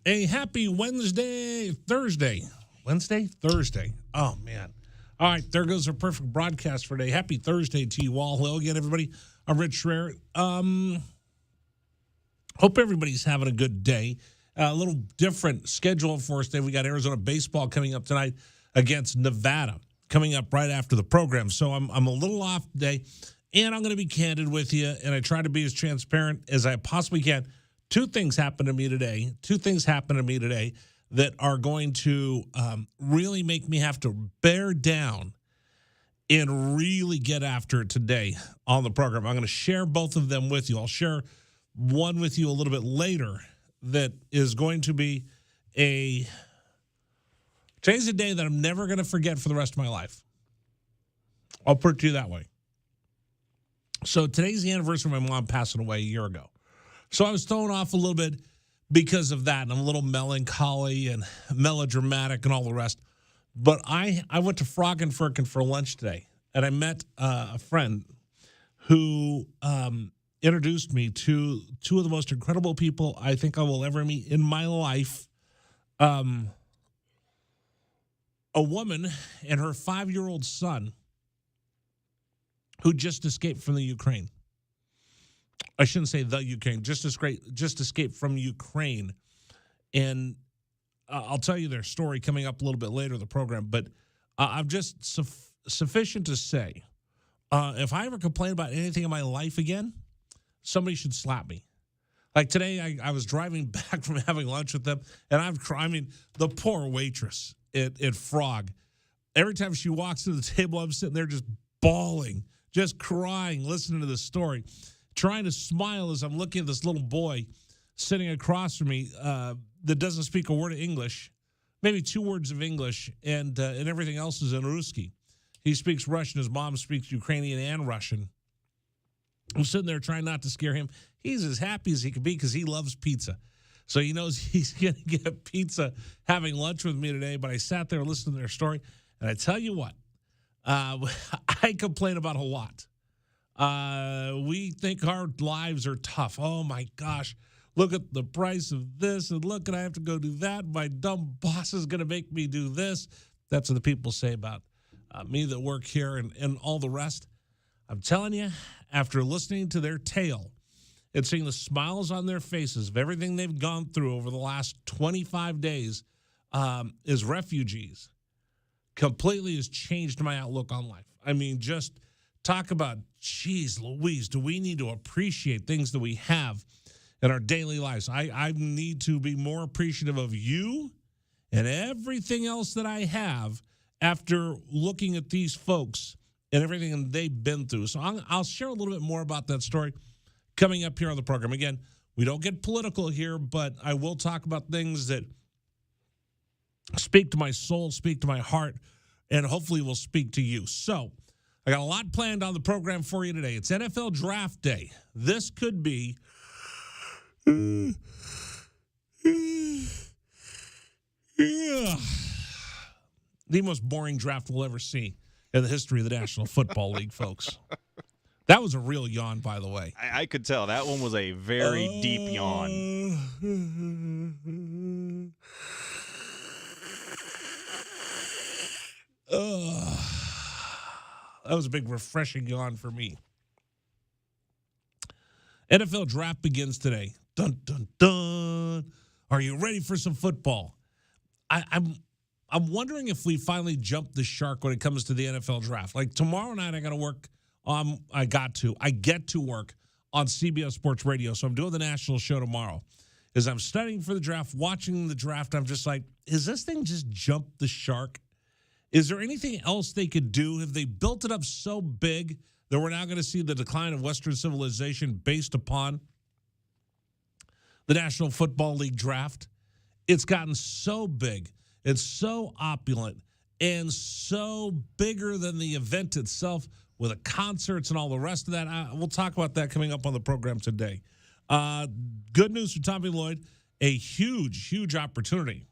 A happy Thursday. Oh, man. All right, there goes our perfect broadcast for today. Happy Thursday to you all. Hello again, everybody. I'm Rich Schreier. Hope everybody's having a good day. A little different schedule for us today. We got Arizona baseball coming up tonight against Nevada, coming up right after the program. So I'm a little off today, and I'm going to be candid with you, and I try to be as transparent as I possibly can. Two things happened to me today that are going to really make me have to bear down and really get after it today on the program. I'm going to share both of them with you. I'll share one with you a little bit later that is going to be today's a day that I'm never going to forget for the rest of my life. I'll put it to you that way. So today's the anniversary of my mom passing away a year ago. So I was thrown off a little bit because of that, and I'm a little melancholy and melodramatic and all the rest. But I went to Froggenfurken for lunch today, and I met a friend who introduced me to two of the most incredible people I think I will ever meet in my life. A woman and her 5-year-old son who just escaped from the Ukraine. I shouldn't say the Ukraine, just escaped from Ukraine. And I'll tell you their story coming up a little bit later in the program. But I'm just sufficient to say, if I ever complain about anything in my life again, somebody should slap me. Like today, I was driving back from having lunch with them, and I mean, the poor waitress at Frog. Every time she walks to the table, I'm sitting there just bawling, just crying, listening to this story, trying to smile as I'm looking at this little boy sitting across from me that doesn't speak a word of English, maybe 2 words of English, and everything else is in Ruski. He speaks Russian. His mom speaks Ukrainian and Russian. I'm sitting there trying not to scare him. He's as happy as he can be because he loves pizza. So he knows he's going to get pizza having lunch with me today. But I sat there listening to their story, and I tell you what, I complain about a lot. We think our lives are tough. Oh, my gosh. Look at the price of this, and look, and I have to go do that. My dumb boss is going to make me do this. That's what the people say about me that work here and all the rest. I'm telling you, after listening to their tale and seeing the smiles on their faces of everything they've gone through over the last 25 days as refugees, completely has changed my outlook on life. I mean, just talk about, geez Louise, do we need to appreciate things that we have in our daily lives? I need to be more appreciative of you and everything else that I have after looking at these folks and everything they've been through. So I'll share a little bit more about that story coming up here on the program. Again, we don't get political here, but I will talk about things that speak to my soul, speak to my heart, and hopefully will speak to you. So I got a lot planned on the program for you today. It's NFL Draft Day. This could be the most boring draft we'll ever see in the history of the National Football League, folks. That was a real yawn, by the way. I could tell. That one was a very deep yawn. That was a big, refreshing yawn for me. NFL Draft begins today. Dun, dun, dun. Are you ready for some football? I'm wondering if we finally jumped the shark when it comes to the NFL Draft. Like tomorrow night, I got to work. I get to work on CBS Sports Radio. So I'm doing the national show tomorrow. As I'm studying for the draft, watching the draft, I'm just like, is this thing just jumped the shark? Is there anything else they could do? Have they built it up so big that we're now going to see the decline of Western civilization based upon the National Football League draft? It's gotten so big. It's so opulent and so bigger than the event itself with the concerts and all the rest of that. We'll talk about that coming up on the program today. Good news for Tommy Lloyd, a huge, huge opportunity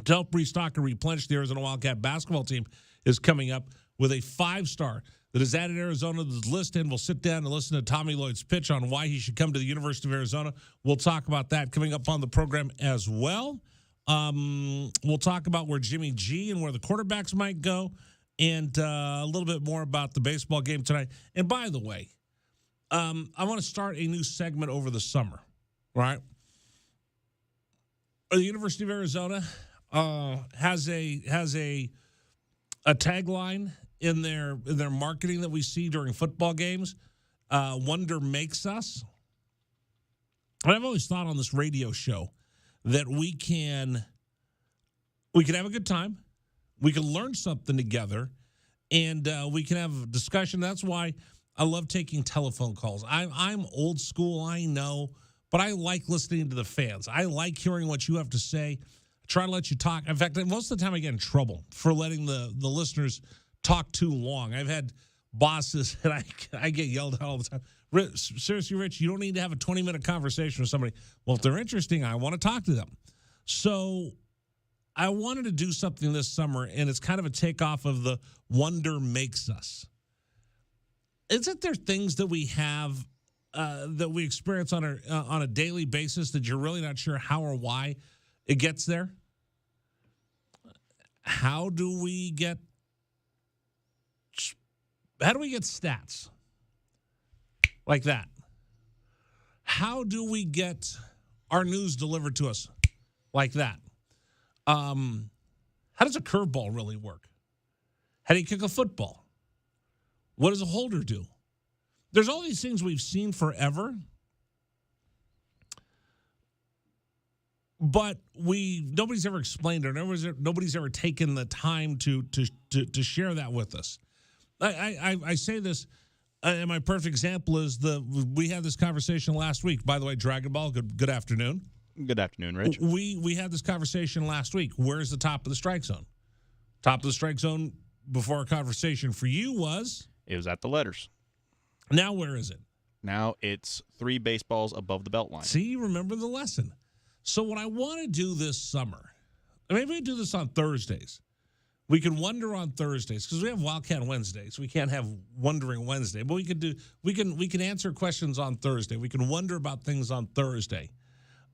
to help restock and replenish the Arizona Wildcat basketball team is coming up with a 5-star that has added Arizona to the list, and we'll sit down and listen to Tommy Lloyd's pitch on why he should come to the University of Arizona. We'll talk about that coming up on the program as well. We'll talk about where Jimmy G and where the quarterbacks might go, and a little bit more about the baseball game tonight. And by the way, I want to start a new segment over the summer, right? The University of Arizona has a tagline in their marketing that we see during football games. Wonder makes us. And I've always thought on this radio show that we can have a good time, we can learn something together, and we can have a discussion. That's why I love taking telephone calls. I'm old school, I know, but I like listening to the fans. I like hearing what you have to say. I try to let you talk. In fact, most of the time I get in trouble for letting the listeners talk too long. I've had bosses and I get yelled at all the time. Seriously, Rich, you don't need to have a 20-minute conversation with somebody. Well, if they're interesting, I want to talk to them. So I wanted to do something this summer, and it's kind of a takeoff of the Wonder Makes Us. Isn't there things that we have that we experience on a daily basis that you're really not sure how or why it gets there? How do we get stats like that? How do we get our news delivered to us like that? How does a curveball really work? How do you kick a football? What does a holder do? There's all these things we've seen forever, but nobody's ever explained it. Nobody's ever taken the time to share that with us. I say this, and my perfect example is we had this conversation last week. By the way, Dragon Ball, good afternoon. Good afternoon, Rich. We had this conversation last week. Where's the top of the strike zone? Top of the strike zone before our conversation for you was? It was at the letters. Now where is it? Now it's 3 baseballs above the belt line. See, remember the lesson. So what I want to do this summer, maybe we do this on Thursdays. We can wonder on Thursdays because we have Wildcat Wednesdays. We can't have Wondering Wednesday, but we can answer questions on Thursday. We can wonder about things on Thursday.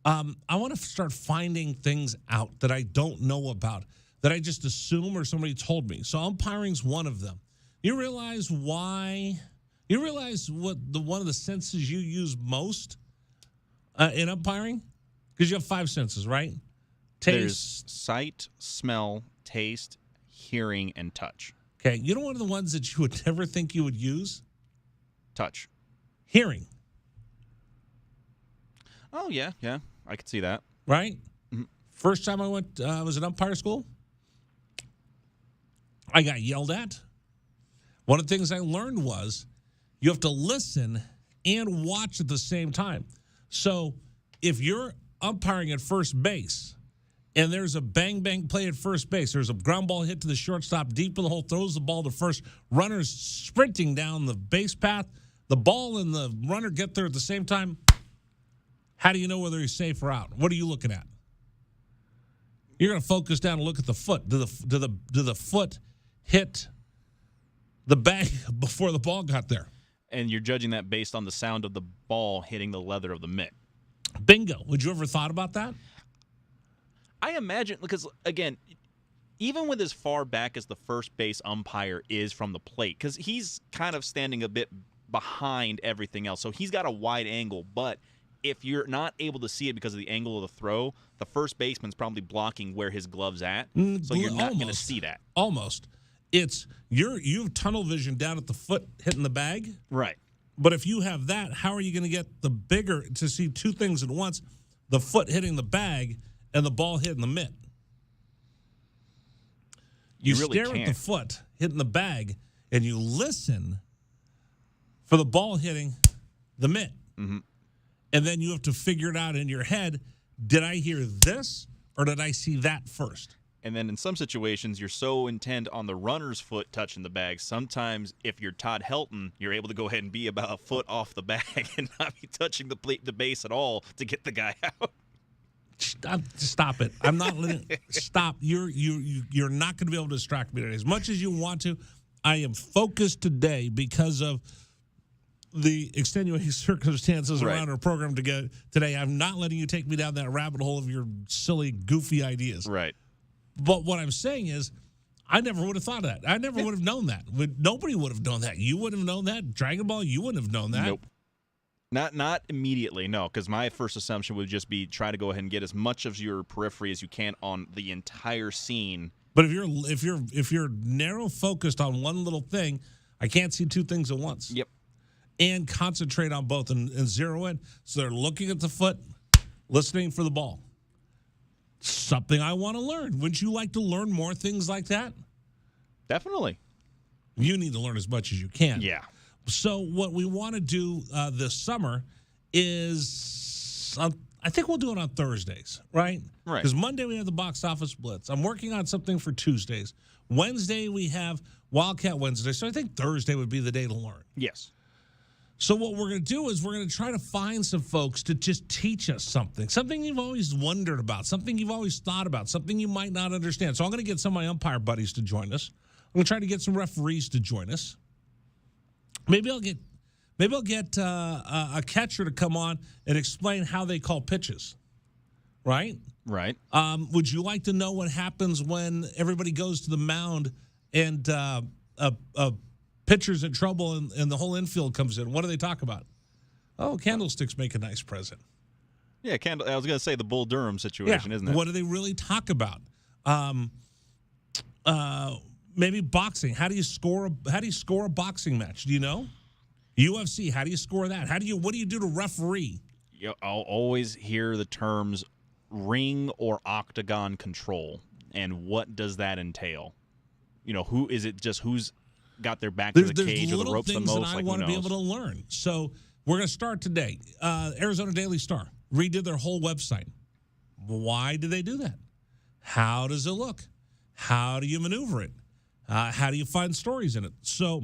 I want to start finding things out that I don't know about, that I just assume or somebody told me. So umpiring's one of them. You realize why? You realize what one of the senses you use most in umpiring? Because you have 5 senses, right? There's sight, smell, taste, hearing, and touch. Okay, you know one of the ones that you would never think you would use? Touch. Hearing. Oh, yeah, I could see that. Right? Mm-hmm. First time I was in umpire school, I got yelled at. One of the things I learned was you have to listen and watch at the same time. So if you're umpiring at first base and there's a bang-bang play at first base, there's a ground ball hit to the shortstop, deep in the hole, throws the ball to first, runner's sprinting down the base path, the ball and the runner get there at the same time, how do you know whether he's safe or out? What are you looking at? You're going to focus down and look at the foot. Do the foot hit the bag before the ball got there? And you're judging that based on the sound of the ball hitting the leather of the mitt. Bingo. Would you ever thought about that? I imagine, because, again, even with as far back as the first base umpire is from the plate, because he's kind of standing a bit behind everything else, so he's got a wide angle, but if you're not able to see it because of the angle of the throw, the first baseman's probably blocking where his glove's at, so you're not going to see that. Almost. It's you have tunnel vision down at the foot hitting the bag. Right. But if you have that, how are you going to get the bigger to see two things at once? The foot hitting the bag and the ball hitting the mitt. You really stare at the foot hitting the bag and you listen for the ball hitting the mitt. Mm-hmm. And then you have to figure it out in your head. Did I hear this or did I see that first? And then in some situations, you're so intent on the runner's foot touching the bag. Sometimes, if you're Todd Helton, you're able to go ahead and be about a foot off the bag and not be touching the base at all to get the guy out. Stop it! I'm not letting. Stop! You're not going to be able to distract me today. As much as you want to, I am focused today because of the extenuating circumstances around our program today. I'm not letting you take me down that rabbit hole of your silly, goofy ideas. Right. But what I'm saying is, I never would have thought of that. I never would have known that. Nobody would have known that. You wouldn't have known that. Dragon Ball, you wouldn't have known that. Nope. Not immediately, no, because my first assumption would just be try to go ahead and get as much of your periphery as you can on the entire scene. But if you're narrow focused on one little thing, I can't see two things at once. Yep. And concentrate on both and zero in. So they're looking at the foot, listening for the ball. Something I want to learn. Wouldn't you like to learn more things like that? Definitely. You need to learn as much as you can. Yeah. So what we want to do this summer is, I think we'll do it on Thursdays, right? Right. Because Monday we have the box office blitz. I'm working on something for Tuesdays. Wednesday we have Wildcat Wednesday. So I think Thursday would be the day to learn. Yes. So what we're going to do is we're going to try to find some folks to just teach us something you've always wondered about, something you've always thought about, something you might not understand. So I'm going to get some of my umpire buddies to join us. I'm going to try to get some referees to join us. Maybe I'll get a catcher to come on and explain how they call pitches, right? Right. Would you like to know what happens when everybody goes to the mound and a pitcher's in trouble and the whole infield comes in? What do they talk about? Oh, candlesticks make a nice present. Yeah, I was going to say the Bull Durham situation, isn't it? What do they really talk about? Maybe boxing. How do you score a boxing match? Do you know? UFC. How do you score that? What do you do to referee? I'll always hear the terms ring or octagon control, and what does that entail? Who is it? Just who's got their back to the cage or the ropes the most? There's little things that I want to be able to learn. So we're going to start today. Arizona Daily Star redid their whole website. Why did they do that? How does it look? How do you maneuver it? How do you find stories in it? So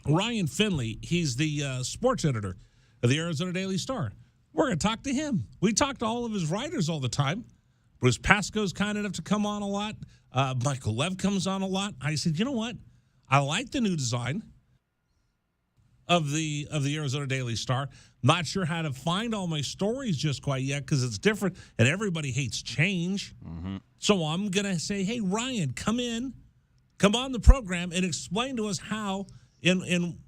Ryan Finley, he's the sports editor of the Arizona Daily Star. We're going to talk to him. We talk to all of his writers all the time. Bruce Pascoe's kind enough to come on a lot. Michael Lev comes on a lot. I said, you know what? I like the new design of the Arizona Daily Star. Not sure how to find all my stories just quite yet because it's different, and everybody hates change. Mm-hmm. So I'm going to say, hey, Ryan, come on the program and explain to us how in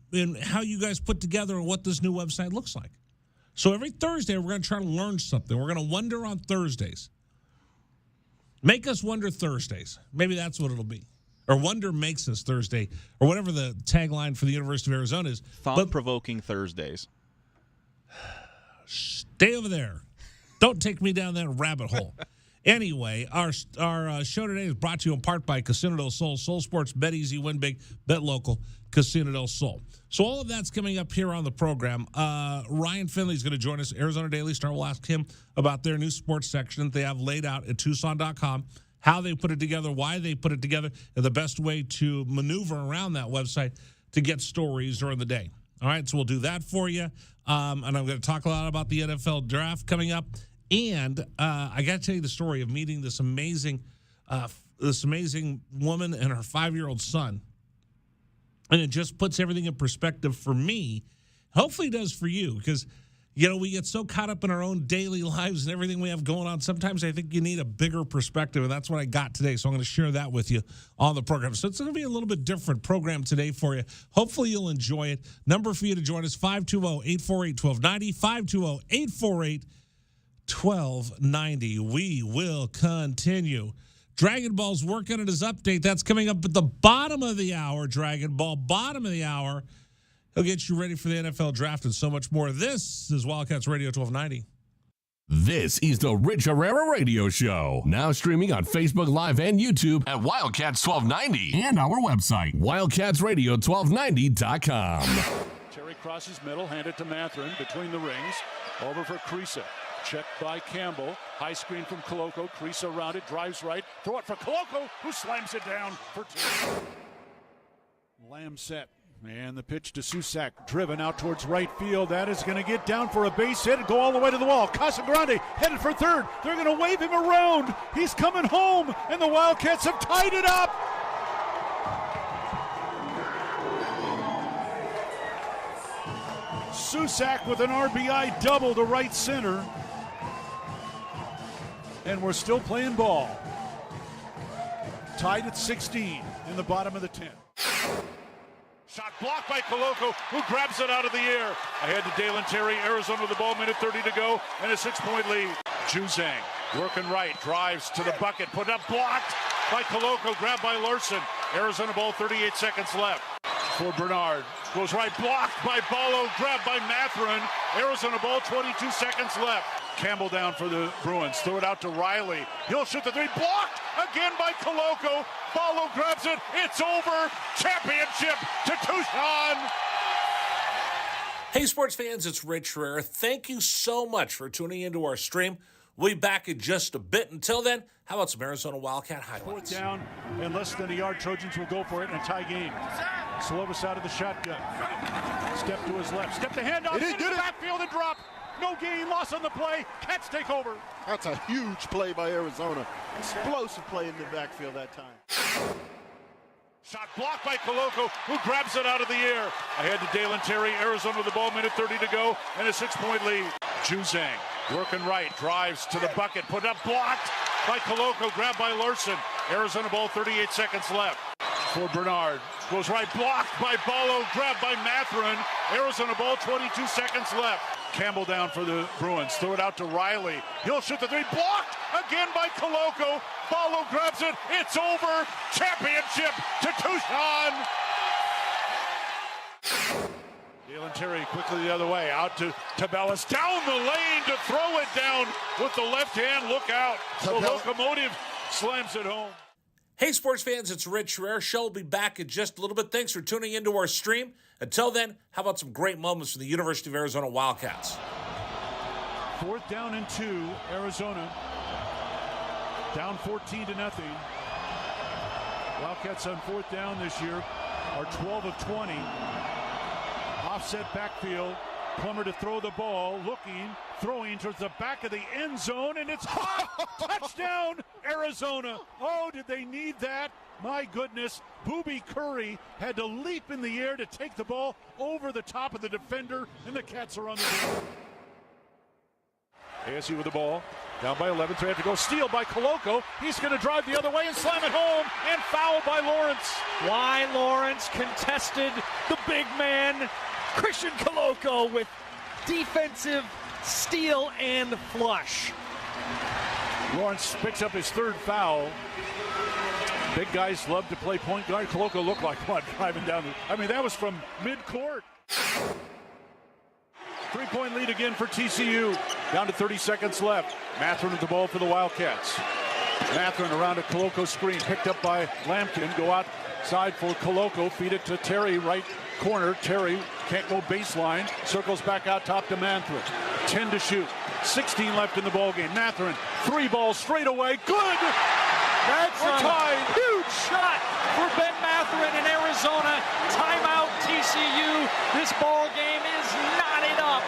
how you guys put together and what this new website looks like. So every Thursday, we're going to try to learn something. We're going to wonder on Thursdays. Make us wonder Thursdays. Maybe that's what it'll be. Or Wonder Makes Us Thursday, or whatever the tagline for the University of Arizona is. Thought-provoking Thursdays. Stay over there. Don't take me down that rabbit hole. Anyway, our show today is brought to you in part by Casino del Sol. Sol Sports, bet easy, win big, bet local, Casino del Sol. So all of that's coming up here on the program. Ryan Finley is going to join us. Arizona Daily Star will ask him about their new sports section that they have laid out at Tucson.com, how they put it together, why they put it together, and the best way to maneuver around that website to get stories during the day. All right, so we'll do that for you. And I'm going to talk a lot about the NFL draft coming up. And I got to tell you the story of meeting this amazing woman and her 5-year-old son. And it just puts everything in perspective for me. Hopefully it does for you, because, we get so caught up in our own daily lives and everything we have going on. Sometimes I think you need a bigger perspective, and that's what I got today. So I'm going to share that with you on the program. So it's going to be a little bit different program today for you. Hopefully you'll enjoy it. Number for you to join us, 520-848-1290, 520-848-1290. We will continue. Dragon Ball's working on his update. That's coming up at the bottom of the hour, Dragon Ball, bottom of the hour. He'll get you ready for the NFL draft and so much more. This is Wildcats Radio 1290. This is the Rich Herrera Radio Show. Now streaming on Facebook Live and YouTube at Wildcats 1290 and our website, wildcatsradio1290.com. Terry crosses middle, handed to Matherin between the rings. Over for Creasa. Checked by Campbell. High screen from Coloco. Creasa around it, drives right. Throw it for Coloco, who slams it down for two. Lamb set. And the pitch to Susak, driven out towards right field. That is going to get down for a base hit and go all the way to the wall. Casagrande headed for third. They're going to wave him around. He's coming home, and the Wildcats have tied it up. Susak with an RBI double to right center. And we're still playing ball. Tied at 16 in the bottom of the 10th. Shot blocked by Koloko, who grabs it out of the air. Ahead to Dalen Terry, Arizona with the ball, minute 30 to go, and a 6-point lead. Juzang working right, drives to the bucket, put up, blocked by Koloko, grabbed by Larson. Arizona ball, 38 seconds left. For Bernard, goes right, blocked by Ballo, grabbed by Matherin. Arizona ball, 22 seconds left. Campbell down for the Bruins, throw it out to Riley. He'll shoot the three, blocked again by Koloko. Ballo grabs it, it's over. Championship to Tucson. Hey, sports fans, it's Rich Herrera. Thank you so much for tuning into our stream. We'll be back in just a bit. Until then, how about some Arizona Wildcat highlights? Fourth down and less than a yard. Trojans will go for it in a tie game. Slovis out of the shotgun. Step to his left. Step the handoff. Into the backfield and drop. No gain, loss on the play. Cats take over. That's a huge play by Arizona. Explosive play in the backfield that time. Shot blocked by Koloko, who grabs it out of the air. Ahead to Dalen Terry, Arizona with the ball, minute 30 to go, and a 6-point lead. Juzang working right, drives to the bucket, put up, blocked by Koloko, grabbed by Larson. Arizona ball, 38 seconds left. For Bernard, goes right, blocked by Ballo, grabbed by Matherin. Arizona ball, 22 seconds left. Campbell down for the Bruins, throw it out to Riley. He'll shoot the three, blocked again by Koloko. Ballo grabs it, it's over. Championship to Tucson. Dalen Terry quickly the other way, out to Tabellas, down the lane to throw it down with the left hand. Look out. The locomotive slams it home. Hey, sports fans, it's Rich Herrera. Show will be back in just a little bit. Thanks for tuning into our stream. Until then, how about some great moments from the University of Arizona Wildcats? Fourth down and 2, Arizona. Down 14-0. Wildcats on fourth down this year are 12 of 20. Offset backfield. Plummer to throw the ball, looking, throwing towards the back of the end zone, and it's caught. Touchdown, Arizona. Oh, did they need that? My goodness. Booby Curry had to leap in the air to take the ball over the top of the defender, and the Cats are on the field. ASU with the ball, down by 11, so they have to go. Steal by Koloko. He's going to drive the other way and slam it home, and foul by Lawrence. Why Lawrence contested the big man, Christian Koloko, with defensive steal and flush. Lawrence picks up his third foul. Big guys love to play point guard. Koloko looked like what, driving down that was from mid-court. 3-point lead again for TCU. Down to 30 seconds left. Matherin with the ball for the Wildcats. Matherin around a Koloko screen, picked up by Lampkin. Go outside for Koloko, feed it to Terry, right corner. Terry can't go baseline, circles back out top to Matherin. 10 to shoot, 16 left in the ballgame. Matherin, 3 balls straight away, good! That's We're tied. a huge shot for Ben Matherin in Arizona. Timeout TCU. This ball game is knotted up.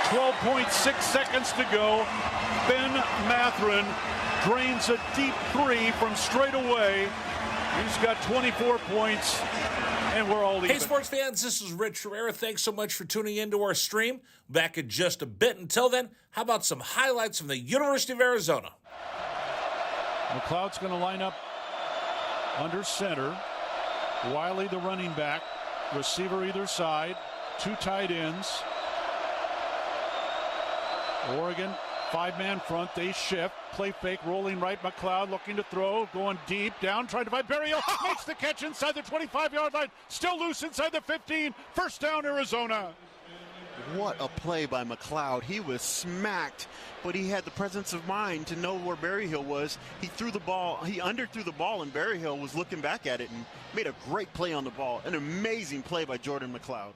12.6 seconds to go. Ben Matherin drains a deep 3 from straight away. He's got 24 points, and we're all even. Hey, sports fans, this is Rich Herrera. Thanks so much for tuning into our stream. Back in just a bit. Until then, how about some highlights from the University of Arizona? McLeod's going to line up under center. Wiley, the running back. Receiver either side. 2 tight ends. Oregon, 5-man front. They shift. Play fake, rolling right. McLeod looking to throw. Going deep. Down, trying to find Berryhill. Makes the catch inside the 25-yard line. Still loose inside the 15. First down, Arizona. What a play by McLeod. He was smacked, but he had the presence of mind to know where Berryhill was. He threw the ball. He underthrew the ball, and Berryhill was looking back at it and made a great play on the ball. An amazing play by Jordan McLeod.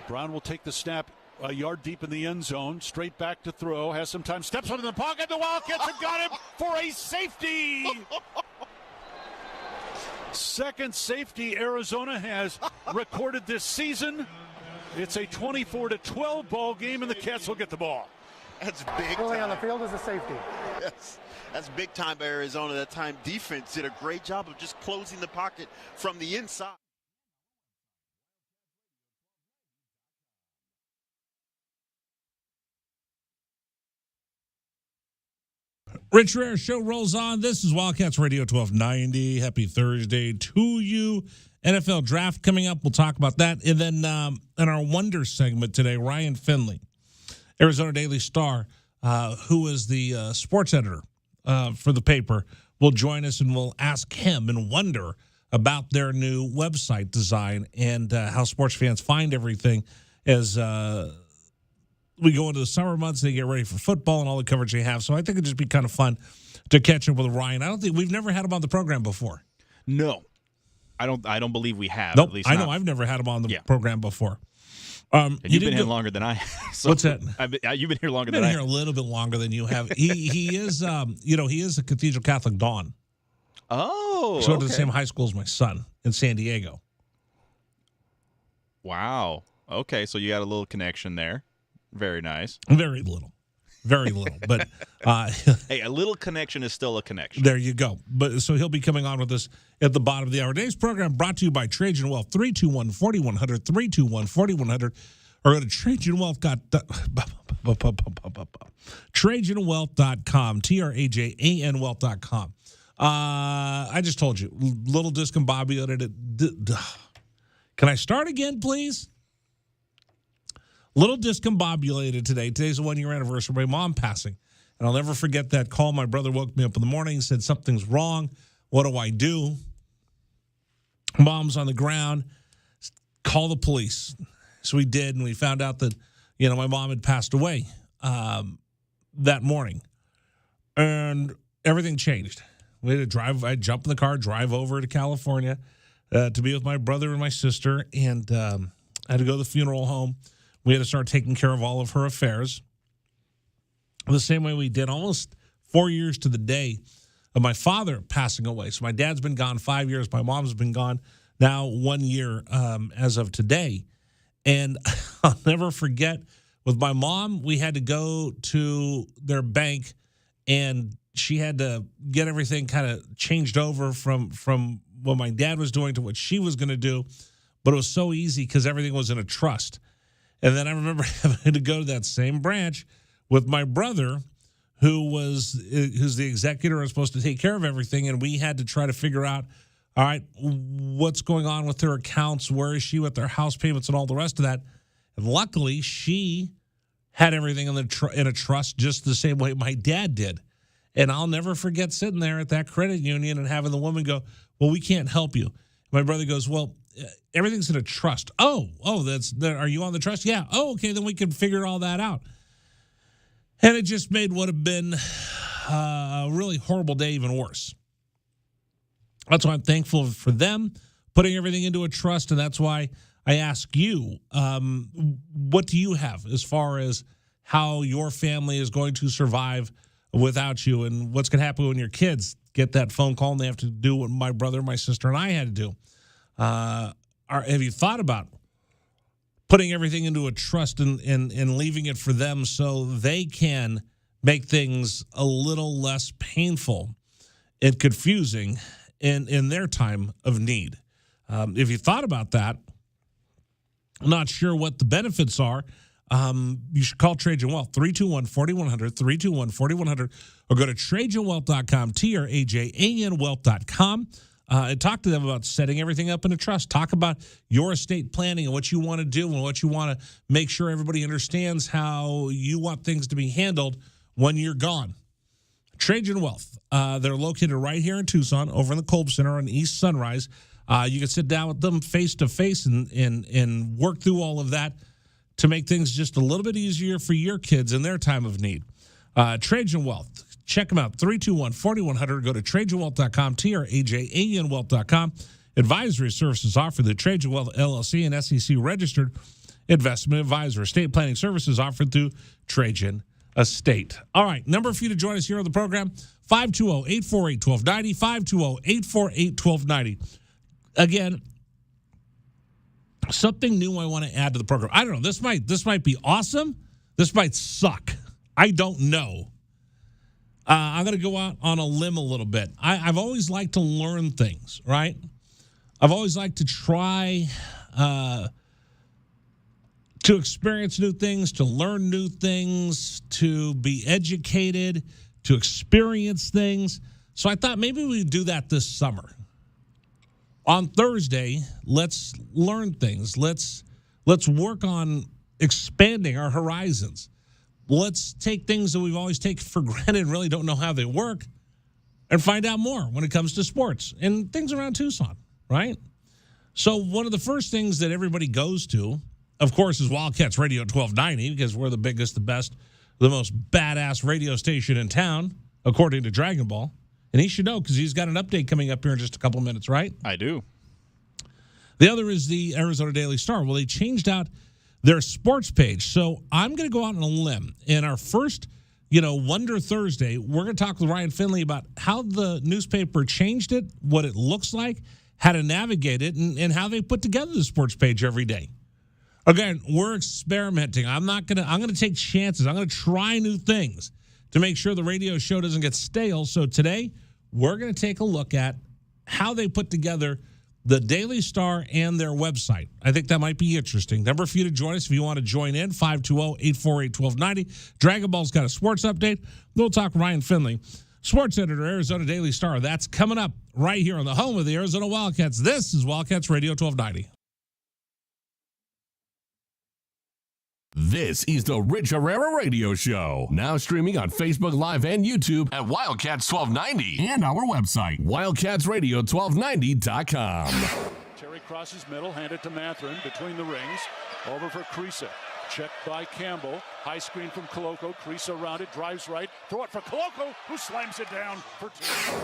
Brown will take the snap a yard deep in the end zone. Straight back to throw. Has some time. Steps up in the pocket. The Wildcats have got him for a safety. Second safety Arizona has recorded this season. It's a 24-12 ball game, and the Cats will get the ball. That's big Really time. on the field is a safety. Yes, that's big time by Arizona. That time defense did a great job of just closing the pocket from the inside. Rich Rare Show rolls on. This is Wildcats Radio 1290. Happy Thursday to you. NFL draft coming up. We'll talk about that. And then in our Wonder segment today, Ryan Finley, Arizona Daily Star, who is the sports editor for the paper, will join us, and we'll ask him and wonder about their new website design and how sports fans find everything as we go into the summer months. They get ready for football and all the coverage they have. So I think it'd just be kind of fun to catch up with Ryan. I don't think we've never had him on the program before. No, I don't believe we have. Nope, at least I know I've never had him on the program before. And you've been here longer than I have. So what's that? You've been here longer I've than I been here a little bit longer than you have. He is he is a Cathedral Catholic Dawn. Oh, so went to the same high school as my son in San Diego. Wow. Okay, so you got a little connection there. Very nice. Very little. But hey, a little connection is still a connection. There you go. But so he'll be coming on with us at the bottom of the hour. Today's program brought to you by Trajan Wealth, 321-4100, 321-4100, or go to TrajanWealth.com, TRAJAN Wealth.com. I just told you, little discombobulated. Can I start again, please? Little discombobulated today. Today's the 1-year anniversary of my mom passing. And I'll never forget that call. My brother woke me up in the morning, said, something's wrong. What do I do? Mom's on the ground. Call the police. So we did, and we found out that, my mom had passed away that morning. And everything changed. We had to drive. I'd jump in the car, drive over to California to be with my brother and my sister, and I had to go to the funeral home. We had to start taking care of all of her affairs the same way we did almost 4 years to the day of my father passing away. So my dad's been gone 5 years. My mom's been gone now 1 year as of today. And I'll never forget, with my mom, we had to go to their bank, and she had to get everything kind of changed over from what my dad was doing to what she was going to do. But it was so easy because everything was in a trust. And then I remember having to go to that same branch with my brother, who's the executor and was supposed to take care of everything. And we had to try to figure out, all right, what's going on with her accounts? Where is she with their house payments and all the rest of that? And luckily, she had everything in a trust just the same way my dad did. And I'll never forget sitting there at that credit union and having the woman go, well, we can't help you. My brother goes, well, everything's in a trust. Oh, are you on the trust? Yeah. Oh, okay, then we can figure all that out. And it just made what had been a really horrible day even worse. That's why I'm thankful for them putting everything into a trust, and that's why I ask you, what do you have as far as how your family is going to survive without you, and what's going to happen when your kids get that phone call and they have to do what my brother, my sister, and I had to do? Have you thought about putting everything into a trust and leaving it for them so they can make things a little less painful and confusing in their time of need? If you thought about that, I'm not sure what the benefits are. You should call Trajan Wealth, 321-4100, 321-4100, or go to TrajanWealth.com, TRAJAN Wealth.com. And talk to them about setting everything up in a trust. Talk about your estate planning and what you want to do and what you want to make sure everybody understands how you want things to be handled when you're gone. Trajan Wealth. They're located right here in Tucson, over in the Kolb Center on East Sunrise. You can sit down with them face-to-face and work through all of that to make things just a little bit easier for your kids in their time of need. Trajan Wealth. Check them out, 321-4100. Go to TrajanWealth.com, TRAJAN Wealth.com. Advisory services offered through Trajan Wealth LLC and SEC-registered investment advisor. Estate planning services offered through Trajan Estate. All right, number for you to join us here on the program, 520-848-1290, 520-848-1290. Again, something new I want to add to the program. I don't know. This might be awesome. This might suck. I don't know. I'm going to go out on a limb a little bit. I've always liked to learn things, right? I've always liked to try to experience new things, to learn new things, to be educated, to experience things. So I thought maybe we'd do that this summer. On Thursday, let's learn things. Let's work on expanding our horizons. Let's take things that we've always taken for granted and really don't know how they work and find out more when it comes to sports and things around Tucson, right? So one of the first things that everybody goes to, of course, is Wildcats Radio 1290 because we're the biggest, the best, the most badass radio station in town, according to Dragon Ball. And he should know because he's got an update coming up here in just a couple minutes, right? I do. The other is the Arizona Daily Star. Well, they changed out their sports page. So I'm going to go out on a limb. In our first, Wonder Thursday, we're going to talk with Ryan Finley about how the newspaper changed it, what it looks like, how to navigate it, and how they put together the sports page every day. Again, we're experimenting. I'm going to take chances. I'm going to try new things to make sure the radio show doesn't get stale. So today, we're going to take a look at how they put together the Daily Star and their website. I think that might be interesting. Number for you to join us if you want to join in, 520-848-1290. Dragon Ball's got a sports update. We'll talk Ryan Finley, sports editor, Arizona Daily Star. That's coming up right here on the home of the Arizona Wildcats. This is Wildcats Radio 1290. This is the Rich Herrera Radio Show. Now streaming on Facebook Live and YouTube at Wildcats 1290 and our website, wildcatsradio1290.com. Terry crosses middle, handed to Matherin between the rings. Over for Creasa. Checked by Campbell. High screen from Coloco. Creasa around it, drives right. Throw it for Coloco, who slams it down for two.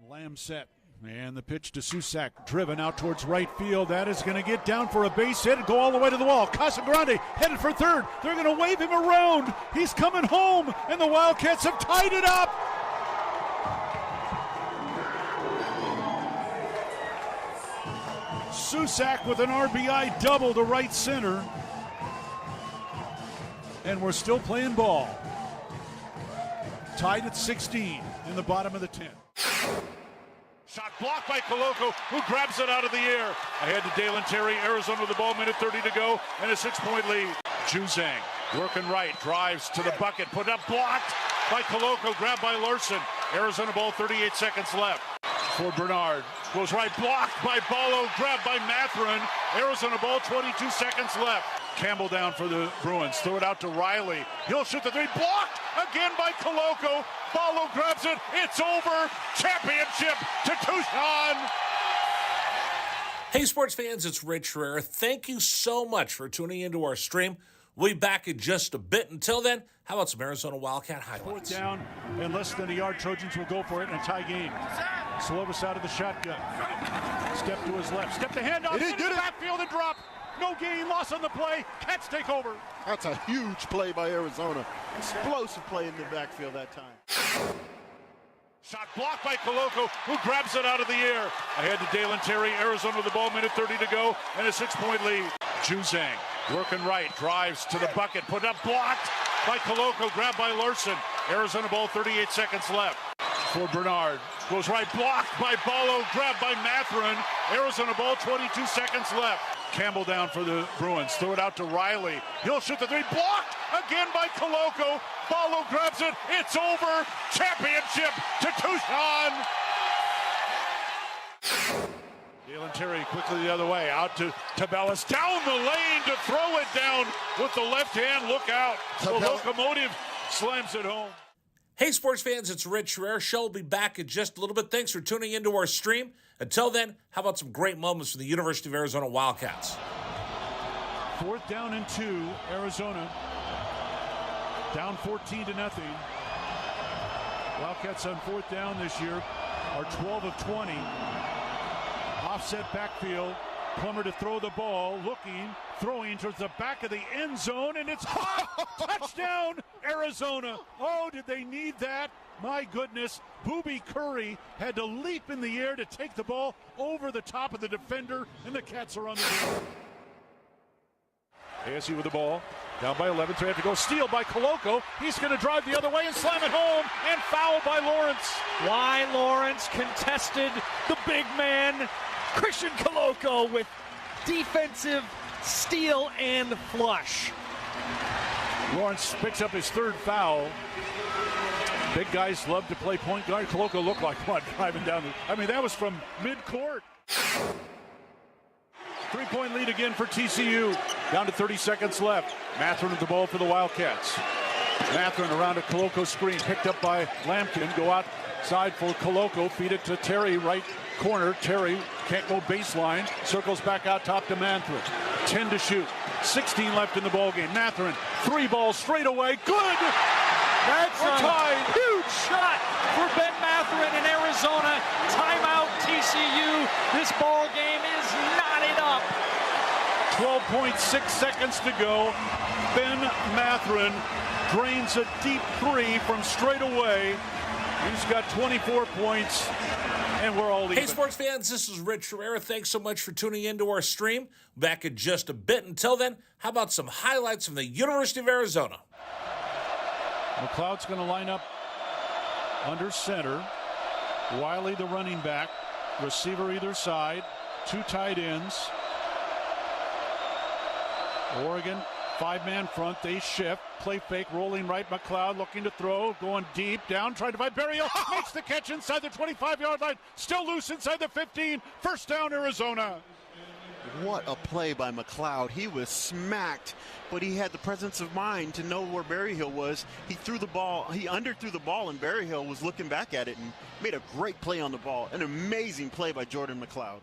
Lamb set. And the pitch to Susak, driven out towards right field. That is going to get down for a base hit and go all the way to the wall. Casagrande headed for third. They're going to wave him around. He's coming home, and the Wildcats have tied it up. Susak with an RBI double to right center. And we're still playing ball. Tied at 16 in the bottom of the 10th. Shot blocked by Coloco, who grabs it out of the air. Ahead to Dalen Terry, Arizona with the ball, minute 30 to go, and a 6-point lead. Juzang working right, drives to the bucket, put up, blocked by Coloco, grabbed by Larson. Arizona ball, 38 seconds left. For Bernard, goes right, blocked by Ballo, grabbed by Matherin. Arizona ball, 22 seconds left. Campbell down for the Bruins, throw it out to Riley. He'll shoot the three, blocked again by Coloco. Ballo grabs it, it's over. Championship to Tucson. Hey, sports fans, it's Rich Herrera. Thank you so much for tuning into our stream. We'll be back in just a bit. Until then, how about some Arizona Wildcat highlights? Fourth down and less than a yard. Trojans will go for it in a tie game. Slovis out of the shotgun. Step to his left. Step to handoff. It is good. Backfield and drop. No gain, loss on the play. Cats take over. That's a huge play by Arizona. Explosive play in the backfield that time. Shot blocked by Coloco, who grabs it out of the air. Ahead to Dalen Terry, Arizona with the ball, minute 30 to go, and a 6-point lead. Juzang working right, drives to the bucket, put up, blocked by Coloco, grabbed by Larson. Arizona ball, 38 seconds left. For Bernard, goes right, blocked by Ballo, grabbed by Matherin. Arizona ball, 22 seconds left. Campbell down for the Bruins, throw it out to Riley. He'll shoot the three, blocked again by Coloco. Ballo grabs it, it's over. Championship to Tucson. Dalen Terry quickly the other way, out to Tabellas, down the lane to throw it down with the left hand. Look out. The locomotive slams it home. Hey, sports fans, it's Rich Herrera. Show will be back in just a little bit. Thanks for tuning into our stream. Until then, how about some great moments for the University of Arizona Wildcats? Fourth down and 2, Arizona. Down 14-0. Wildcats on fourth down this year are 12 of 20. Offset backfield. Plummer to throw the ball, looking, throwing towards the back of the end zone, and it's caught. Touchdown, Arizona. Oh, did they need that? My goodness. Booby Curry had to leap in the air to take the ball over the top of the defender, and the Cats are on the board. ASU with the ball, down by 11, so they have to go. Steal by Coloco. He's going to drive the other way and slam it home, and foul by Lawrence. Why Lawrence contested the big man, Christian Coloco, with defensive steal and flush. Lawrence picks up his third foul. Big guys love to play point guard. Koloko looked like what, driving down that was from midcourt. 3-point lead again for TCU. Down to 30 seconds left. Mathurin with the ball for the Wildcats. Mathurin around a Koloko screen, picked up by Lampkin. Go outside for Koloko, feed it to Terry, right corner. Terry can't go baseline, circles back out top to Mathurin. 10 to shoot, 16 left in the ballgame. Mathurin, 3 balls straight away, good! That's We're tied. Huge shot for Ben Mathurin in Arizona. Timeout TCU. This ball game is knotted up. 12.6 seconds to go. Ben Mathurin drains a deep 3 from straight away. He's got 24 points, and we're all even. Hey, sports fans, this is Rich Herrera. Thanks so much for tuning into our stream. Back in just a bit. Until then, how about some highlights from the University of Arizona? McLeod's going to line up under center. Wiley, the running back. Receiver either side. 2 tight ends. Oregon, 5-man front. They shift. Play fake, rolling right. McLeod looking to throw. Going deep. Down, trying to find Berryhill. Makes the catch inside the 25-yard line. Still loose inside the 15. First down, Arizona. What a play by McLeod. He was smacked, but he had the presence of mind to know where Berryhill was. He threw the ball. He underthrew the ball, and Berryhill was looking back at it and made a great play on the ball. An amazing play by Jordan McLeod.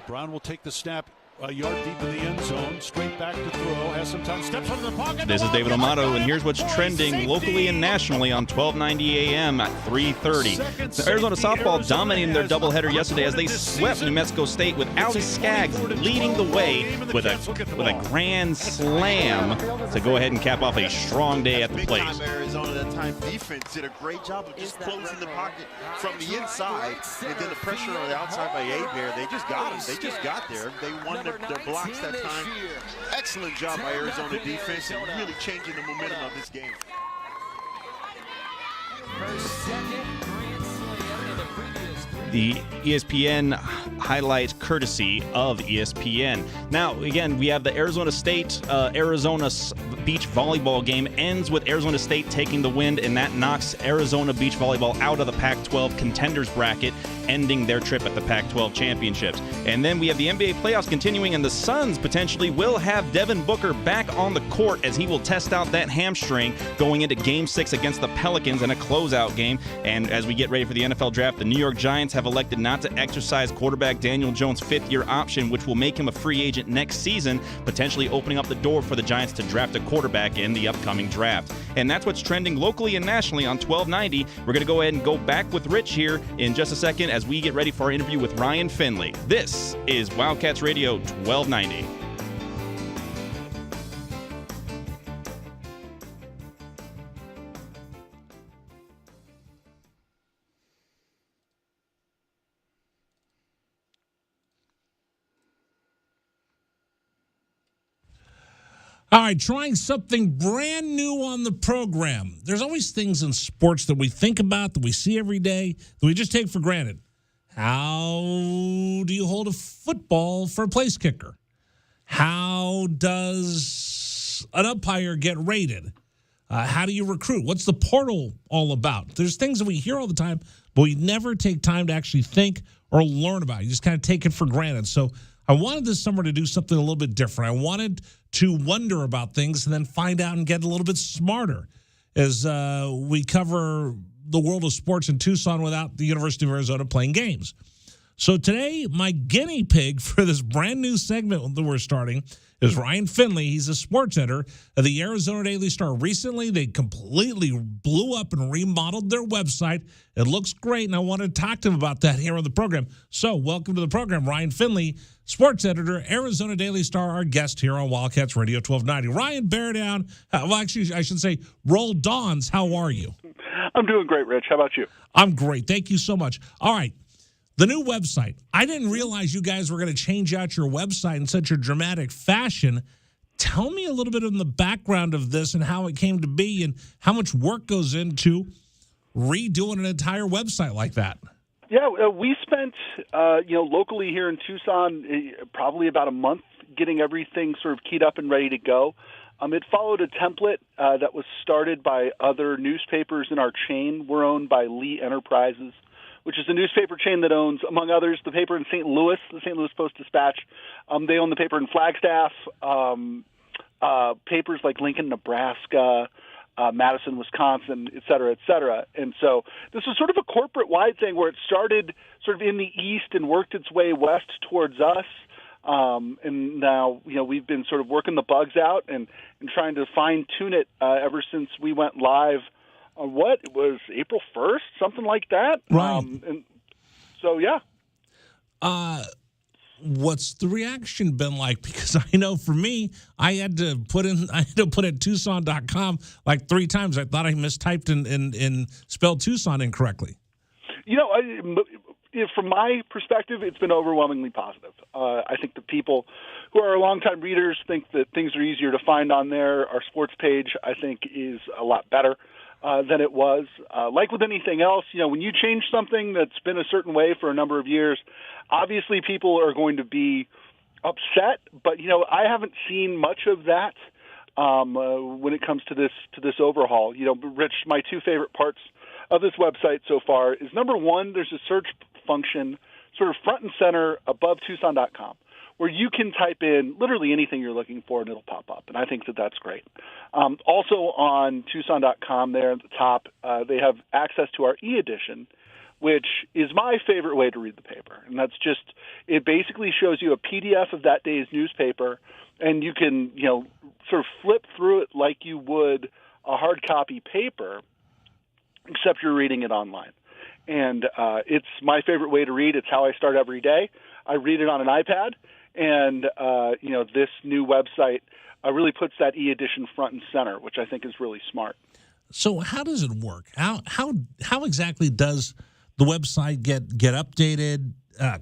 Brown will take the snap a yard deep in the end zone. Straight back to throw. Has some time. Steps under the pocket. This is David Amato, and here's what's trending locally and nationally on 1290 AM at 3:30. The Arizona softball dominating their doubleheader yesterday as they swept New Mexico State with Ali Skaggs leading the way with a grand slam to go ahead and cap off a strong day at the Big plate. time Arizona. That time defense did a great job of just closing the pocket from the inside, and then the pressure on the outside by Abear. They just got him. They just got there. They won their blocks that time. Excellent job by Arizona defense and really changing the momentum of this game. The ESPN highlights courtesy of ESPN. Now, again, we have the Arizona State Arizona beach volleyball game ends with Arizona State taking the win, and that knocks Arizona beach volleyball out of the Pac-12 contenders bracket, ending their trip at the Pac-12 championships. And then we have the NBA playoffs continuing, and the Suns potentially will have Devin Booker back on the court as he will test out that hamstring going into Game 6 against the Pelicans in a closeout game. And as we get ready for the NFL draft, the New York Giants have elected not to exercise quarterback Daniel Jones' 5th-year option, which will make him a free agent next season, potentially opening up the door for the Giants to draft a quarterback in the upcoming draft. And that's what's trending locally and nationally on 1290. We're going to go ahead and go back with Rich here in just a second as we get ready for our interview with Ryan Finley. This is Wildcats Radio 1290. All right, trying something brand new on the program. There's always things in sports that we think about, that we see every day, that we just take for granted. How do you hold a football for a place kicker? How does an umpire get rated? How do you recruit? What's the portal all about? There's things that we hear all the time, but we never take time to actually think or learn about. You just kind of take it for granted. So I wanted this summer to do something a little bit different. I wanted to wonder about things and then find out and get a little bit smarter as we cover the world of sports in Tucson without the University of Arizona playing games. So today, my guinea pig for this brand new segment that we're starting is Ryan Finley. He's a sports editor of the Arizona Daily Star. Recently, they completely blew up and remodeled their website. It looks great, and I wanted to talk to him about that here on the program. So welcome to the program, Ryan Finley, sports editor, Arizona Daily Star, our guest here on Wildcats Radio 1290. Ryan, bear down. Well, actually, I should say, roll dawns. How are you? I'm doing great, Rich. How about you? I'm great. Thank you so much. All right. The new website. I didn't realize you guys were going to change out your website in such a dramatic fashion. Tell me a little bit on the background of this and how it came to be and how much work goes into redoing an entire website like that. Yeah, we spent, locally here in Tucson, probably about a month, getting everything sort of keyed up and ready to go. It followed a template that was started by other newspapers in our chain. We're owned by Lee Enterprises, which is a newspaper chain that owns, among others, the paper in St. Louis, the St. Louis Post-Dispatch. They own the paper in Flagstaff, papers like Lincoln, Nebraska, Madison, Wisconsin, et cetera, et cetera. And so this was sort of a corporate-wide thing where it started sort of in the east and worked its way west towards us. And now, we've been sort of working the bugs out and trying to fine-tune it ever since we went live on it was April 1st, something like that. Right. And so, yeah. What's the reaction been like? Because I know for me, I had to put in Tucson.com like 3 times. I thought I mistyped and spelled Tucson incorrectly. From my perspective, it's been overwhelmingly positive. I think the people who are longtime readers think that things are easier to find on there. Our sports page, I think, is a lot better than it was. Like with anything else, when you change something that's been a certain way for a number of years, obviously people are going to be upset. But I haven't seen much of that when it comes to this overhaul. Rich, my 2 favorite parts of this website so far is, number one, there's a search function sort of front and center above Tucson.com where you can type in literally anything you're looking for and it'll pop up. And I think that that's great. Also on Tucson.com there at the top, they have access to our e-edition, which is my favorite way to read the paper. And that's just, it basically shows you a PDF of that day's newspaper, and you can, sort of flip through it like you would a hard copy paper, except you're reading it online. And it's my favorite way to read. It's how I start every day. I read it on an iPad, and this new website really puts that e-edition front and center, which I think is really smart. So how does it work? How exactly does the website get updated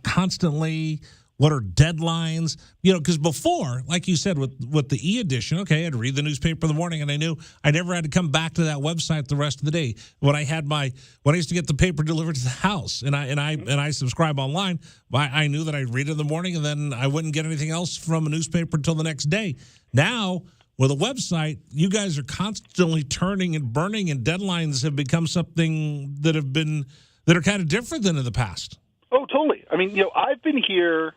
constantly? What are deadlines? Because before, like you said, with the e-edition, okay, I'd read the newspaper in the morning, and I knew I never had to come back to that website the rest of the day. When I used to get the paper delivered to the house, and I subscribe online, I knew that I'd read it in the morning, and then I wouldn't get anything else from a newspaper until the next day. Now, with a website, you guys are constantly turning and burning, and deadlines have become something that are kind of different than in the past. Oh, totally. I mean, I've been here,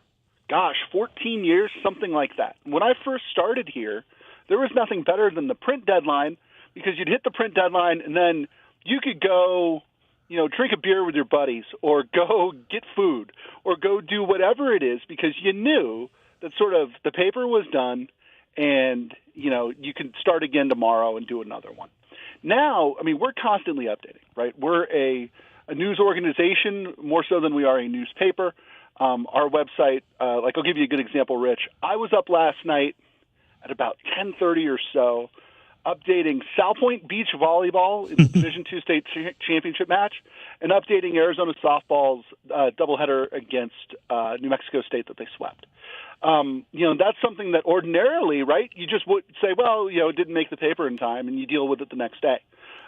14 years, something like that. When I first started here, there was nothing better than the print deadline, because you'd hit the print deadline and then you could go, drink a beer with your buddies or go get food or go do whatever it is, because you knew that sort of the paper was done and, you could start again tomorrow and do another one. Now, I mean, we're constantly updating, right? We're a news organization more so than we are a newspaper. Our website, I'll give you a good example, Rich. I was up last night at about 10:30 or so, updating Salpointe Beach volleyball in the Division II state championship match, and updating Arizona softball's doubleheader against New Mexico State that they swept. That's something that ordinarily, right, you just would say, well, it didn't make the paper in time, and you deal with it the next day.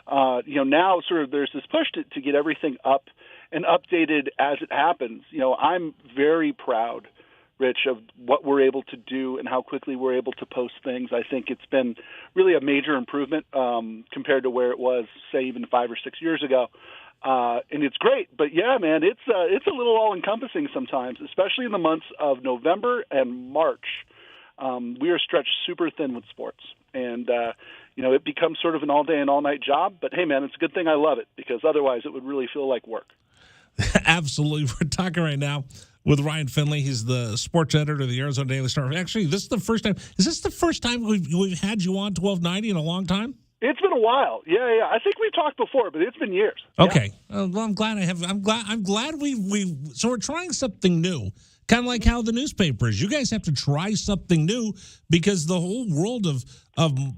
Now sort of there's this push to get everything up and updated as it happens. I'm very proud, Rich, of what we're able to do and how quickly we're able to post things. I think it's been really a major improvement compared to where it was, say, even 5 or 6 years ago. And it's great. But, yeah, man, it's a little all-encompassing sometimes, especially in the months of November and March. We are stretched super thin with sports. And, it becomes sort of an all-day and all-night job. But, hey, man, it's a good thing I love it, because otherwise it would really feel like work. Absolutely. We're talking right now with Ryan Finley. He's the sports editor of the Arizona Daily Star. Actually, this is the first time. Is this the first time we've had you on 1290 in a long time? It's been a while. Yeah. I think we've talked before, but it's been years. Okay. Yeah. Well, I'm glad I have. I'm glad so we're trying something new. Kind of like how the newspaper is. You guys have to try something new, because the whole world of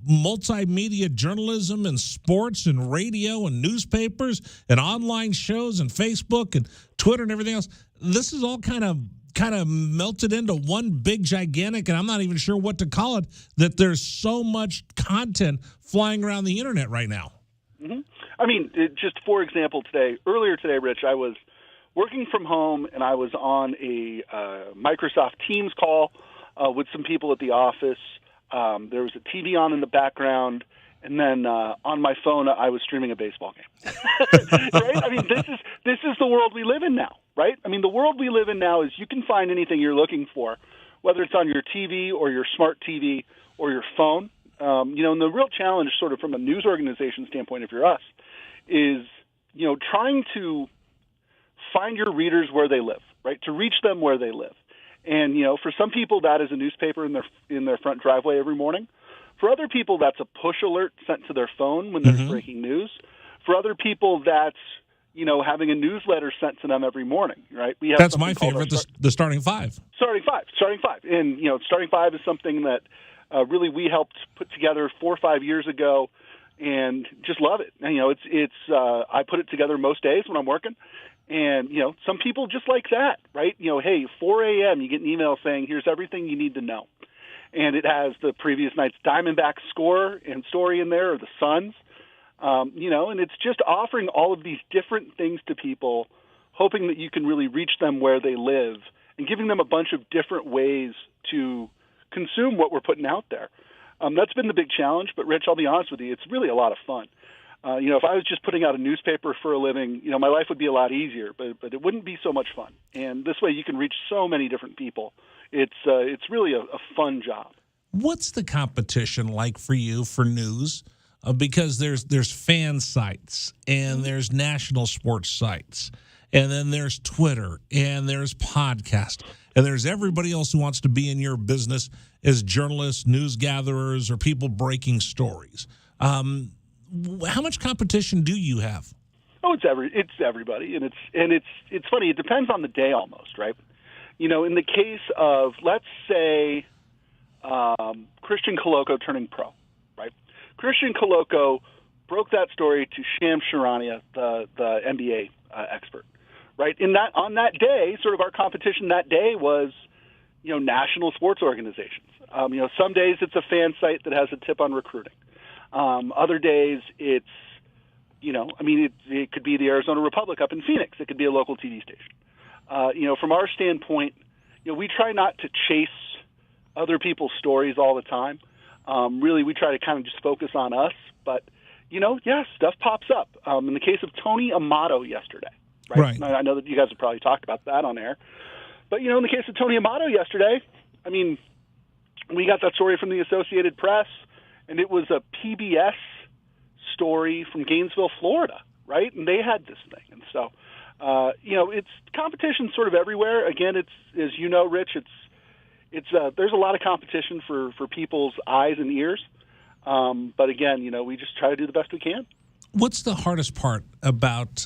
multimedia journalism and sports and radio and newspapers and online shows and Facebook and Twitter and everything else, this is all kind of melted into one big gigantic, and I'm not even sure what to call it, that there's so much content flying around the internet right now. Mm-hmm. I mean, just for example, earlier today, Rich, I was working from home, and I was on a Microsoft Teams call with some people at the office. There was a TV on in the background, and then on my phone I was streaming a baseball game. Right? I mean, this is the world we live in now, right? I mean, the world we live in now is you can find anything you're looking for, whether it's on your TV or your smart TV or your phone. And the real challenge, sort of from a news organization standpoint, if you're us, is trying to find your readers where they live, right? To reach them where they live. And for some people that is a newspaper in their front driveway every morning. For other people that's a push alert sent to their phone when there's breaking news. For other people that's having a newsletter sent to them every morning, right? We have That's my favorite, the Starting Five. Starting Five. And Starting Five is something that really we helped put together 4 or 5 years ago, and just love it. And, I put it together most days when I'm working. And, some people just like that, right? Hey, 4 a.m., you get an email saying, here's everything you need to know. And it has the previous night's Diamondbacks score and story in there, or the Suns, and it's just offering all of these different things to people, hoping that you can really reach them where they live and giving them a bunch of different ways to consume what we're putting out there. That's been the big challenge, but Rich, I'll be honest with you, it's really a lot of fun. If I was just putting out a newspaper for a living, my life would be a lot easier, but it wouldn't be so much fun. And this way you can reach so many different people. It's really a fun job. What's the competition like for you for news? Because there's fan sites and there's national sports sites, and then there's Twitter and there's podcast, and there's everybody else who wants to be in your business as journalists, news gatherers, or people breaking stories. How much competition do you have? Oh, it's everybody, and it's funny. It depends on the day, almost, right? In the case of, let's say, Christian Coloco turning pro, right? Christian Coloco broke that story to Shams Charania, the NBA expert, right? On that day, sort of our competition that day was, national sports organizations. Some days it's a fan site that has a tip on recruiting. Other days it's, it could be the Arizona Republic up in Phoenix. It could be a local TV station. From our standpoint, we try not to chase other people's stories all the time. Really, we try to kind of just focus on us. But, stuff pops up. In the case of Tony Amato yesterday, right? I know that you guys have probably talked about that on air. But, in the case of Tony Amato yesterday, we got that story from the Associated Press, and it was a PBS story from Gainesville, Florida, right? And they had this thing. And so, it's competition sort of everywhere. Again, it's, as you know, Rich, there's a lot of competition for people's eyes and ears. But again, we just try to do the best we can. What's the hardest part about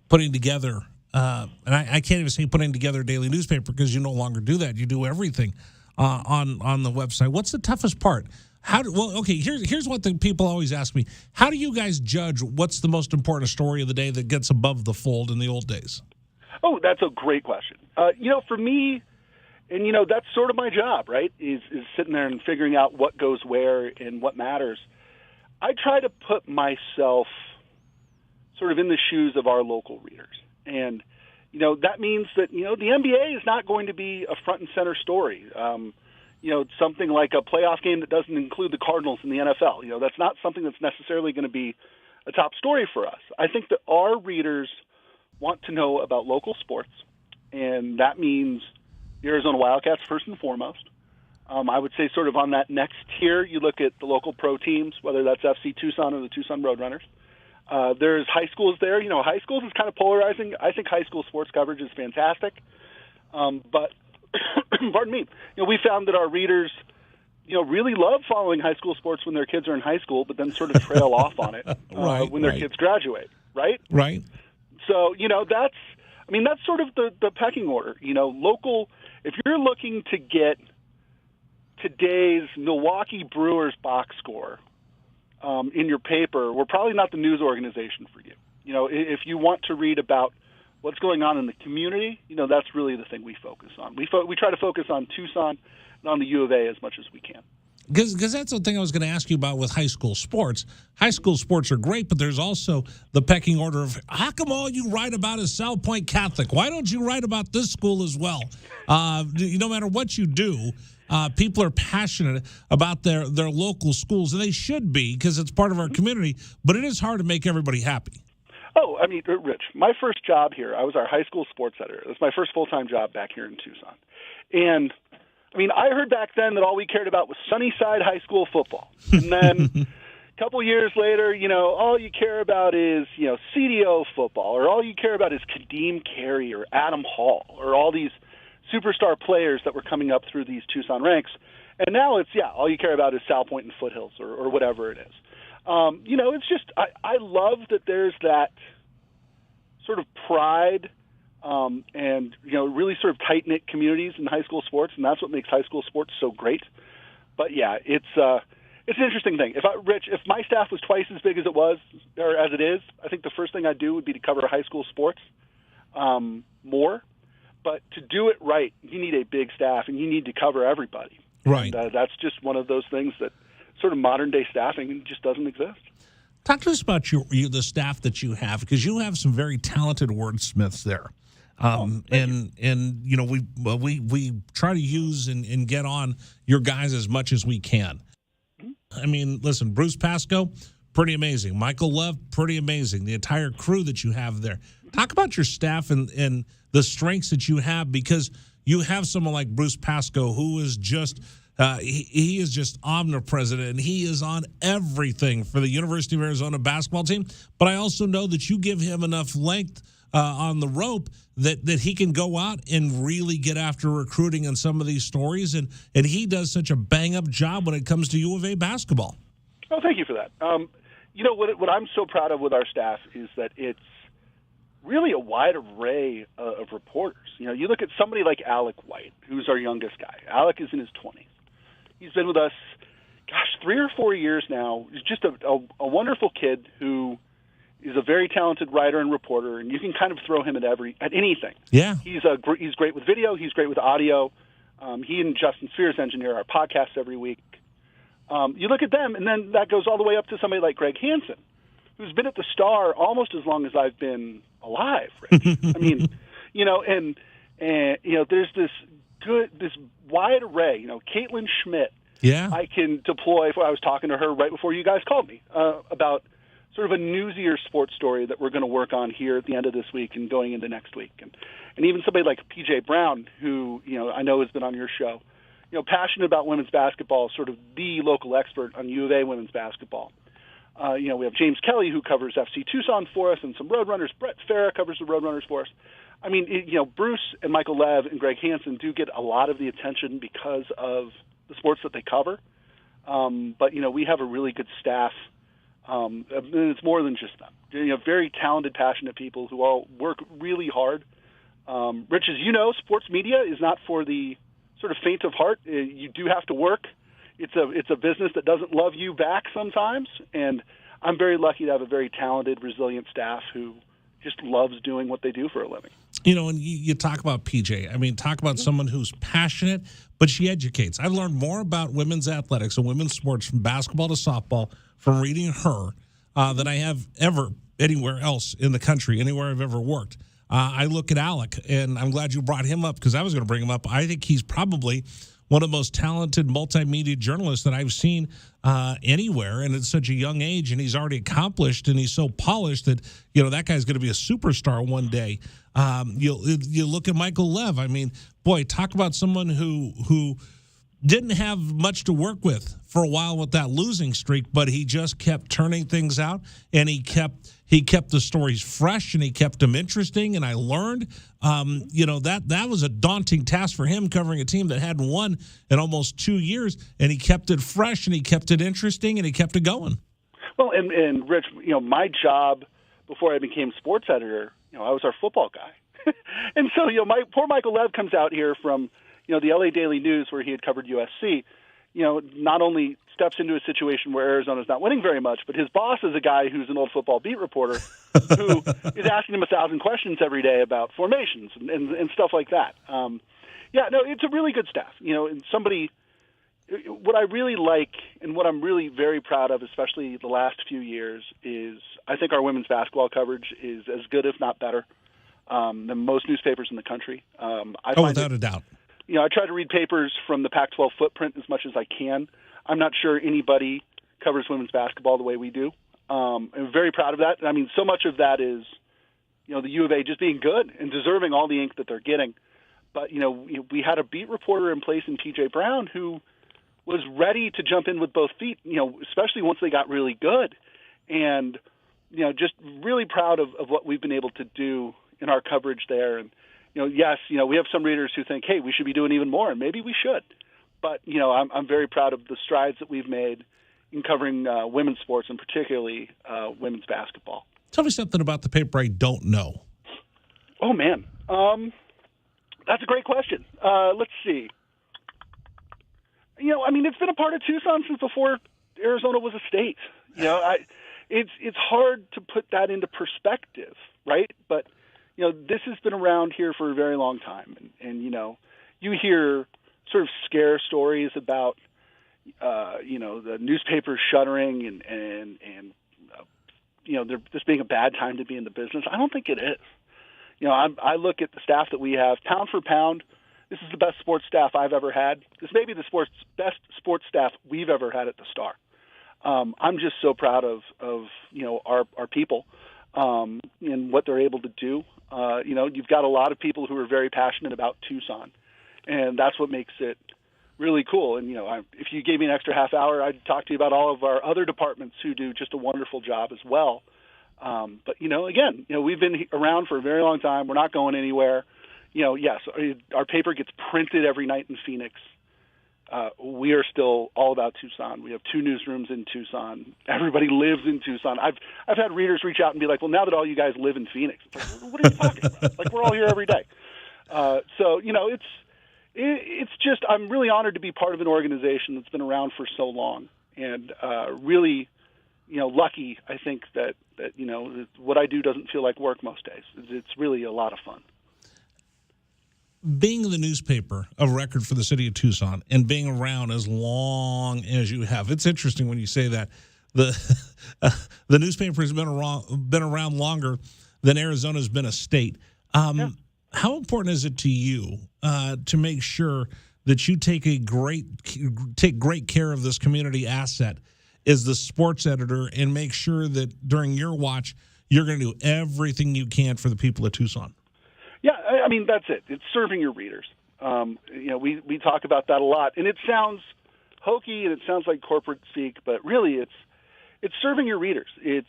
putting together, and I can't even say putting together a daily newspaper because you no longer do that. You do everything on the website. What's the toughest part? Here's what the people always ask me. How do you guys judge what's the most important story of the day that gets above the fold in the old days? Oh, that's a great question. For me, and, that's sort of my job, right, is sitting there and figuring out what goes where and what matters. I try to put myself sort of in the shoes of our local readers. And, that means that, the NBA is not going to be a front and center story. Something like a playoff game that doesn't include the Cardinals in the NFL. That's not something that's necessarily going to be a top story for us. I think that our readers want to know about local sports, and that means the Arizona Wildcats first and foremost. I would say sort of on that next tier, you look at the local pro teams, whether that's FC Tucson or the Tucson Roadrunners. There's high schools there. High schools is kind of polarizing. I think high school sports coverage is fantastic. But, pardon me, we found that our readers, really love following high school sports when their kids are in high school, but then sort of trail off on it when their kids graduate, right? Right. So, that's sort of the pecking order. Local, if you're looking to get today's Milwaukee Brewers box score in your paper, we're probably not the news organization for you. If you want to read about what's going on in the community, that's really the thing we focus on. We try to focus on Tucson and on the U of A as much as we can. Because that's the thing I was going to ask you about with high school sports. High school sports are great, but there's also the pecking order of how come all you write about is South Point Catholic? Why don't you write about this school as well? No matter what you do, people are passionate about their local schools, and they should be because it's part of our community, but it is hard to make everybody happy. Oh, I mean, Rich, my first job here, I was our high school sports editor. It was my first full-time job back here in Tucson. And, I mean, I heard back then that all we cared about was Sunnyside High School football. And then a couple years later, all you care about is, CDO football, or all you care about is Kadeem Carey or Adam Hall, or all these superstar players that were coming up through these Tucson ranks. And now it's, all you care about is South Point and Foothills or whatever it is. It's just I love that there's that sort of pride and, really sort of tight-knit communities in high school sports, and that's what makes high school sports so great. But, yeah, it's an interesting thing. If my staff was twice as big as it was or as it is, I think the first thing I'd do would be to cover high school sports more. But to do it right, you need a big staff, and you need to cover everybody. Right. And, that's just one of those things that sort of modern-day staffing just doesn't exist. Talk to us about the staff that you have, because you have some very talented wordsmiths there. We try to use and get on your guys as much as we can. I mean, listen, Bruce Pascoe, pretty amazing. Michael Love, pretty amazing. The entire crew that you have there. Talk about your staff and the strengths that you have, because you have someone like Bruce Pascoe who is just he is just omnipresent, and he is on everything for the University of Arizona basketball team. But I also know that you give him enough length on the rope that he can go out and really get after recruiting on some of these stories, and he does such a bang-up job when it comes to U of A basketball. Oh, thank you for that. What I'm so proud of with our staff is that it's really a wide array of reporters. You look at somebody like Alec White, who's our youngest guy. Alec is in his 20s. He's been with us, 3 or 4 years now. He's just a wonderful kid who is a very talented writer and reporter, and you can kind of throw him at anything. Yeah. He's great with video. He's great with audio. He and Justin Spears engineer our podcasts every week. You look at them, and then that goes all the way up to somebody like Greg Hansen, who's been at the Star almost as long as I've been alive, Rich. I mean, there's this wide array. Caitlin Schmidt. Yeah. I can deploy. I was talking to her right before you guys called me about sort of a newsier sports story that we're going to work on here at the end of this week and going into next week. And even somebody like PJ Brown, who, I know has been on your show, passionate about women's basketball, sort of the local expert on U of A women's basketball. We have James Kelly, who covers FC Tucson for us, and some Roadrunners. Brett Farah covers the Roadrunners for us. I mean, Bruce and Michael Lev and Greg Hansen do get a lot of the attention because of the sports that they cover. But, we have a really good staff. And it's more than just them. Very talented, passionate people who all work really hard. Rich, as you know, sports media is not for the sort of faint of heart. You do have to work. It's a business that doesn't love you back sometimes, and I'm very lucky to have a very talented, resilient staff who just loves doing what they do for a living. And you talk about PJ. I mean, talk about someone who's passionate, but she educates. I've learned more about women's athletics and women's sports, from basketball to softball, from reading her than I have ever anywhere else in the country, anywhere I've ever worked. I look at Alec, and I'm glad you brought him up, because I was going to bring him up. I think he's probably one of the most talented multimedia journalists that I've seen anywhere, and at such a young age, and he's already accomplished, and he's so polished that, that guy's going to be a superstar one day. You look at Michael Lev. I mean, boy, talk about someone who didn't have much to work with for a while with that losing streak, but he just kept turning things out, and he kept the stories fresh, and he kept them interesting. And I learned, that was a daunting task for him, covering a team that hadn't won in almost 2 years, and he kept it fresh, and he kept it interesting, and he kept it going. Well, and Rich, my job before I became sports editor, I was our football guy. And so, my poor Michael Lev comes out here from, the LA Daily News, where he had covered USC, not only steps into a situation where Arizona's not winning very much, but his boss is a guy who's an old football beat reporter who is asking him 1,000 questions every day about formations and stuff like that. It's a really good staff. And somebody, what I really like and what I'm really very proud of, especially the last few years, is I think our women's basketball coverage is as good, if not better, than most newspapers in the country. Without a doubt. I try to read papers from the Pac-12 footprint as much as I can. I'm not sure anybody covers women's basketball the way we do. I'm very proud of that. I mean, so much of that is, the U of A just being good and deserving all the ink that they're getting. But, we had a beat reporter in place in T.J. Brown who was ready to jump in with both feet, especially once they got really good. And, just really proud of what we've been able to do in our coverage there. And, yes, we have some readers who think, hey, we should be doing even more, and maybe we should. But, I'm very proud of the strides that we've made in covering women's sports, and particularly women's basketball. Tell me something about the paper I don't know. Oh, man. That's a great question. Let's see. It's been a part of Tucson since before Arizona was a state. It's hard to put that into perspective, right? But, this has been around here for a very long time. And you hear sort of scare stories about, the newspapers shuttering and this being a bad time to be in the business. I don't think it is. I look at the staff that we have, pound for pound. This is the best sports staff I've ever had. This may be the best sports staff we've ever had at the Star. I'm just so proud of our people and what they're able to do. You've got a lot of people who are very passionate about Tucson, and that's what makes it really cool. And if you gave me an extra half hour, I'd talk to you about all of our other departments who do just a wonderful job as well. But again, we've been around for a very long time. We're not going anywhere. Yes, our paper gets printed every night in Phoenix. We are still all about Tucson. We have 2 newsrooms in Tucson. Everybody lives in Tucson. I've had readers reach out and be like, well, now that all you guys live in Phoenix, like, what are you talking about? Like, we're all here every day. So it's just, I'm really honored to be part of an organization that's been around for so long, and really, lucky, I think, that what I do doesn't feel like work most days. It's really a lot of fun. Being the newspaper of record for the city of Tucson and being around as long as you have, it's interesting when you say that. The newspaper has been around longer than Arizona's been a state. How important is it to you to make sure that you take great care of this community asset as the sports editor, and make sure that during your watch you're going to do everything you can for the people of Tucson? Yeah, I mean, that's it. It's serving your readers. We talk about that a lot, and it sounds hokey and it sounds like corporate speak, but really it's serving your readers. It's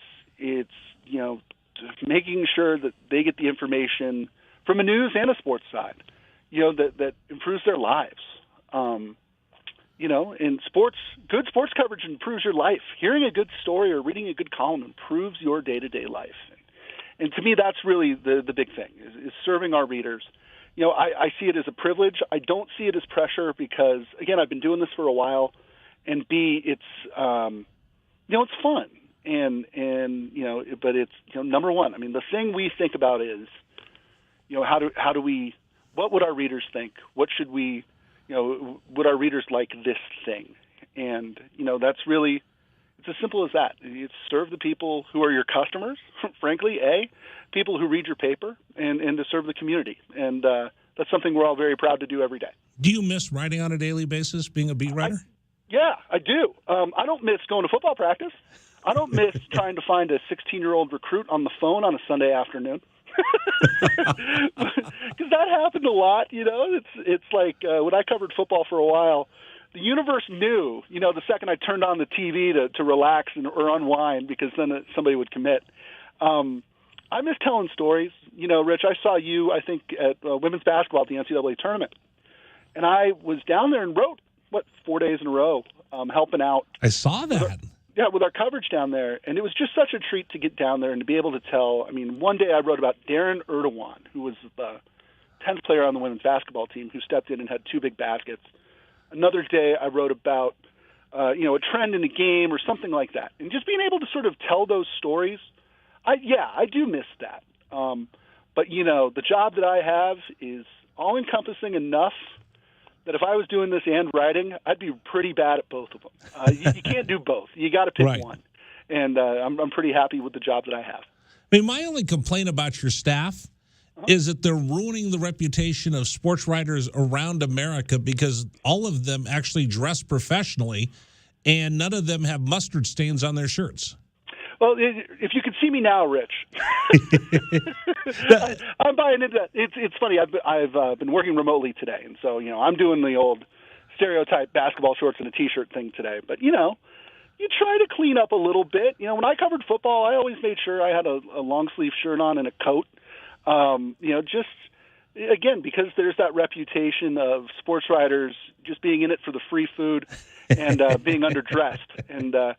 making sure that they get the information from a news and a sports side, that improves their lives. In sports, good sports coverage improves your life. Hearing a good story or reading a good column improves your day-to-day life. And to me, that's really the big thing, is serving our readers. I see it as a privilege. I don't see it as pressure because, again, I've been doing this for a while, and B, it's it's fun. But it's number one. I mean, the thing we think about is, what would our readers think? What should we, would our readers like this thing? And that's really. It's as simple as that. You serve the people who are your customers, frankly, people who read your paper, and to serve the community. And that's something we're all very proud to do every day. Do you miss writing on a daily basis, being a beat writer? Yeah, I do. I don't miss going to football practice. I don't miss trying to find a 16-year-old recruit on the phone on a Sunday afternoon. Because that happened a lot, It's like when I covered football for a while, the universe knew, the second I turned on the TV to relax or unwind, because then somebody would commit. I miss telling stories. Rich, I saw you, I think, at women's basketball at the NCAA tournament. And I was down there and wrote, 4 days in a row, helping out. I saw that. With our coverage down there. And it was just such a treat to get down there and to be able to tell. I mean, one day I wrote about Darren Erdogan, who was the 10th player on the women's basketball team, who stepped in and had 2 big baskets. Another day I wrote about, a trend in the game or something like that. And just being able to sort of tell those stories, I do miss that. But, the job that I have is all-encompassing enough that if I was doing this and writing, I'd be pretty bad at both of them. You can't do both. You got to pick Right. one. And I'm pretty happy with the job that I have. I mean, my only complaint about your staff is that they're ruining the reputation of sports writers around America because all of them actually dress professionally and none of them have mustard stains on their shirts. Well, if you could see me now, Rich, I'm buying into that. It's funny. I've been working remotely today, and so I'm doing the old stereotype basketball shorts and a T-shirt thing today. But you try to clean up a little bit. When I covered football, I always made sure I had a long sleeve shirt on and a coat. Just again because there's that reputation of sports writers just being in it for the free food and being underdressed. And I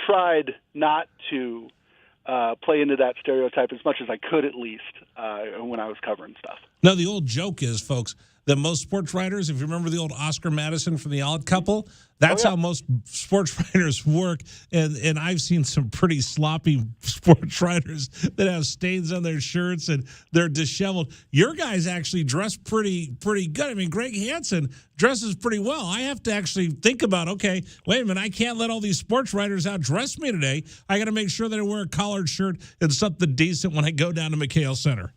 tried not to play into that stereotype as much as I could, at least when I was covering stuff. Now, the old joke is, folks, that most sports writers, if you remember the old Oscar Madison from The Odd Couple, that's how most sports writers work. And I've seen some pretty sloppy sports writers that have stains on their shirts and they're disheveled. Your guys actually dress pretty good. I mean, Greg Hansen dresses pretty well. I have to actually think about, okay, wait a minute, I can't let all these sports writers outdress me today. I got to make sure that I wear a collared shirt and something decent when I go down to McHale Center.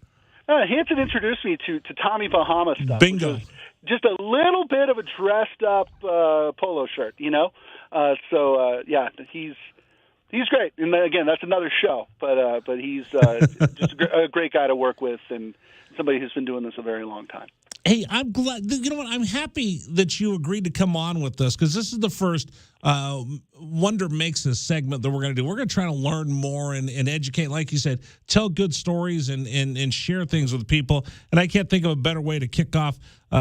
Hansen introduced me to Tommy Bahama stuff. Bingo. Which was just a little bit of a dressed-up polo shirt, he's great. And again, that's another show, but he's just a great guy to work with and somebody who's been doing this a very long time. Hey, I'm glad. You know what? I'm happy that you agreed to come on with us because this is the first Wonder Makes Us segment that we're going to do. We're going to try to learn more and educate, like you said, tell good stories and share things with people. And I can't think of a better way to kick off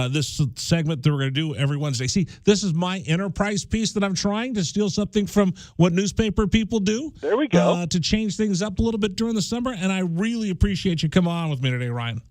this segment that we're going to do every Wednesday. See, this is my enterprise piece that I'm trying to steal something from what newspaper people do. There we go. To change things up a little bit during the summer. And I really appreciate you coming on with me today, Ryan.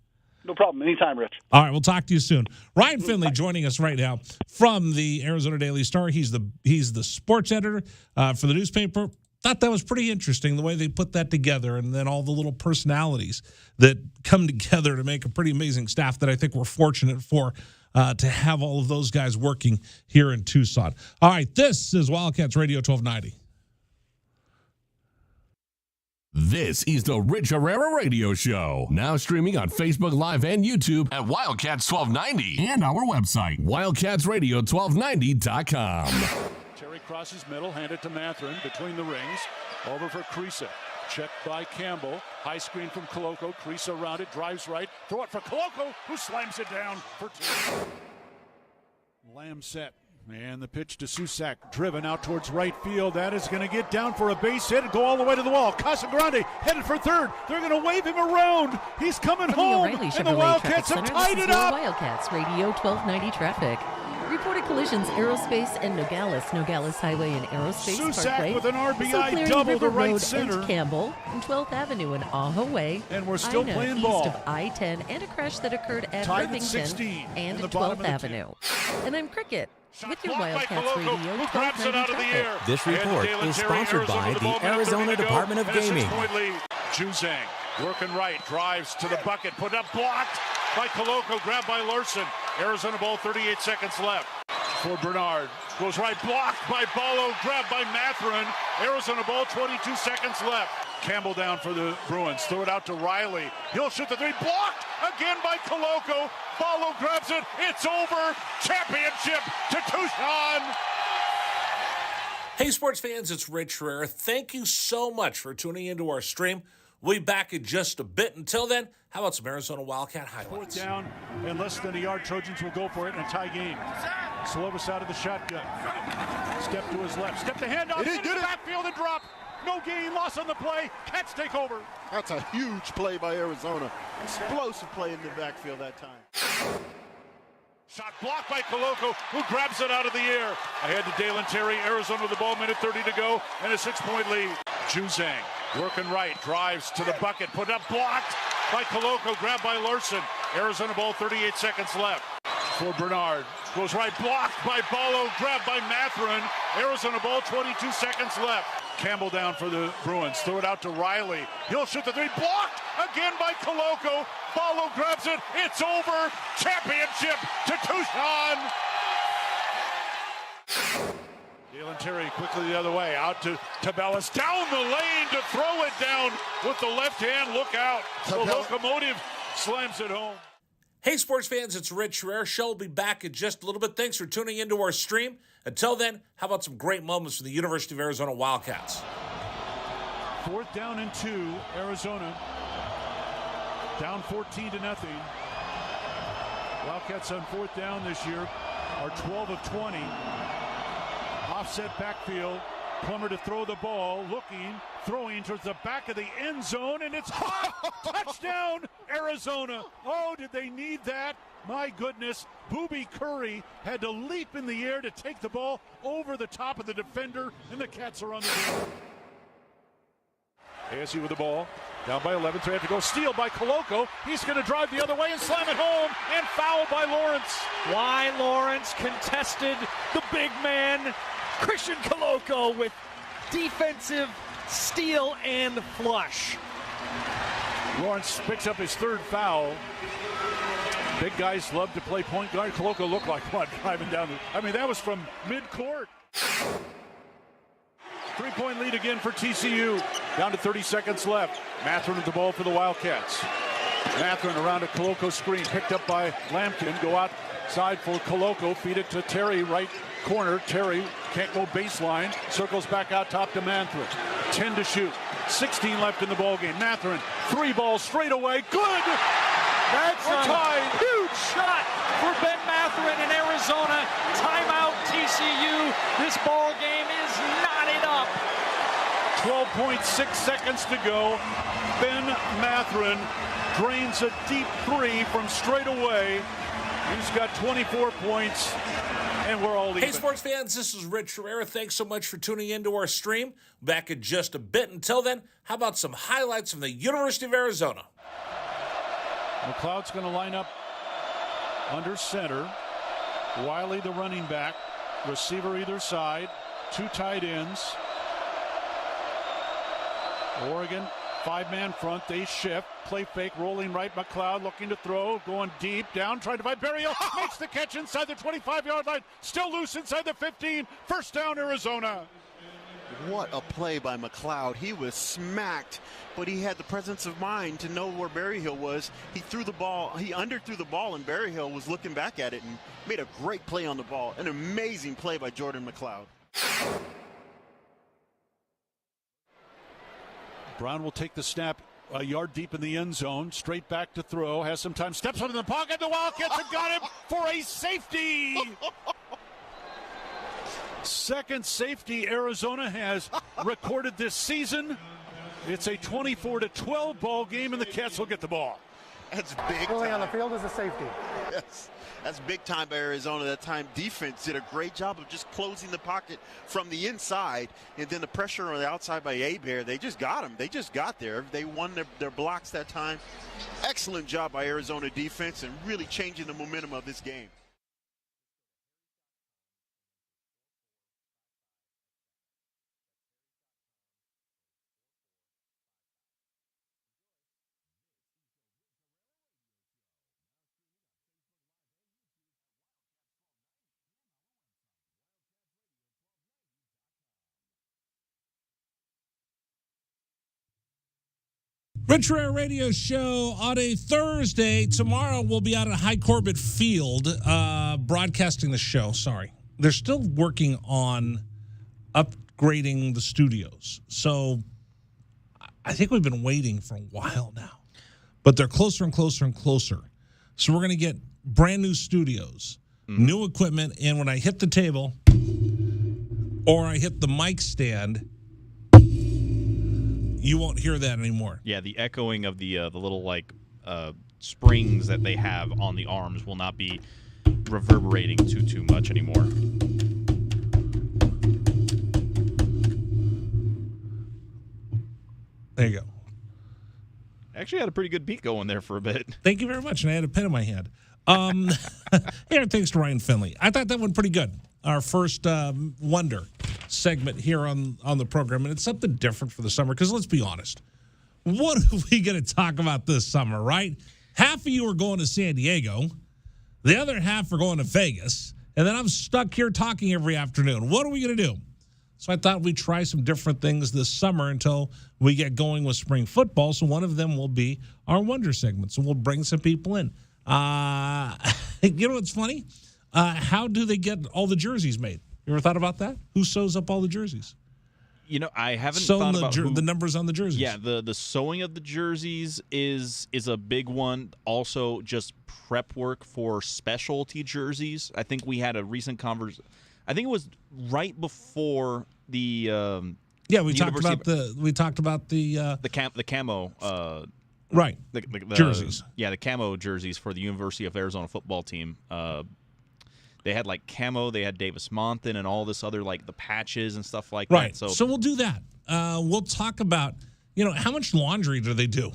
No problem. Anytime, Rich. All right, we'll talk to you soon. Ryan Finley joining us right now from the Arizona Daily Star. He's the sports editor for the newspaper. Thought that was pretty interesting, the way they put that together and then all the little personalities that come together to make a pretty amazing staff that I think we're fortunate for to have all of those guys working here in Tucson. All right, this is Wildcats Radio 1290. This is the Rich Herrera Radio Show. Now streaming on Facebook Live and YouTube at Wildcats 1290 and our website, wildcatsradio1290.com. Terry crosses middle, handed to Mathurin between the rings. Over for Creasa. Checked by Campbell. High screen from Coloco. Creasa around it, drives right. Throw it for Coloco, who slams it down for two. Lamb set. And the pitch to Susak, driven out towards right field. That is going to get down for a base hit and go all the way to the wall. Casagrande headed for third. They're going to wave him around. He's coming home. And the Wildcats have tied it up. Wildcats Radio 1290 traffic. Reported collisions, Aerospace and Nogales Highway and Aerospace Susak Parkway. with an RBI Clearing double River to right Road center. And Campbell and 12th Avenue and Ajo Way. And we're still Ina, playing east ball. of I-10 and a crash that occurred at Tied at Irvington 16 and in the bottom 12th of the Avenue. And I'm Cricket with your Blocked by Wildcats Coloco, Radio who grabs it 1290 out of the traffic. air. This And report Dalen is Terry, sponsored by Arizona, the ball, minute Arizona 30 to go, Department of and a Gaming. 6-point lead. Juzang working right, drives to the bucket, put up, blocked by Coloco, grabbed by Larson. Arizona ball, 38 seconds left. For Bernard, goes right, blocked by Ballo, grabbed by Mathurin. Arizona ball, 22 seconds left. Campbell down for the Bruins, throw it out to Riley. He'll shoot the three, blocked again by Coloco. Ballo grabs it, it's over. Championship to Tucson. Hey, sports fans, it's Rich Herrera. Thank you so much for tuning into our stream. We'll be back in just a bit. Until then, how about some Arizona Wildcat highlights? Fourth down and less than a yard. Trojans will go for it in a tie game. Slovis out of the shotgun. Step to his left. Step to handoff. Into the backfield and drop. No gain. Loss on the play. Cats take over. That's a huge play by Arizona. Explosive play in the backfield that time. Shot blocked by Coloco, who grabs it out of the air. Ahead to Dalen Terry. Arizona with the ball, minute 30 to go, and a 6-point lead. Juzang working right, drives to the bucket, put up, blocked by Coloco, grabbed by Larson. Arizona ball, 38 seconds left. For Bernard, goes right, blocked by Ballo, grabbed by Mathurin. Arizona ball, 22 seconds left. Campbell down for the Bruins, throw it out to Riley. He'll shoot the three, blocked again by Coloco. Follow grabs it. It's over. Championship to Tucson. Dalen Terry quickly the other way. Out to Tabellis. Down the lane to throw it down with the left hand. Look out. The Locomotive slams it home. Hey, sports fans, it's Rich Herrera. Show will be back in just a little bit. Thanks for tuning into our stream. Until then, how about some great moments for the University of Arizona Wildcats? 4th down and 2, Arizona. Down 14-0. Wildcats on 4th down this year are 12 of 20. Offset backfield. Plummer to throw the ball, looking, throwing towards the back of the end zone, and it's caught. Touchdown, Arizona. Oh, did they need that? My goodness. Booby Curry had to leap in the air to take the ball over the top of the defender, and the Cats are on the board. ASU with the ball. Down by 11, so they have to go. Steal by Koloko. He's going to drive the other way and slam it home, and foul by Lawrence. Why Lawrence contested the big man, Christian Koloko, with defensive steal and flush. Lawrence picks up his 3rd foul. Big guys love to play point guard. Koloko looked like what, driving down that was from mid-court. 3-point lead again for TCU. Down to 30 seconds left. Matherin with the ball for the Wildcats. Matherin around a Koloko screen, picked up by Lampkin. Go outside for Koloko. Feed it to Terry, right corner. Terry can't go baseline. Circles back out top to Matherin. 10 to shoot. 16 left in the ballgame. Matherin, 3 balls straight away. Good! That's We're tied. Huge shot for Ben Matherin in Arizona. Timeout TCU. This ball game is knotted up. 12.6 seconds to go. Ben Matherin drains a deep 3 from straight away. He's got 24 points, and we're all even. Hey, sports fans, this is Rich Herrera. Thanks so much for tuning into our stream. Back in just a bit. Until then, how about some highlights from the University of Arizona? McLeod's going to line up under center. Wiley, the running back. Receiver either side. 2 tight ends. Oregon, 5-man front. They shift. Play fake, rolling right. McLeod looking to throw. Going deep. Down, trying to find Berryhill. Makes the catch inside the 25-yard line. Still loose inside the 15. First down, Arizona. What a play by McLeod. He was smacked, but he had the presence of mind to know where Berryhill was. He threw the ball. He underthrew the ball, and Berryhill was looking back at it and made a great play on the ball. An amazing play by Jordan McLeod. Brown will take the snap a yard deep in the end zone. Straight back to throw. Has some time. Steps up in the pocket. The Wildcats have got him for a safety. Second safety Arizona has recorded this season. It's a 24-12 ball game, and the Cats will get the ball. That's big Really time. on the field is a safety. Yes. That's big time by Arizona. That time defense did a great job of just closing the pocket from the inside, and then the pressure on the outside by Hebert. They just got him. They just got there. They won their blocks that time. Excellent job by Arizona defense and really changing the momentum of this game. Rich Herrera Radio Show on a Thursday. Tomorrow we'll be out at High Corbett Field broadcasting the show. Sorry. They're still working on upgrading the studios. So I think we've been waiting for a while now. But they're closer and closer and closer. So we're going to get brand new studios, new equipment, and when I hit the table or I hit the mic stand, you won't hear that anymore. Yeah, the echoing of the little springs that they have on the arms will not be reverberating too much anymore. There you go. Actually had a pretty good beat going there for a bit. Thank you very much, and I had a pen in my hand. Here, thanks to Ryan Finley. I thought that went pretty good. Our first Wonder segment here on the program, and it's something different for the summer, because let's be honest. What are we going to talk about this summer, right? half of you are going to San Diego, the other half are going to Vegas, and then I'm stuck here talking every afternoon. What are we going to do? So I thought we'd try some different things this summer until we get going with spring football. So one of them will be our Wonder segment. So we'll bring some people in. You know what's funny? How do they get all the jerseys made? You ever thought about that? Who sews up all the jerseys? You know, I haven't thought about the numbers on the jerseys. Yeah, the sewing of the jerseys is a big one. Also, just prep work for specialty jerseys. I think we had a recent conversation. I think it was right before the we talked about the camo right the jerseys. The camo jerseys for the University of Arizona football team. They had like camo, they had Davis Monson and all this other like the patches and stuff like that. So we'll do that. We'll talk about, how much laundry do they do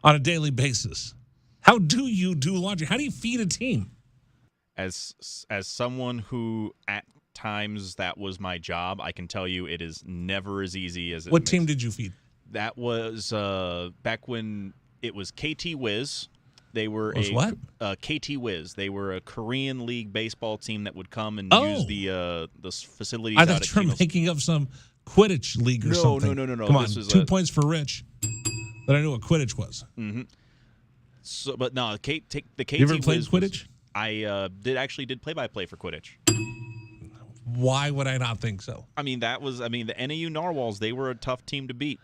on a daily basis? How do you do laundry? How do you feed a team? As someone who at times that was my job, I can tell you it is never as easy as it What team did you feed? That was back when it was KT Wiz. They were KT Wiz. They were a Korean League baseball team that would come and use the facilities. I thought you were making up some Quidditch league or something. No. Come on, 2 points for Rich. But I knew what Quidditch was. Mm-hmm. So, but no, the KT You ever played Wiz Quidditch? I did play-by-play for Quidditch. Why would I not think so? I mean, the NAU Narwhals, they were a tough team to beat.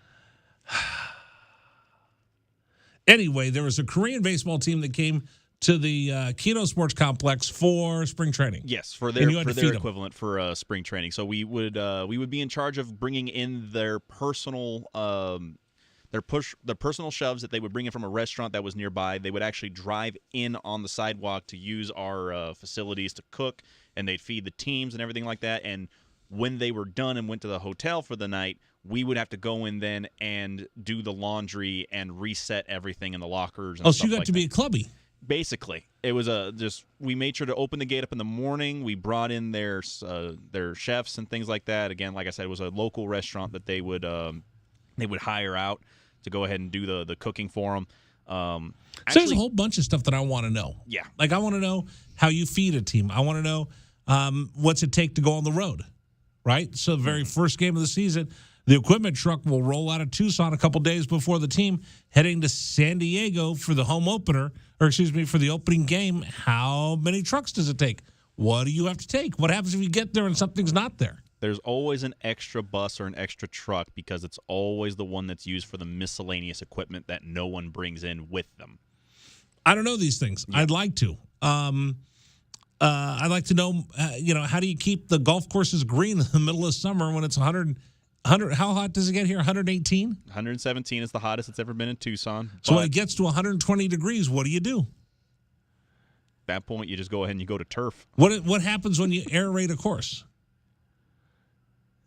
Anyway, there was a Korean baseball team that came to the Kino Sports Complex for spring training. Yes, for their equivalent for spring training. So we would be in charge of bringing in their personal personal shoves that they would bring in from a restaurant that was nearby. They would actually drive in on the sidewalk to use our facilities to cook, and they'd feed the teams and everything like that. And when they were done and went to the hotel for the night, we would have to go in then and do the laundry and reset everything in the lockers. And so you got to be a clubby. Basically, it was we made sure to open the gate up in the morning. We brought in their chefs and things like that. Again, like I said, it was a local restaurant that they would hire out to go ahead and do the cooking for them. So there's a whole bunch of stuff that I want to know. Yeah. Like I want to know how you feed a team. I want to know what's it take to go on the road, right? So the very first game of the season, the equipment truck will roll out of Tucson a couple days before the team heading to San Diego for the home opener, for the opening game. How many trucks does it take? What do you have to take? What happens if you get there and something's not there? There's always an extra bus or an extra truck because it's always the one that's used for the miscellaneous equipment that no one brings in with them. I don't know these things. Yeah. I'd like to. I'd like to know, how do you keep the golf courses green in the middle of summer when it's 100? How hot does it get here? 118? 117 is the hottest it's ever been in Tucson. So when it gets to 120 degrees, what do you do? At that point, you just go ahead and you go to turf. What happens when you aerate a course?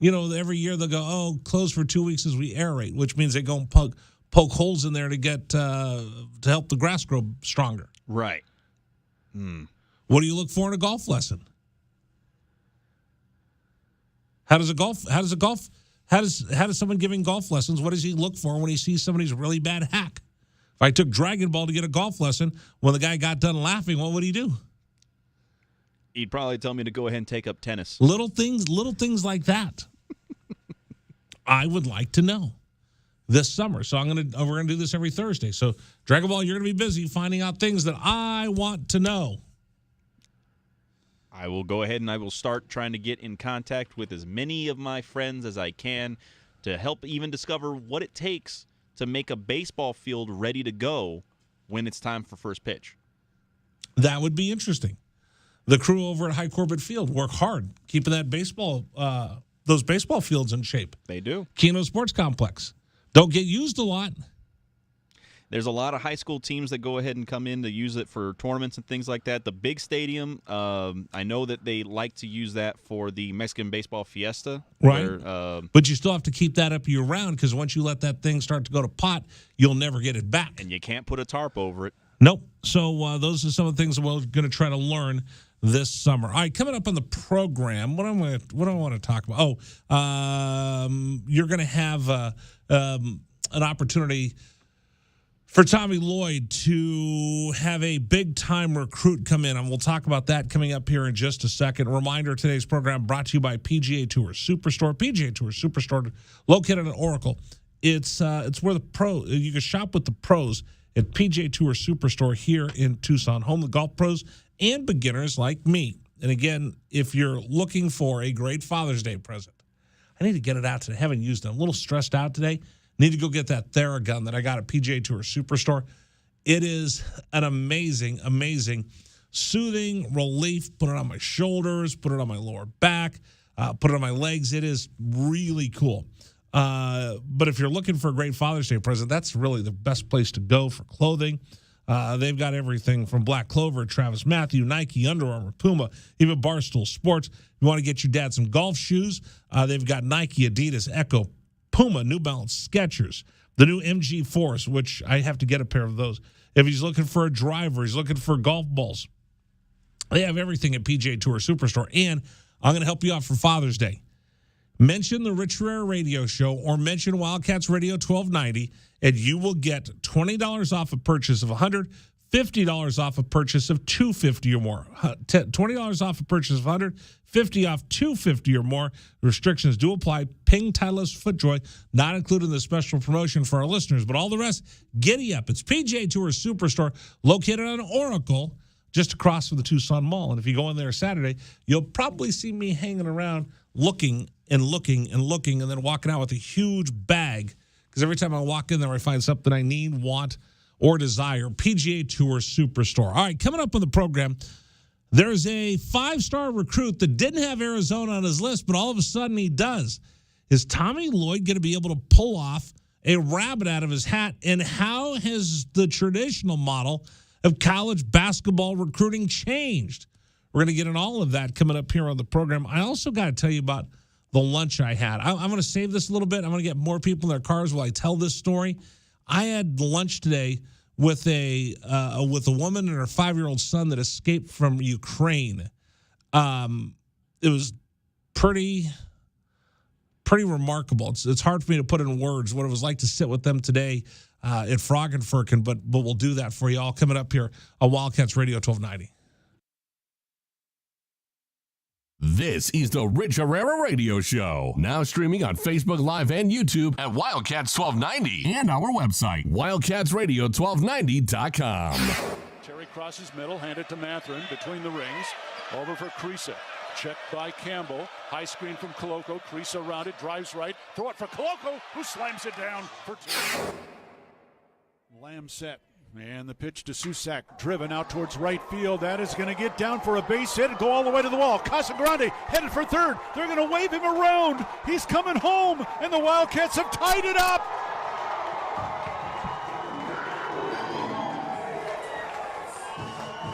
Every year they'll go, closed for 2 weeks as we aerate, which means they go and poke holes in there to get to help the grass grow stronger. Right. What do you look for in a golf lesson? How does someone giving golf lessons, what does he look for when he sees somebody's really bad hack? If I took Dragon Ball to get a golf lesson, when the guy got done laughing, what would he do? He'd probably tell me to go ahead and take up tennis. Little things like that. I would like to know this summer. So we're gonna do this every Thursday. So Dragon Ball, you're gonna be busy finding out things that I want to know. I will go ahead and I will start trying to get in contact with as many of my friends as I can to help even discover what it takes to make a baseball field ready to go when it's time for first pitch. That would be interesting. The crew over at High Corbett Field work hard keeping that those baseball fields in shape. They do. Kino Sports Complex. Don't get used a lot. There's a lot of high school teams that go ahead and come in to use it for tournaments and things like that. The big stadium, I know that they like to use that for the Mexican Baseball Fiesta. Right. But you still have to keep that up year-round because once you let that thing start to go to pot, you'll never get it back. And you can't put a tarp over it. Nope. So those are some of the things that we're going to try to learn this summer. All right, coming up on the program, what do I want to talk about? You're going to have an opportunity for Tommy Lloyd to have a big-time recruit come in, and we'll talk about that coming up here in just a second. A reminder, today's program brought to you by PGA Tour Superstore. PGA Tour Superstore, located in Oracle. It's where you can shop with the pros at PGA Tour Superstore here in Tucson, home of the golf pros and beginners like me. And again, if you're looking for a great Father's Day present, I need to get it out today. I haven't used it. I'm a little stressed out today. Need to go get that Theragun that I got at PGA Tour Superstore. It is an amazing, amazing soothing relief. Put it on my shoulders, put it on my lower back, put it on my legs. It is really cool. But if you're looking for a great Father's Day present, that's really the best place to go for clothing. They've got everything from Black Clover, Travis Matthew, Nike, Under Armour, Puma, even Barstool Sports. You want to get your dad some golf shoes, they've got Nike, Adidas, Echo, Puma, New Balance, Skechers, the new MG Force, which I have to get a pair of those. If he's looking for a driver, he's looking for golf balls. They have everything at PGA Tour Superstore. And I'm going to help you out for Father's Day. Mention the Rich Herrera Radio Show or mention Wildcats Radio 1290, and you will get $20 off a purchase of $100, $50 off a purchase of $250 or more. $20 off a purchase of $100, $50 off $250 or more. Restrictions do apply. Ping, Titleist, FootJoy, not included in the special promotion for our listeners, but all the rest, giddy up. It's PGA Tour Superstore located on Oracle, just across from the Tucson Mall. And if you go in there Saturday, you'll probably see me hanging around looking and looking and looking and then walking out with a huge bag. Because every time I walk in there, I find something I need, want, or desire. PGA Tour Superstore. All right, coming up on the program, there's a 5-star recruit that didn't have Arizona on his list, but all of a sudden he does. Is Tommy Lloyd going to be able to pull off a rabbit out of his hat? And how has the traditional model of college basketball recruiting changed? We're going to get in all of that coming up here on the program. I also got to tell you about the lunch I had. I'm going to save this a little bit. I'm going to get more people in their cars while I tell this story. I had lunch today with a woman and her 5-year-old son that escaped from Ukraine. It was pretty remarkable. It's hard for me to put in words what it was like to sit with them today at Froggenfurken, but we'll do that for you all coming up here on Wildcats Radio 1290. This is the Rich Herrera Radio Show. Now streaming on Facebook Live and YouTube at Wildcats 1290 and our website, wildcatsradio1290.com. Terry crosses middle, handed to Mathurin between the rings. Over for Creasa. Checked by Campbell. High screen from Koloko. Creasa around it, drives right. Throw it for Koloko, who slams it down for 2. Lamb set. And the pitch to Susak, driven out towards right field. That is going to get down for a base hit and go all the way to the wall. Casagrande headed for third. They're going to wave him around. He's coming home, and the Wildcats have tied it up.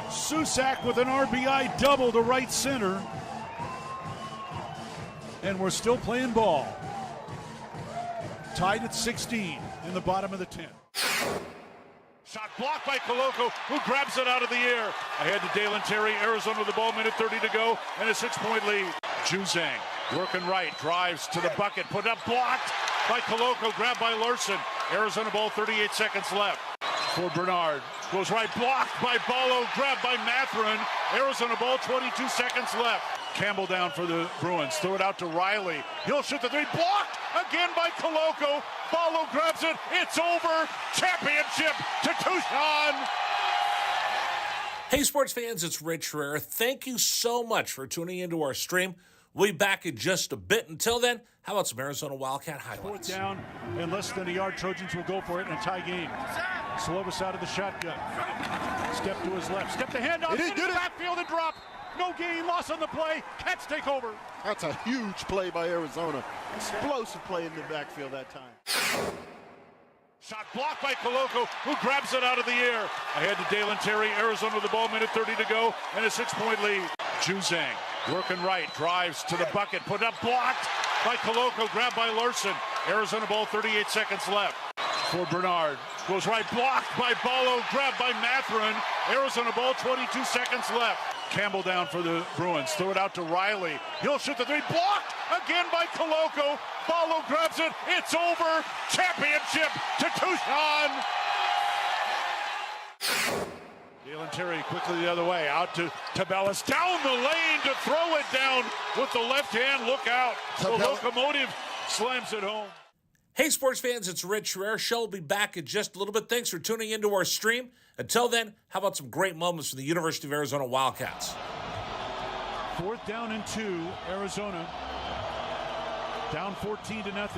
Susak with an RBI double to right center. And we're still playing ball. Tied at 16 in the bottom of the 10th. Shot blocked by Koloko, who grabs it out of the air. Ahead to Dalen Terry, Arizona with the ball, minute 30 to go, and a 6-point lead. Juzang working right, drives to the bucket, put up, blocked by Koloko, grabbed by Larson. Arizona ball, 38 seconds left. For Bernard, goes right, blocked by Ballo, grabbed by Mathurin. Arizona ball, 22 seconds left. Campbell down for the Bruins, throw it out to Riley. He'll shoot the 3, blocked again by Koloko. Ballo grabs it, it's over. Championship to Tucson. Hey, sports fans, it's Rich Herrera. Thank you so much for tuning into our stream. We'll be back in just a bit. Until then, how about some Arizona Wildcat highlights? 4th down and less than a yard. Trojans will go for it in a tie game. Slovis out of the shotgun. Step to his left. Step to handoff. Into the backfield and drop. No gain, loss on the play. Cats take over. That's a huge play by Arizona. Explosive play in the backfield that time. Shot blocked by Koloko, who grabs it out of the air. Ahead to Dalen Terry, Arizona with the ball, minute 30 to go, and a 6-point lead. Juzang working right, drives to the bucket, put up, blocked by Koloko, grabbed by Larson. Arizona ball, 38 seconds left. For Bernard, goes right, blocked by Ballo, grabbed by Mathurin. Arizona ball, 22 seconds left. Campbell down for the Bruins, throw it out to Riley. He'll shoot the 3, blocked again by Koloko. Ballo grabs it, it's over. Championship to Tucson. and Terry quickly the other way. Out to Tabellas. Down the lane to throw it down with the left hand. Look out. The locomotive slams it home. Hey, sports fans, it's Rich Herrera. Show will be back in just a little bit. Thanks for tuning into our stream. Until then, how about some great moments for the University of Arizona Wildcats? 4th down and 2, Arizona. Down 14-0.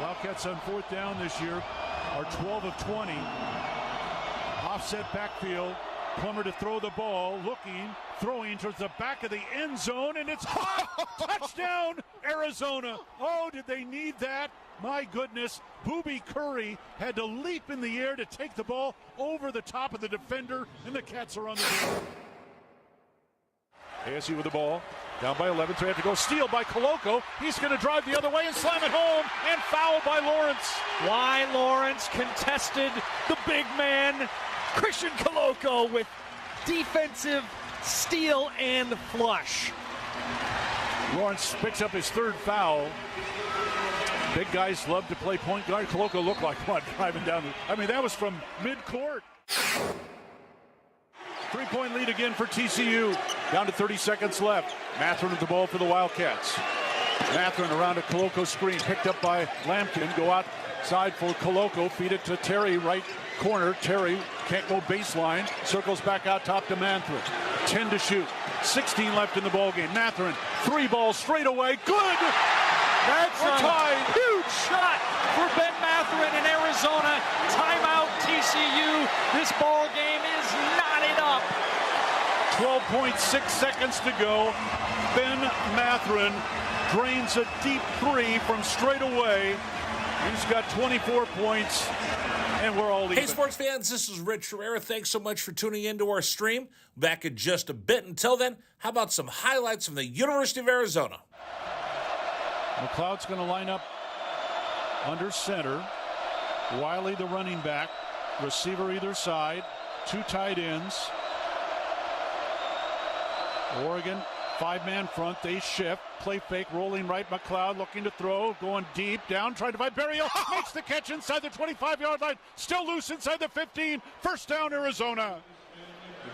Wildcats on 4th down this year are 12 of 20. Offset backfield. Plummer to throw the ball, looking, throwing towards the back of the end zone, and it's caught. Touchdown, Arizona. Oh, did they need that? My goodness. Booby Curry had to leap in the air to take the ball over the top of the defender, and the Cats are on the board. ASU with the ball. Down by 11, so they have to go. Steal by Koloko. He's going to drive the other way and slam it home, and foul by Lawrence. Why Lawrence contested the big man, Christian Koloko, with defensive steal and flush. Lawrence picks up his 3rd foul. Big guys love to play point guard. Koloko looked like one driving down. That was from mid-court. 3-point lead again for TCU. Down to 30 seconds left. Matherin with the ball for the Wildcats. Matherin around a Koloko screen, picked up by Lampkin. Go outside for Koloko. Feed it to Terry, right corner. Terry can't go baseline. Circles back out top to Matherin. 10 to shoot. 16 left in the ballgame. Matherin, 3 balls straight away. Good! That's a tied. Huge shot for Ben Matherin in Arizona. Timeout TCU. This ball game is knotted up. 12.6 seconds to go. Ben Matherin drains a deep 3 from straight away. He's got 24 points, and we're all even. Hey, sports fans, this is Rich Herrera. Thanks so much for tuning into our stream. Back in just a bit. Until then, how about some highlights from the University of Arizona? McLeod's going to line up under center. Wiley, the running back. Receiver either side. 2 tight ends. Oregon, 5-man front. They shift. Play fake, rolling right. McLeod looking to throw. Going deep. Down, trying to find Berryhill. Makes the catch inside the 25-yard line. Still loose inside the 15. First down, Arizona.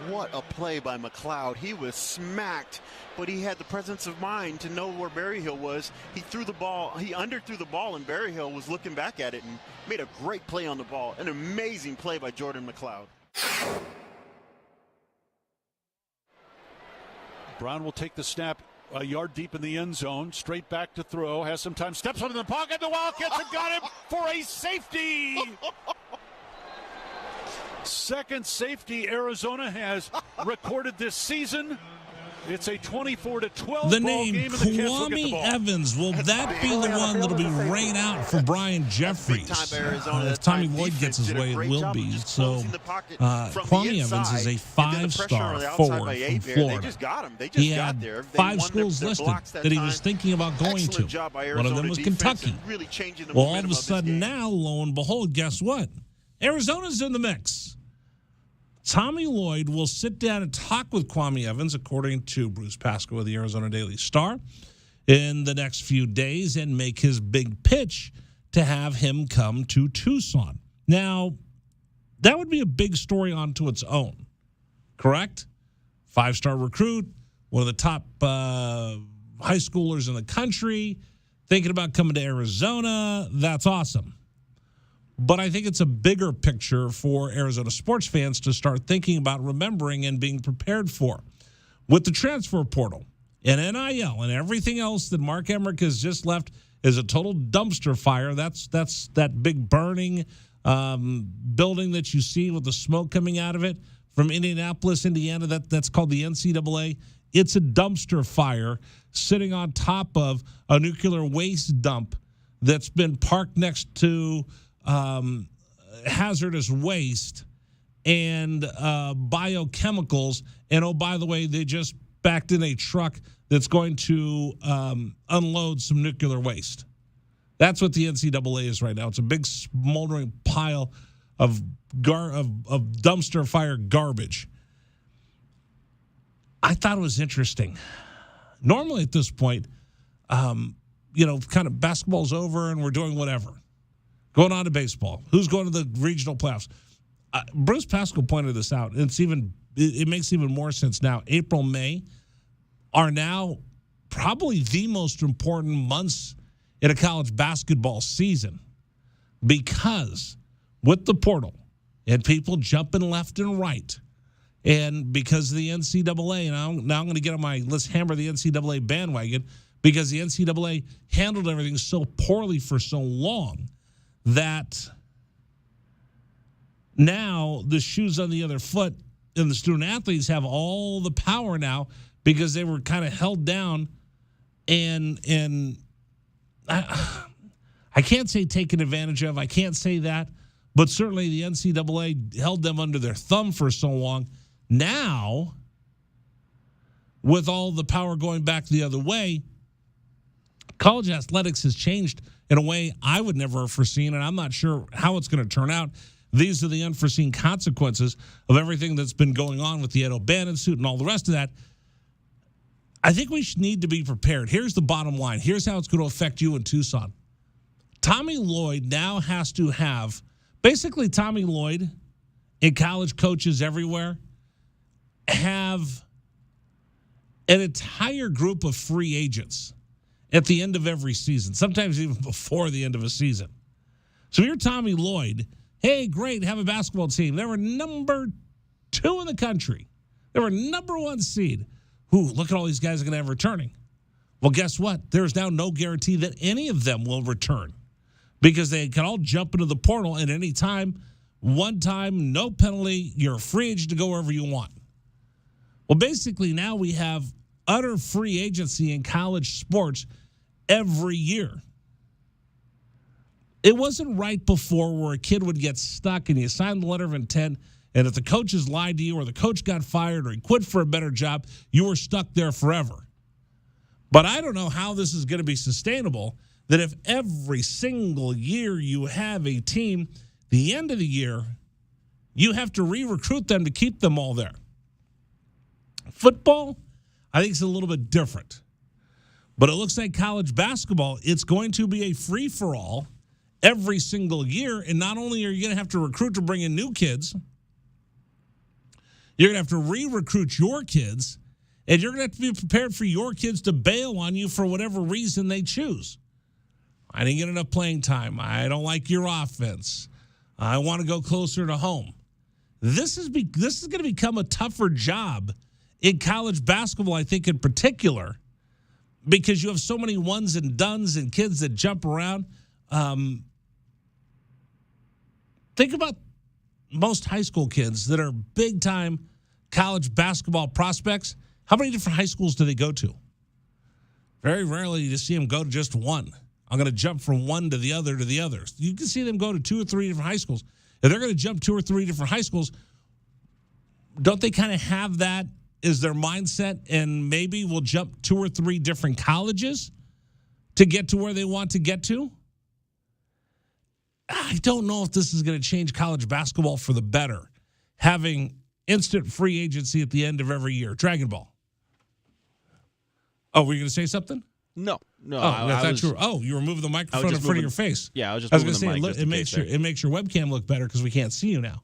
What a play by McLeod. He was smacked, but he had the presence of mind to know where Berryhill was. He threw the ball. He underthrew the ball, and Berryhill was looking back at it and made a great play on the ball. An amazing play by Jordan McLeod. Brown will take the snap a yard deep in the end zone. Straight back to throw. Has some time. Steps into the pocket. The Wildcats have got him for a safety. Second safety Arizona has recorded this season. It's a 24-12 The ball name game, and the Cats will get the Kwame ball. Evans, will that be the one that'll be rained out for Brian Jeffries? If Tommy Lloyd gets his way, it will be. So Kwame Evans is a 5-star forward from Florida. He had 5 schools listed that he was thinking about going to. One of them was Kentucky. Well, all of a sudden now, lo and behold, guess what? Arizona's in the mix. Tommy Lloyd will sit down and talk with Kwame Evans, according to Bruce Pascoe of the Arizona Daily Star, in the next few days and make his big pitch to have him come to Tucson. Now, that would be a big story onto its own, correct? 5-star recruit, one of the top high schoolers in the country, thinking about coming to Arizona. That's awesome. But I think it's a bigger picture for Arizona sports fans to start thinking about, remembering, and being prepared for. With the transfer portal and NIL and everything else that Mark Emmert has just left is a total dumpster fire. That's that big burning building that you see with the smoke coming out of it from Indianapolis, Indiana. That's called the NCAA. It's a dumpster fire sitting on top of a nuclear waste dump that's been parked next to hazardous waste and biochemicals. And, oh, by the way, they just backed in a truck that's going to unload some nuclear waste. That's what the NCAA is right now. It's a big smoldering pile of dumpster fire garbage. I thought it was interesting. Normally at this point, kind of basketball's over and we're doing whatever. Going on to baseball. Who's going to the regional playoffs? Bruce Pascal pointed this out. It makes even more sense now. April, May are now probably the most important months in a college basketball season because with the portal and people jumping left and right, and because of the NCAA, and now I'm going to get on let's hammer the NCAA bandwagon, because the NCAA handled everything so poorly for so long that now the shoe's on the other foot, and the student athletes have all the power now because they were kind of held down, and I can't say taken advantage of. I can't say that, but certainly the NCAA held them under their thumb for so long. Now, with all the power going back the other way, college athletics has changed in a way I would never have foreseen, and I'm not sure how it's going to turn out. These are the unforeseen consequences of everything that's been going on with the Ed O'Bannon suit and all the rest of that. I think we need to be prepared. Here's the bottom line. Here's how it's going to affect you in Tucson. Tommy Lloyd now has to have, basically Tommy Lloyd and college coaches everywhere have an entire group of free agents at the end of every season, sometimes even before the end of a season. So you're Tommy Lloyd. Hey, great, have a basketball team. They were number 2 in the country. They were number 1 seed. Ooh, look at all these guys are going to have returning. Well, guess what? There's now no guarantee that any of them will return because they can all jump into the portal at any time, one time, no penalty. You're a free agent to go wherever you want. Well, basically now we have utter free agency in college sports every year. It wasn't right before where a kid would get stuck and you signed the letter of intent, and if the coaches lied to you or the coach got fired or he quit for a better job, you were stuck there forever. But I don't know how this is going to be sustainable, that if every single year you have a team, the end of the year, you have to re-recruit them to keep them all there. Football, I think it's a little bit different. But it looks like college basketball, it's going to be a free-for-all every single year. And not only are you going to have to recruit to bring in new kids, you're going to have to re-recruit your kids, and you're going to have to be prepared for your kids to bail on you for whatever reason they choose. I didn't get enough playing time. I don't like your offense. I want to go closer to home. This is going to become a tougher job in college basketball, I think, in particular, because you have so many ones and dones and kids that jump around. Think about most high school kids that are big-time college basketball prospects. How many different high schools do they go to? Very rarely do you see them go to just one. I'm going to jump from one to the other to the other. You can see them go to 2 or 3 different high schools. If they're going to jump 2 or 3 different high schools, don't they kind of have that as their mindset, and maybe will jump 2 or 3 different colleges to get to where they want to get to? I don't know if this is going to change college basketball for the better, having instant free agency at the end of every year. Dragon Ball. Oh, were you going to say something? No. Oh, that's true. Oh, you were moving the microphone in front of your face. Yeah, I was just moving the mic. It makes your webcam look better because we can't see you now.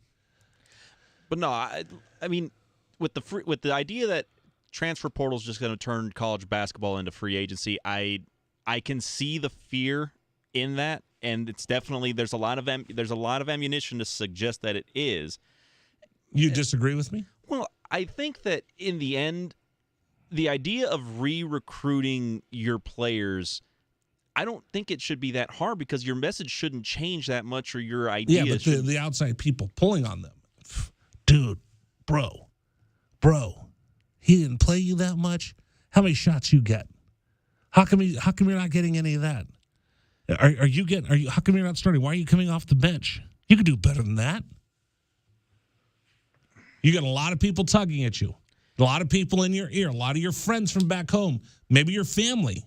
But no, I mean, with the idea that transfer portal is just going to turn college basketball into free agency, I can see the fear in that, and it's definitely there's a lot of ammunition to suggest that it is. You disagree with me? Well, I think that in the end, the idea of re-recruiting your players, I don't think it should be that hard because your message shouldn't change that much, or your idea. Yeah, but the outside people pulling on them, dude, bro, he didn't play you that much. How many shots you get? How come you're not getting any of that? How come you're not starting? Why are you coming off the bench? You could do better than that. You got a lot of people tugging at you, a lot of people in your ear, a lot of your friends from back home, maybe your family,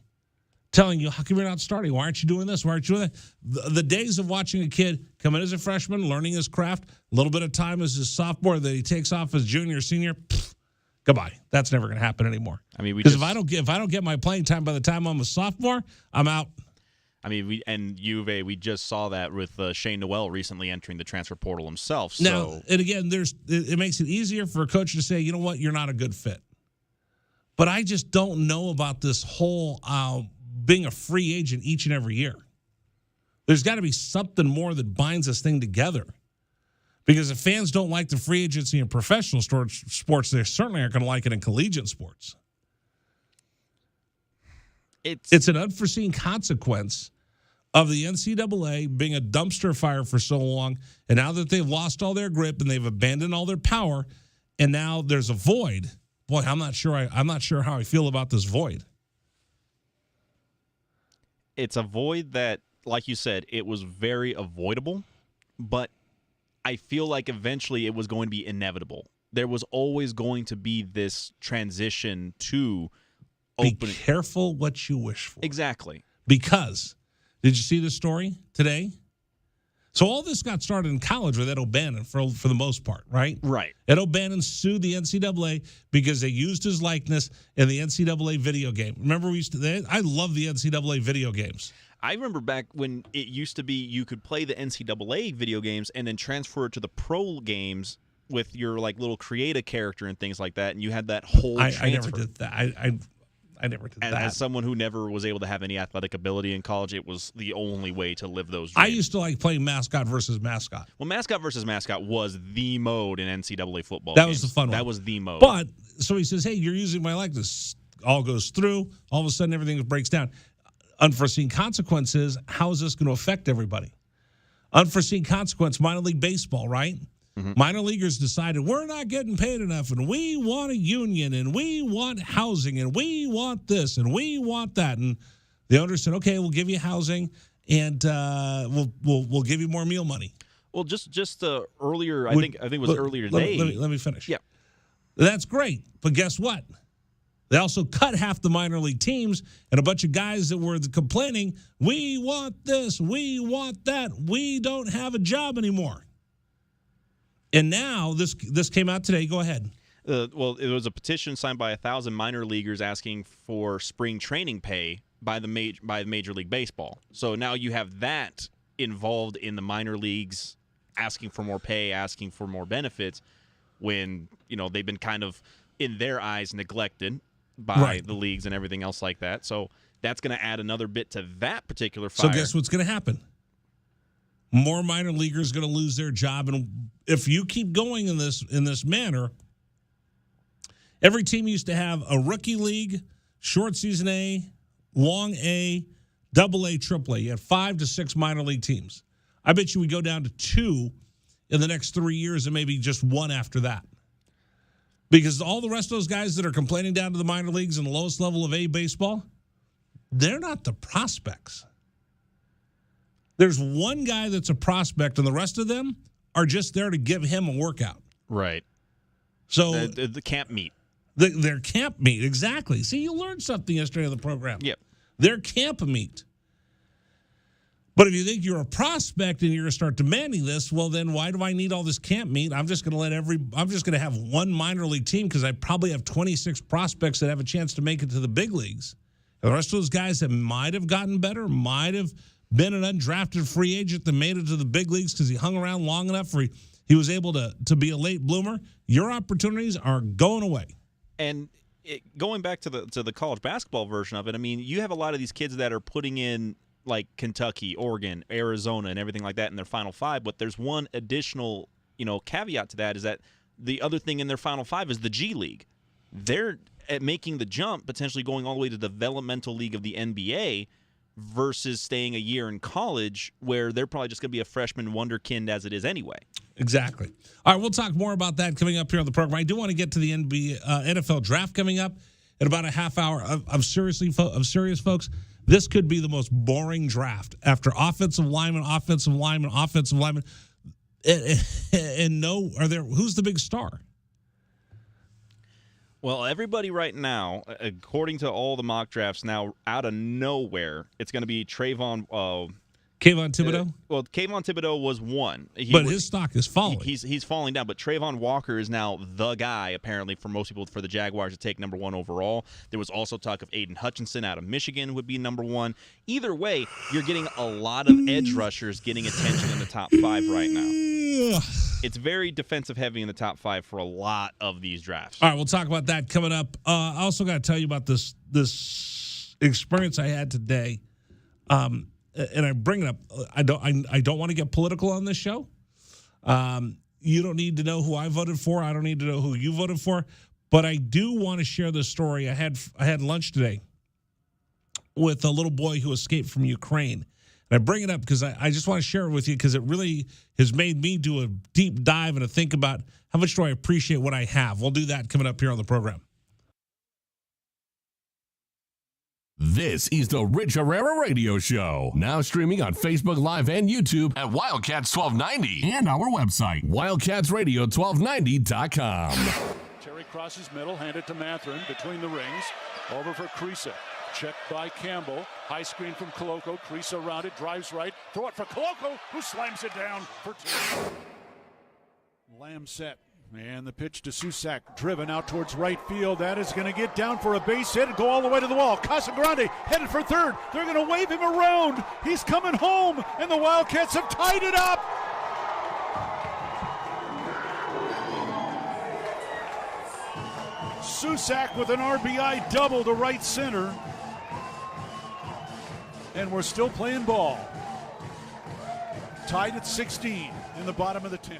telling you, how come you're not starting? Why aren't you doing this? Why aren't you doing that? The days of watching a kid come in as a freshman, learning his craft, a little bit of time as a sophomore, that he takes off as junior, senior, goodbye. That's never going to happen anymore. I mean, because if I don't get my playing time by the time I'm a sophomore, I'm out. I mean, we just saw that with Shane Noel recently entering the transfer portal himself. So. Now, and again, it makes it easier for a coach to say, you know what, you're not a good fit. But I just don't know about this whole being a free agent each and every year. There's got to be something more that binds this thing together. Because if fans don't like the free agency in professional sports, they certainly aren't going to like it in collegiate sports. It's an unforeseen consequence of the NCAA being a dumpster fire for so long, and now that they've lost all their grip and they've abandoned all their power, and now there's a void. Boy, I'm not sure how I feel about this void. It's a void that, like you said, it was very avoidable, but I feel like eventually it was going to be inevitable. There was always going to be this transition to opening. Be careful what you wish for. Exactly. Because, did you see the story today? So all this got started in college with Ed O'Bannon for the most part, right? Right. Ed O'Bannon sued the NCAA because they used his likeness in the NCAA video game. Remember, I love the NCAA video games. I remember back when it used to be you could play the NCAA video games and then transfer it to the pro games with your like little create a character and things like that, and you had that whole transfer. I never did that. I never did that. As someone who never was able to have any athletic ability in college, it was the only way to live those I dreams. used to like playing mascot versus mascot. Well, mascot versus mascot was the mode in NCAA football. That games. was the fun one. That was the mode. But, so he says, hey, you're using my likeness. All goes through. All of a sudden, everything breaks down. Unforeseen consequences, how is this going to affect everybody? Unforeseen consequence, minor league baseball, right? Mm-hmm. Minor leaguers decided we're not getting paid enough, and we want a union, and we want housing, and we want this, and we want that. And the owner said, okay, we'll give you housing, and we'll give you more meal money. Well, just earlier, I think it was earlier today. Let me finish. Yeah. That's great, but guess what? They also cut half the minor league teams, and a bunch of guys that were complaining, we want this, we want that, we don't have a job anymore. And now this came out today. Go ahead. Well, it was a petition signed by 1,000 minor leaguers asking for spring training pay by Major League Baseball. So now you have that involved in the minor leagues asking for more pay, asking for more benefits, when they've been kind of in their eyes neglected by the leagues and everything else like that. So that's going to add another bit to that particular fire. So guess what's going to happen? More minor leaguers going to lose their job, and if you keep going in this manner, every team used to have a rookie league, short season A, long A, double A, triple A. You had 5 to 6 minor league teams. I bet you we go down to 2 in the next 3 years, and maybe just 1 after that. Because all the rest of those guys that are complaining down to the minor leagues and the lowest level of A baseball, they're not the prospects. There's one guy that's a prospect, and the rest of them are just there to give him a workout. Right. So the camp meet. Their camp meet, exactly. See, you learned something yesterday on the program. Yep. Their camp meet. But if you think you're a prospect and you're going to start demanding this, well, then why do I need all this camp meet? I'm just going to have one minor league team because I probably have 26 prospects that have a chance to make it to the big leagues. And the rest of those guys that might have gotten better, might have been an undrafted free agent that made it to the big leagues because he hung around long enough for he was able to be a late bloomer. Your opportunities are going away. And going back to the college basketball version of it, I mean, you have a lot of these kids that are putting in like Kentucky, Oregon, Arizona, and everything like that in their Final Five. But there's one additional, caveat to that is that the other thing in their Final Five is the G League. They're making the jump, potentially going all the way to the developmental league of the NBA versus staying a year in college where they're probably just going to be a freshman wonderkind as it is anyway. Exactly. All right, we'll talk more about that coming up here on the program. I do want to get to the NFL draft coming up in about a half hour. I'm serious, folks. This could be the most boring draft after offensive lineman. And who's the big star? Well, everybody right now, according to all the mock drafts now, out of nowhere, it's going to be Trayvon Kayvon Thibodeau? Well, Kayvon Thibodeau was one. But his stock is falling. He's falling down. But Trayvon Walker is now the guy, apparently, for most people, for the Jaguars to take number one overall. There was also talk of Aiden Hutchinson out of Michigan would be number one. Either way, you're getting a lot of edge rushers getting attention in the top 5 right now. It's very defensive heavy in the top 5 for a lot of these drafts. All right, we'll talk about that coming up. I also got to tell you about this experience I had today. And I bring it up. I don't want to get political on this show. You don't need to know who I voted for. I don't need to know who you voted for. But I do want to share this story. I had lunch today with a little boy who escaped from Ukraine. And I bring it up because I just want to share it with you because it really has made me do a deep dive and to think about how much do I appreciate what I have. We'll do that coming up here on the program. This is the Rich Herrera Radio Show. Now streaming on Facebook Live and YouTube at Wildcats 1290 and our website, wildcatsradio1290.com. Terry crosses middle, handed to Mathurin between the rings. Over for Creasa. Checked by Campbell. High screen from Koloko. Creasa around it, drives right. Throw it for Koloko, who slams it down for 2. Lamb set. And the pitch to Susak, driven out towards right field. That is going to get down for a base hit and go all the way to the wall. Casagrande headed for third. They're going to wave him around. He's coming home, and the Wildcats have tied it up. Susak with an RBI double to right center. And we're still playing ball. Tied at 16 in the bottom of the 10th.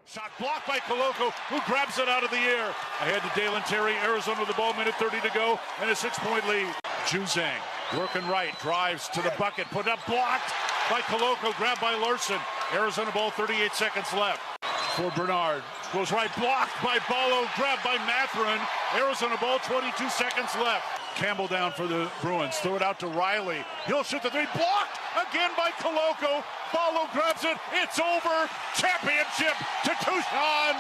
Shot blocked by Koloko, who grabs it out of the air. Ahead to Dalen Terry, Arizona with the ball, minute 30 to go, and a 6-point lead. Juzang working right, drives to the bucket, put up, blocked by Koloko, grabbed by Larson. Arizona ball, 38 seconds left. For Bernard, goes right, blocked by Ballo, grabbed by Mathurin. Arizona ball, 22 seconds left. Campbell down for the Bruins, throw it out to Riley. He'll shoot the 3, blocked again by Koloko. Ballo grabs it, it's over. Championship to Tucson.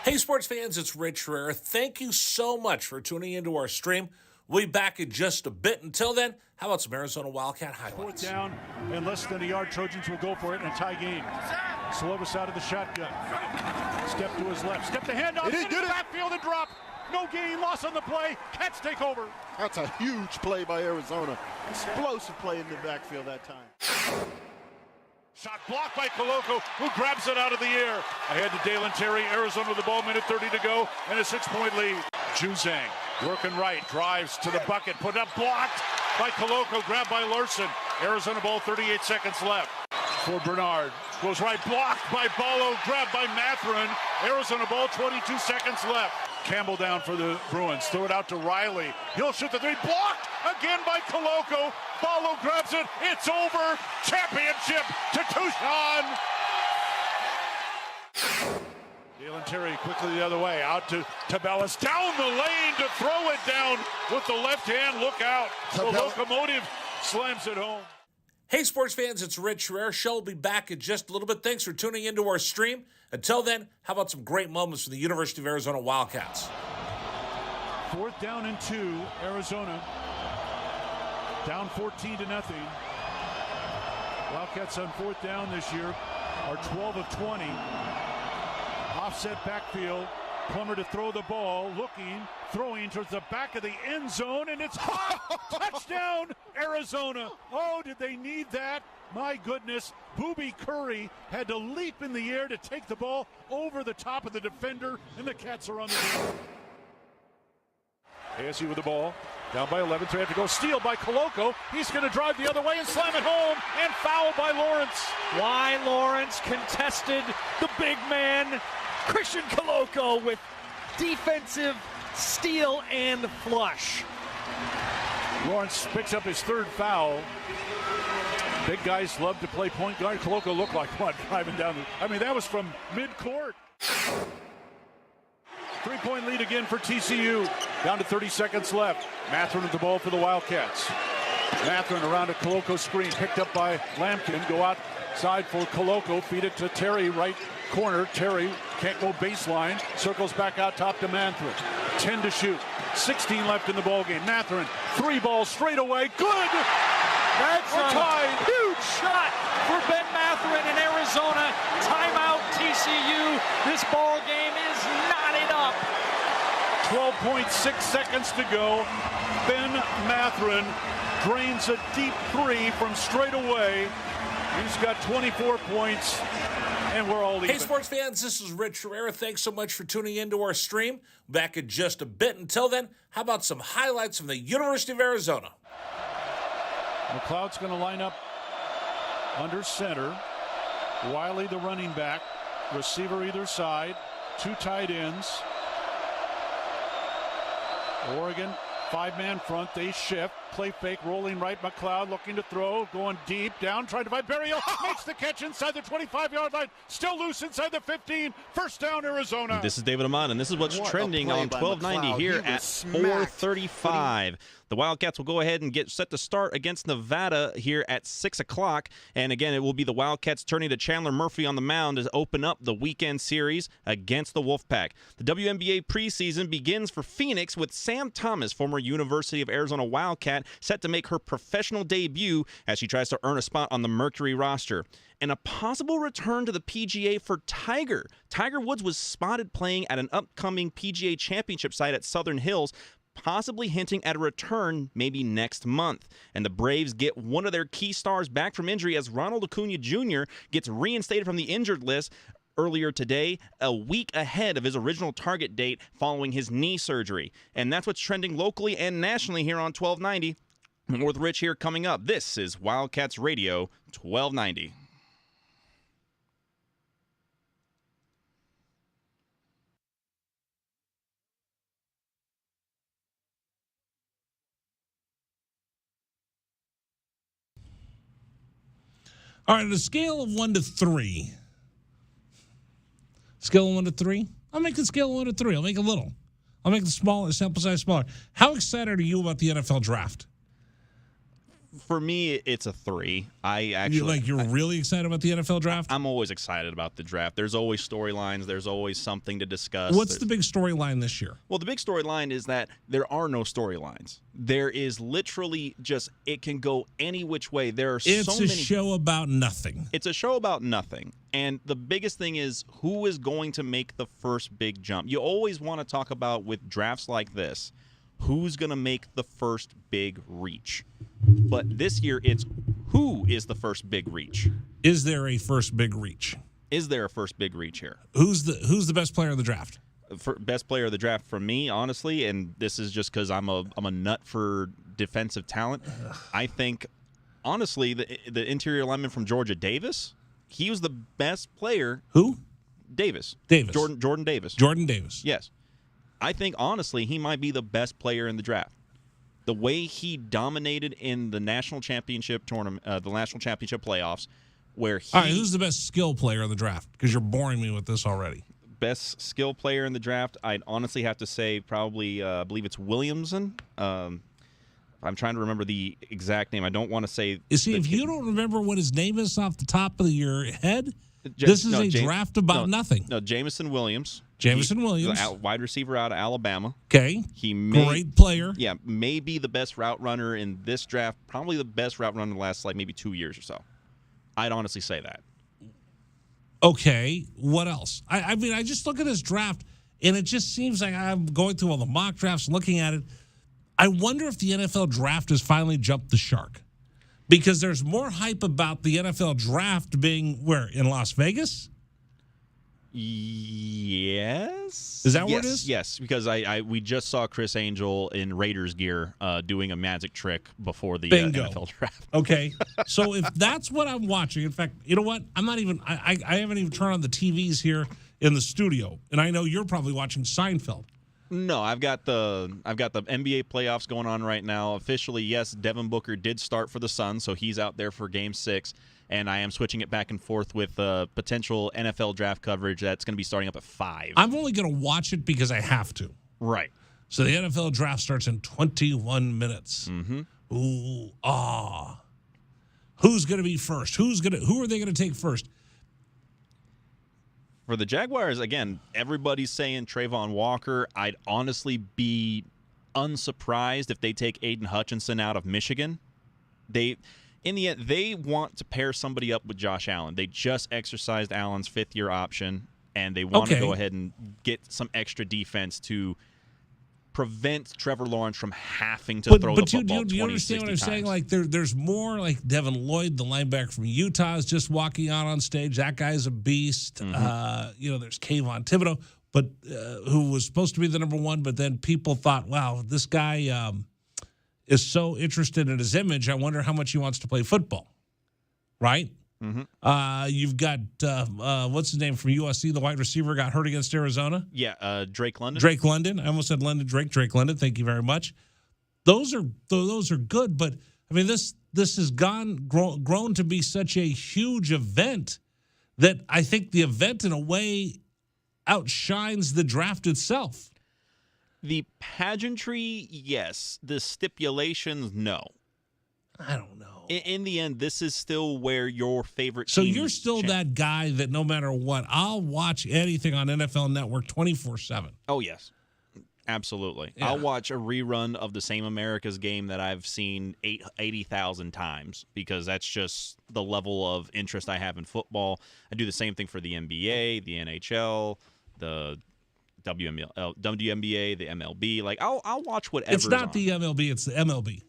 Hey, sports fans, it's Rich Herrera. Thank you so much for tuning into our stream. We'll be back in just a bit. Until then, how about some Arizona Wildcat highlights? 4th down and less than a yard. Trojans will go for it in a tie game. Slovis out of the shotgun. Step to his left. Step to handoff. Into the backfield and drop. No gain, loss on the play. Cats take over. That's a huge play by Arizona. Explosive play in the backfield that time. Shot blocked by Koloko, who grabs it out of the air. Ahead to Dalen Terry, Arizona with the ball, minute 30 to go, and a 6-point lead. Juzang working right, drives to the bucket, put up, blocked by Koloko, grabbed by Larson. Arizona ball, 38 seconds left. For Bernard, goes right, blocked by Ballo, grabbed by Mathurin. Arizona ball, 22 seconds left. Campbell down for the Bruins, throw it out to Riley. He'll shoot the 3, blocked again by Koloko. Ballo grabs it, it's over. Championship to Tucson. Dalen Terry quickly the other way, out to Tabellas, down the lane to throw it down with the left hand. Look out. The locomotive slams it home. Hey, sports fans, it's Rich Herrera. Show will be back in just a little bit. Thanks for tuning into our stream. Until then, how about some great moments for the University of Arizona Wildcats? 4th down and 2, Arizona. Down 14-0. Wildcats on 4th down this year are 12 of 20. Offset backfield. Plummer to throw the ball, looking, throwing towards the back of the end zone, and it's caught. Touchdown, Arizona. Oh, did they need that? My goodness. Booby Curry had to leap in the air to take the ball over the top of the defender, and the Cats are on the board. ASU with the ball. Down by 11, so they have to go. Steal by Koloko. He's going to drive the other way and slam it home, and foul by Lawrence. Why Lawrence contested the big man, Christian Koloko, with defensive steal and flush. Lawrence picks up his 3rd foul. Big guys love to play point guard. Koloko looked like one driving down. That was from mid-court. 3-point lead again for TCU. Down to 30 seconds left. Mathurin with the ball for the Wildcats. Mathurin around a Koloko screen, picked up by Lampkin. Go outside for Koloko. Feed it to Terry, right corner. Terry can't go baseline. Circles back out top to Mathurin. 10 to shoot. 16 left in the ballgame. Mathurin, 3 balls straight away. Good! That's tied. Huge shot for Ben Mathurin in Arizona. Timeout TCU. This ball game is knotted up. 12.6 seconds to go. Ben Mathurin drains a deep three from straight away. He's got 24 points, and we're all even. Hey, sports fans, this is Rich Herrera. Thanks so much for tuning into our stream. Back in just a bit. Until then, how about some highlights from the University of Arizona? McLeod's going to line up under center. Wiley, the running back. Receiver either side. Two tight ends. Oregon, five-man front. They shift. Play fake, rolling right. McLeod looking to throw. Going deep. Down, trying to find Berryhill. Makes the catch inside the 25-yard line. Still loose inside the 15. First down, Arizona. This is David Amon, and this is what's trending on 1290 here at 4:35. The Wildcats will go ahead and get set to start against Nevada here at 6 o'clock. And again, it will be the Wildcats turning to Chandler Murphy on the mound to open up the weekend series against the Wolfpack. The WNBA preseason begins for Phoenix with Sam Thomas, former University of Arizona Wildcat, set to make her professional debut as she tries to earn a spot on the Mercury roster. And a possible return to the PGA for Tiger. Tiger Woods was spotted playing at an upcoming PGA championship site at Southern Hills, possibly hinting at a return maybe next month. And the Braves get one of their key stars back from injury as Ronald Acuna Jr. gets reinstated from the injured list earlier today, a week ahead of his original target date following his knee surgery. And that's what's trending locally and nationally here on 1290. More with Rich here coming up. This is Wildcats Radio 1290. All right, on a scale of 1 to 3. Scale of 1 to 3? I'll make the scale of 1 to 3. I'll make it little. I'll make the smaller, sample size smaller. How excited are you about the NFL draft? For me, it's a 3. You're really excited about the NFL draft? I'm always excited about the draft. There's always storylines. There's always something to discuss. What's the big storyline this year? Well, the big storyline is that there are no storylines. There is literally just, it can go any which way. It's a show about nothing. It's a show about nothing. And the biggest thing is who is going to make the first big jump. You always want to talk about with drafts like this, who's going to make the first big reach. But this year, it's who is the first big reach. Is there a first big reach? Is there a first big reach here? Who's the best player of the draft? Best player of the draft for me, honestly, and this is just because I'm a nut for defensive talent. I think, honestly, the interior lineman from Georgia, Davis, he was the best player. Who? Davis. Jordan Davis. Jordan Davis. Yes. I think, honestly, he might be the best player in the draft. The way he dominated in the national championship tournament, the national championship playoffs, where he... All right, who's the best skill player in the draft? Because you're boring me with this already. Best skill player in the draft, I'd honestly have to say probably, I believe it's Williamson. I'm trying to remember the exact name. I don't want to say... If you don't remember what his name is off the top of your head, this is a draft about nothing. No, Jamison Williams. Jamison Williams. Wide receiver out of Alabama. Okay. Great player. Yeah, maybe the best route runner in this draft. Probably the best route runner in the last maybe 2 years or so. I'd honestly say that. Okay. What else? I mean, I just look at this draft, and it just seems like I'm going through all the mock drafts, looking at it. I wonder if the NFL draft has finally jumped the shark. Because there's more hype about the NFL draft being where? In Las Vegas? Yes. Is that where it is? Yes, because we just saw Chris Angel in Raiders gear doing a magic trick before the NFL draft. Okay. So if that's what I'm watching, in fact, you know what? I'm not even I haven't even turned on the TVs here in the studio. And I know you're probably watching Seinfeld. No, I've got the NBA playoffs going on right now. Officially, yes, Devin Booker did start for the Suns, so he's out there for Game 6. And I am switching it back and forth with potential NFL draft coverage that's going to be starting up at 5. I'm only going to watch it because I have to. Right. So the NFL draft starts in 21 minutes. Mm-hmm. Ooh, Who's going to be first? Who are they going to take first? For the Jaguars, again, everybody's saying Trayvon Walker. I'd honestly be unsurprised if they take Aiden Hutchinson out of Michigan. In the end, they want to pair somebody up with Josh Allen. They just exercised Allen's fifth-year option, and they want to go ahead and get some extra defense to prevent Trevor Lawrence from having to throw the football 20, do you understand what I'm saying? Like there's more. Like Devin Lloyd, the linebacker from Utah, is just walking out on stage. That guy's a beast. There's Kayvon Thibodeau, but who was supposed to be the number one, but then people thought, wow, this guy is so interested in his image. I wonder how much he wants to play football, right? You've got what's his name from USC, the wide receiver, got hurt against Arizona. Yeah, Drake London. Drake London. I almost said London. Drake London. Thank you very much. Those are good, but I mean this has grown to be such a huge event that I think the event in a way outshines the draft itself. The pageantry, yes. The stipulations, no. I don't know. In the end, this is still where your favorite So teams you're still that guy that no matter what, I'll watch anything on NFL Network 24/7. Oh, yes. Absolutely. Yeah. I'll watch a rerun of the same America's game that I've seen 80,000 times because that's just the level of interest I have in football. I do the same thing for the NBA, the NHL, the WNBA, the MLB. Like, I'll watch whatever. It's not the MLB, it's the MLB.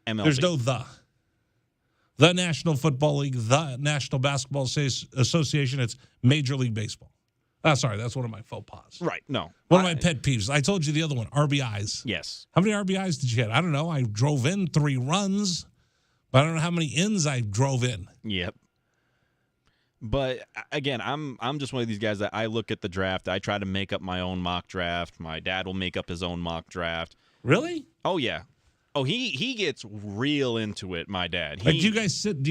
MLB. There's no the. The National Football League, the National Basketball Association, it's Major League Baseball. Oh, sorry, that's one of my faux pas. Right, no. One of my pet peeves. I told you the other one, RBIs. Yes. How many RBIs did you get? I don't know. I drove in 3 runs, but I don't know how many ins I drove in. Yep. But, again, I'm just one of these guys that I look at the draft. I try to make up my own mock draft. My dad will make up his own mock draft. Really? Oh, yeah. Oh, he gets real into it, my dad. Like, do you guys sit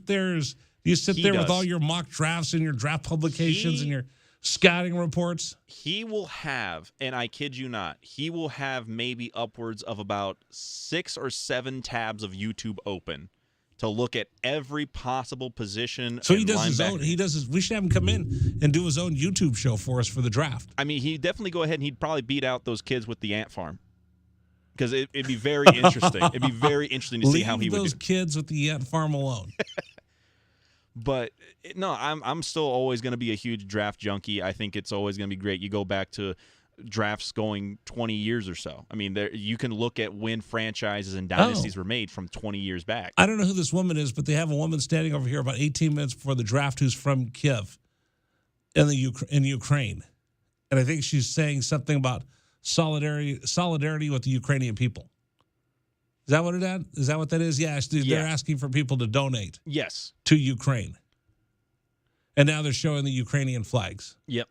there? Do you sit there with all your mock drafts and your draft publications and your scouting reports? He will have, and I kid you not, he will have maybe upwards of about 6 or 7 tabs of YouTube open to look at every possible position. So he does his own. We should have him come in and do his own YouTube show for us for the draft. I mean, he'd definitely go ahead and he'd probably beat out those kids with the ant farm. Because it'd be very interesting. It'd be very interesting to see how he would do. Leave those kids with the ant farm alone. But no, I'm still always going to be a huge draft junkie. I think it's always going to be great. You go back to drafts going 20 years or so. I mean, you can look at when franchises and dynasties were made from 20 years back. I don't know who this woman is, but they have a woman standing over here about 18 minutes before the draft who's from Kiev in Ukraine. And I think she's saying something about solidarity with the Ukrainian people. Is that what it is? Is that what that is? Yes, they're asking for people to donate. Yes. To Ukraine. And now they're showing the Ukrainian flags. Yep.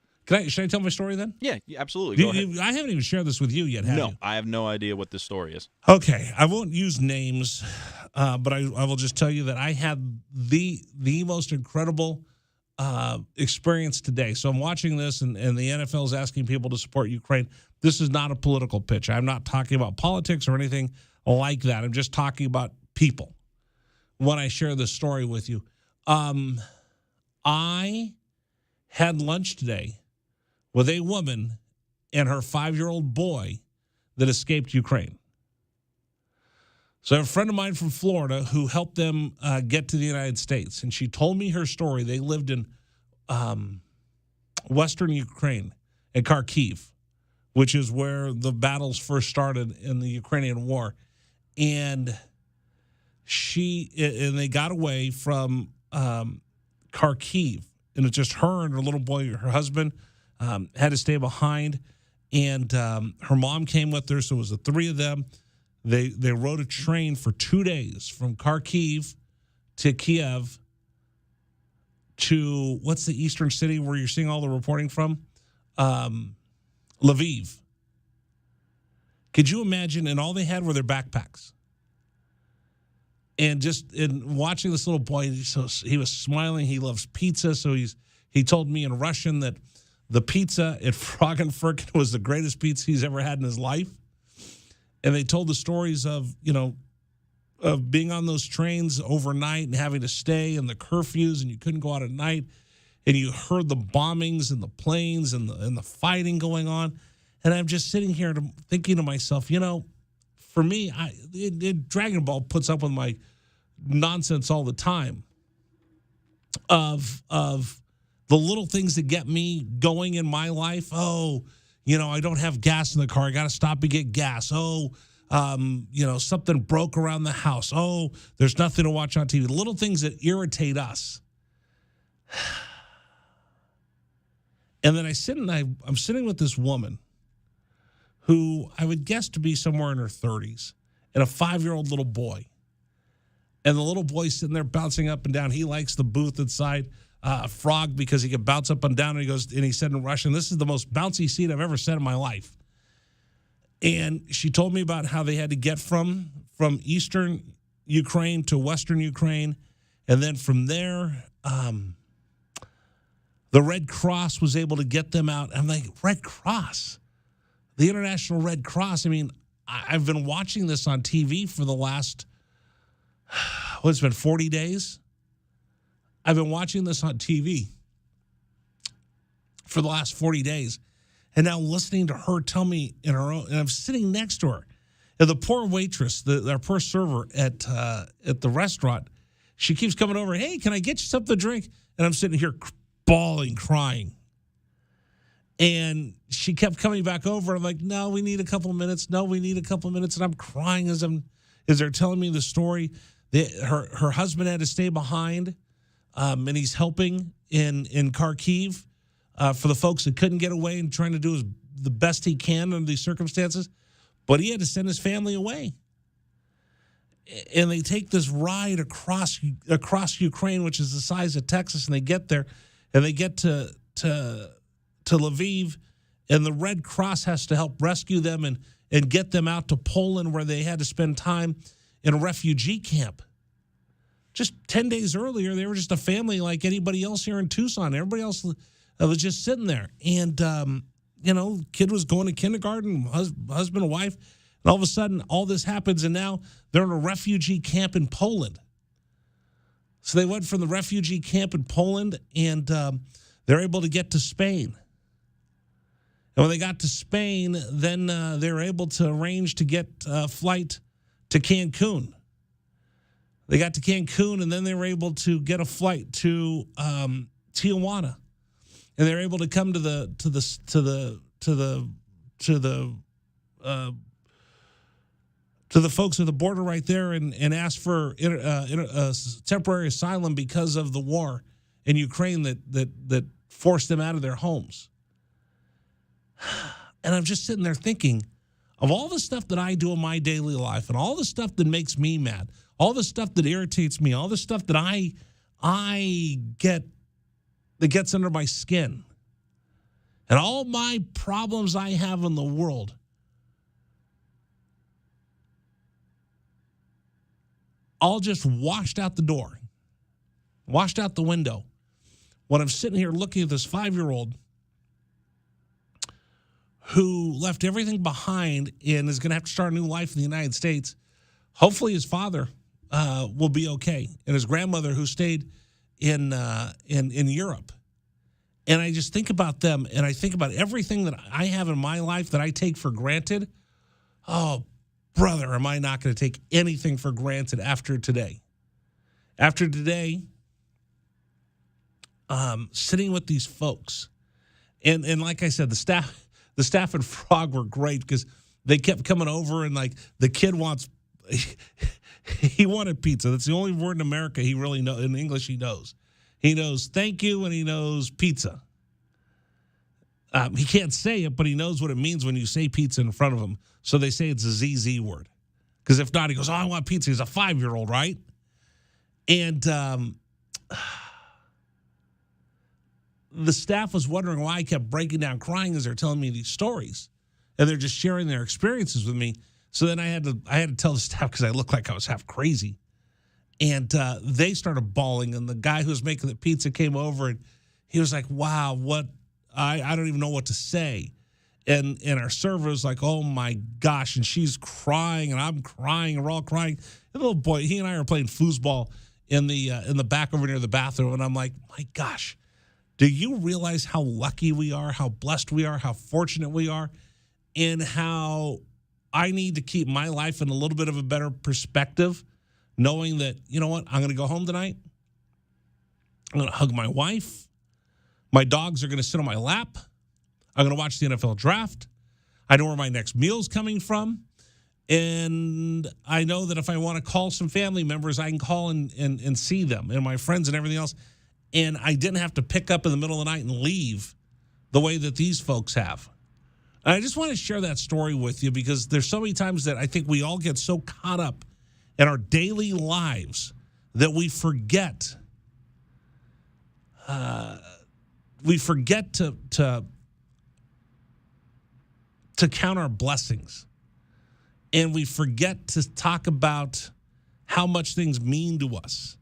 Should I tell my story then? Yeah, absolutely. Go ahead. I haven't even shared this with you yet, have you? No, I have no idea what this story is. Okay, I won't use names, but I will just tell you that I had the most incredible experience today. So I'm watching this, and the NFL is asking people to support Ukraine. This is not a political pitch. I'm not talking about politics or anything like that. I'm just talking about people when I share this story with you. I had lunch today with a woman and her 5-year-old boy that escaped Ukraine. So a friend of mine from Florida who helped them get to the United States, and she told me her story. They lived in western Ukraine at Kharkiv, which is where the battles first started in the Ukrainian war. And they got away from Kharkiv, and it's just her and her little boy. Her husband had to stay behind, and her mom came with her, so it was the 3 of them. They rode a train for 2 days from Kharkiv to Kiev to, what's the eastern city where you're seeing all the reporting from? Lviv. Could you imagine? And all they had were their backpacks. And just in watching this little boy, he was smiling. He loves pizza, so he told me in Russian that the pizza at Froggenfurken was the greatest pizza he's ever had in his life. And they told the stories of being on those trains overnight and having to stay and the curfews, and you couldn't go out at night, and you heard the bombings and the planes and the fighting going on. And I'm just sitting here thinking to myself, for me, Dragon Ball puts up with my nonsense all the time of the little things that get me going in my life. Oh, I don't have gas in the car. I got to stop and get gas. Oh, something broke around the house. Oh, there's nothing to watch on TV. The little things that irritate us. And then I'm sitting with this woman who I would guess to be somewhere in her 30s and a 5-year-old little boy. And the little boy's sitting there bouncing up and down. He likes the booth inside Frog because he can bounce up and down. And he said in Russian, "This is the most bouncy seat I've ever sat in my life." And she told me about how they had to get from eastern Ukraine to western Ukraine. And then from there, the Red Cross was able to get them out. I'm like, Red Cross? The International Red Cross? I mean, I've been watching this on TV for the last, it's been 40 days? I've been watching this on TV for the last 40 days. And now listening to her tell me in her own, and I'm sitting next to her. And the poor waitress, our poor server at the restaurant, she keeps coming over, "Hey, can I get you something to drink?" And I'm sitting here bawling, crying. And she kept coming back over. I'm like, "No, we need a couple of minutes. No, we need a couple of minutes." And I'm crying as they're telling me the story. Her husband had to stay behind, and he's helping in Kharkiv for the folks that couldn't get away and trying to do the best he can under these circumstances. But he had to send his family away. And they take this ride across Ukraine, which is the size of Texas, and they get there, and they get to Lviv, and the Red Cross has to help rescue them and get them out to Poland, where they had to spend time in a refugee camp. Just 10 days earlier, they were just a family like anybody else here in Tucson. Everybody else was just sitting there. And, kid was going to kindergarten, husband and wife. And all of a sudden, all this happens, and now they're in a refugee camp in Poland. So they went from the refugee camp in Poland, and they're able to get to Spain. And when they got to Spain, then they were able to arrange to get a flight to Cancun. They got to Cancun, and then they were able to get a flight to Tijuana, and they were able to come to the folks at the border right there and ask for temporary asylum because of the war in Ukraine that forced them out of their homes. And I'm just sitting there thinking of all the stuff that I do in my daily life and all the stuff that makes me mad, all the stuff that irritates me, all the stuff that I get that gets under my skin, and all my problems I have in the world. All just washed out the door, washed out the window, when I'm sitting here looking at this 5-year-old who left everything behind and is going to have to start a new life in the United States. Hopefully his father will be okay, and his grandmother who stayed in Europe. And I just think about them, and I think about everything that I have in my life that I take for granted. Oh, brother, am I not going to take anything for granted after today? After today, sitting with these folks, and like I said, the staff at Frog were great because they kept coming over, and like the kid he wanted pizza. That's the only word in America he really knows. In English, he knows. He knows thank you, and he knows pizza. He can't say it, but he knows what it means when you say pizza in front of him. So they say it's a ZZ word. Because if not, he goes, "Oh, I want pizza." He's a 5-year-old, right? And the staff was wondering why I kept breaking down crying as they're telling me these stories. And they're just sharing their experiences with me. So then I had to tell the staff because I looked like I was half crazy. And they started bawling, and the guy who was making the pizza came over, and he was like, "Wow, what? I don't even know what to say." And our server was like, "Oh my gosh!" And she's crying, and I'm crying, and we're all crying. The little boy, he and I are playing foosball in the back over near the bathroom, and I'm like, "My gosh, do you realize how lucky we are, how blessed we are, how fortunate we are, and how I need to keep my life in a little bit of a better perspective knowing that, you know what, I'm going to go home tonight. I'm going to hug my wife. My dogs are going to sit on my lap. I'm going to watch the NFL draft. I know where my next meal's coming from. And I know that if I want to call some family members, I can call and see them and my friends and everything else. And I didn't have to pick up in the middle of the night and leave the way that these folks have. And I just want to share that story with you because there's so many times that I think we all get so caught up in our daily lives that we forget. We forget to count our blessings. And we forget to talk about how much things mean to us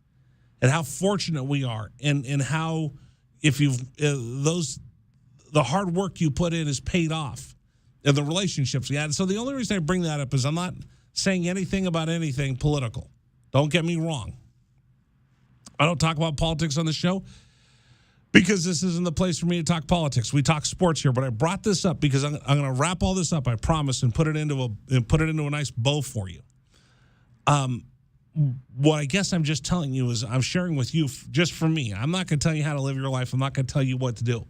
and how fortunate we are and how if you've the hard work you put in is paid off and the relationships we had. So the only reason I bring that up is I'm not saying anything about anything political. Don't get me wrong. I don't talk about politics on the show because this isn't the place for me to talk politics. We talk sports here, but I brought this up because I'm going to wrap all this up, I promise, and put it into a nice bow for you. What I guess I'm just telling you is I'm sharing with you just for me. I'm not going to tell you how to live your life. I'm not going to tell you what to do.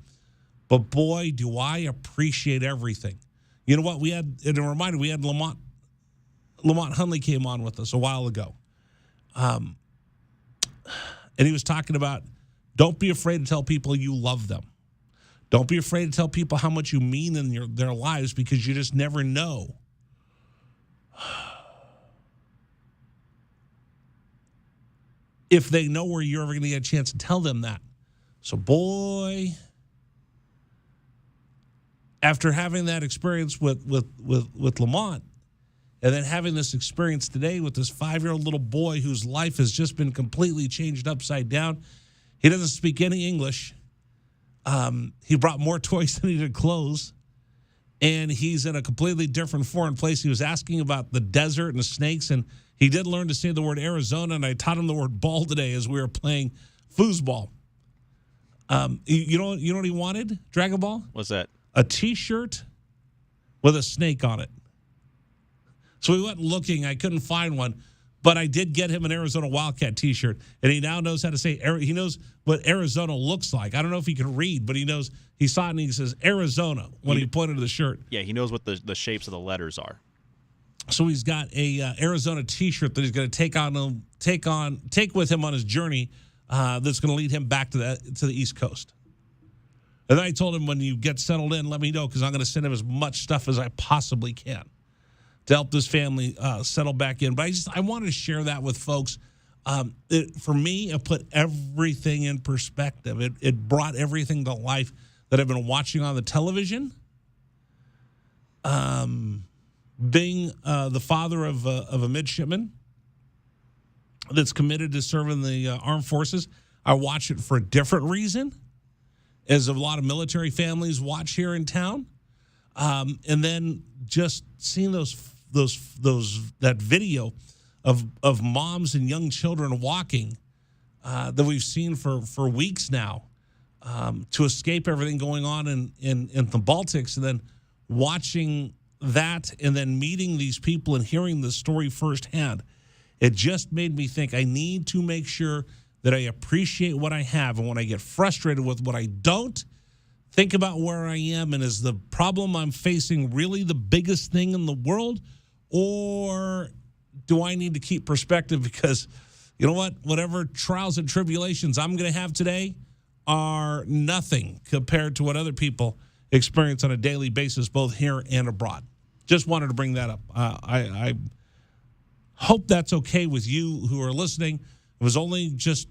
But boy, do I appreciate everything. You know what? We had Lamont Hunley came on with us a while ago. And he was talking about don't be afraid to tell people you love them. Don't be afraid to tell people how much you mean in their lives because you just never know. If they know where you're ever going to get a chance to tell them that. So, boy, after having that experience with Lamont, and then having this experience today with this 5-year-old little boy whose life has just been completely changed upside down. He doesn't speak any English. He brought more toys than he did clothes. And he's in a completely different foreign place. He was asking about the desert and the snakes, and he did learn to say the word Arizona, and I taught him the word ball today as we were playing foosball. You know what he wanted, Dragon Ball? What's that? A T-shirt with a snake on it. So we went looking. I couldn't find one, but I did get him an Arizona Wildcat T-shirt, and he now knows how to say. He knows what Arizona looks like. I don't know if he can read, but he knows. He saw it and he says Arizona when he pointed to the shirt. Yeah, he knows what the shapes of the letters are. So he's got a Arizona T-shirt that he's going to take with him on his journey. That's going to lead him back to the East Coast. And then I told him when you get settled in, let me know because I'm going to send him as much stuff as I possibly can to help this family settle back in. But I wanted to share that with folks. For me, it put everything in perspective. It brought everything to life that I've been watching on the television. Being the father of a midshipman that's committed to serving the armed forces, I watch it for a different reason, as a lot of military families watch here in town. And then just seeing that video of moms and young children walking that we've seen for weeks now to escape everything going on in the Baltics, and then watching that and then meeting these people and hearing the story firsthand, it just made me think I need to make sure that I appreciate what I have, and when I get frustrated with what I don't, think about where I am, and is the problem I'm facing really the biggest thing in the world, or do I need to keep perspective? Because you know what? Whatever trials and tribulations I'm going to have today are nothing compared to what other people experience on a daily basis, both here and abroad. Just wanted to bring that up. I hope that's okay with you who are listening. It was only just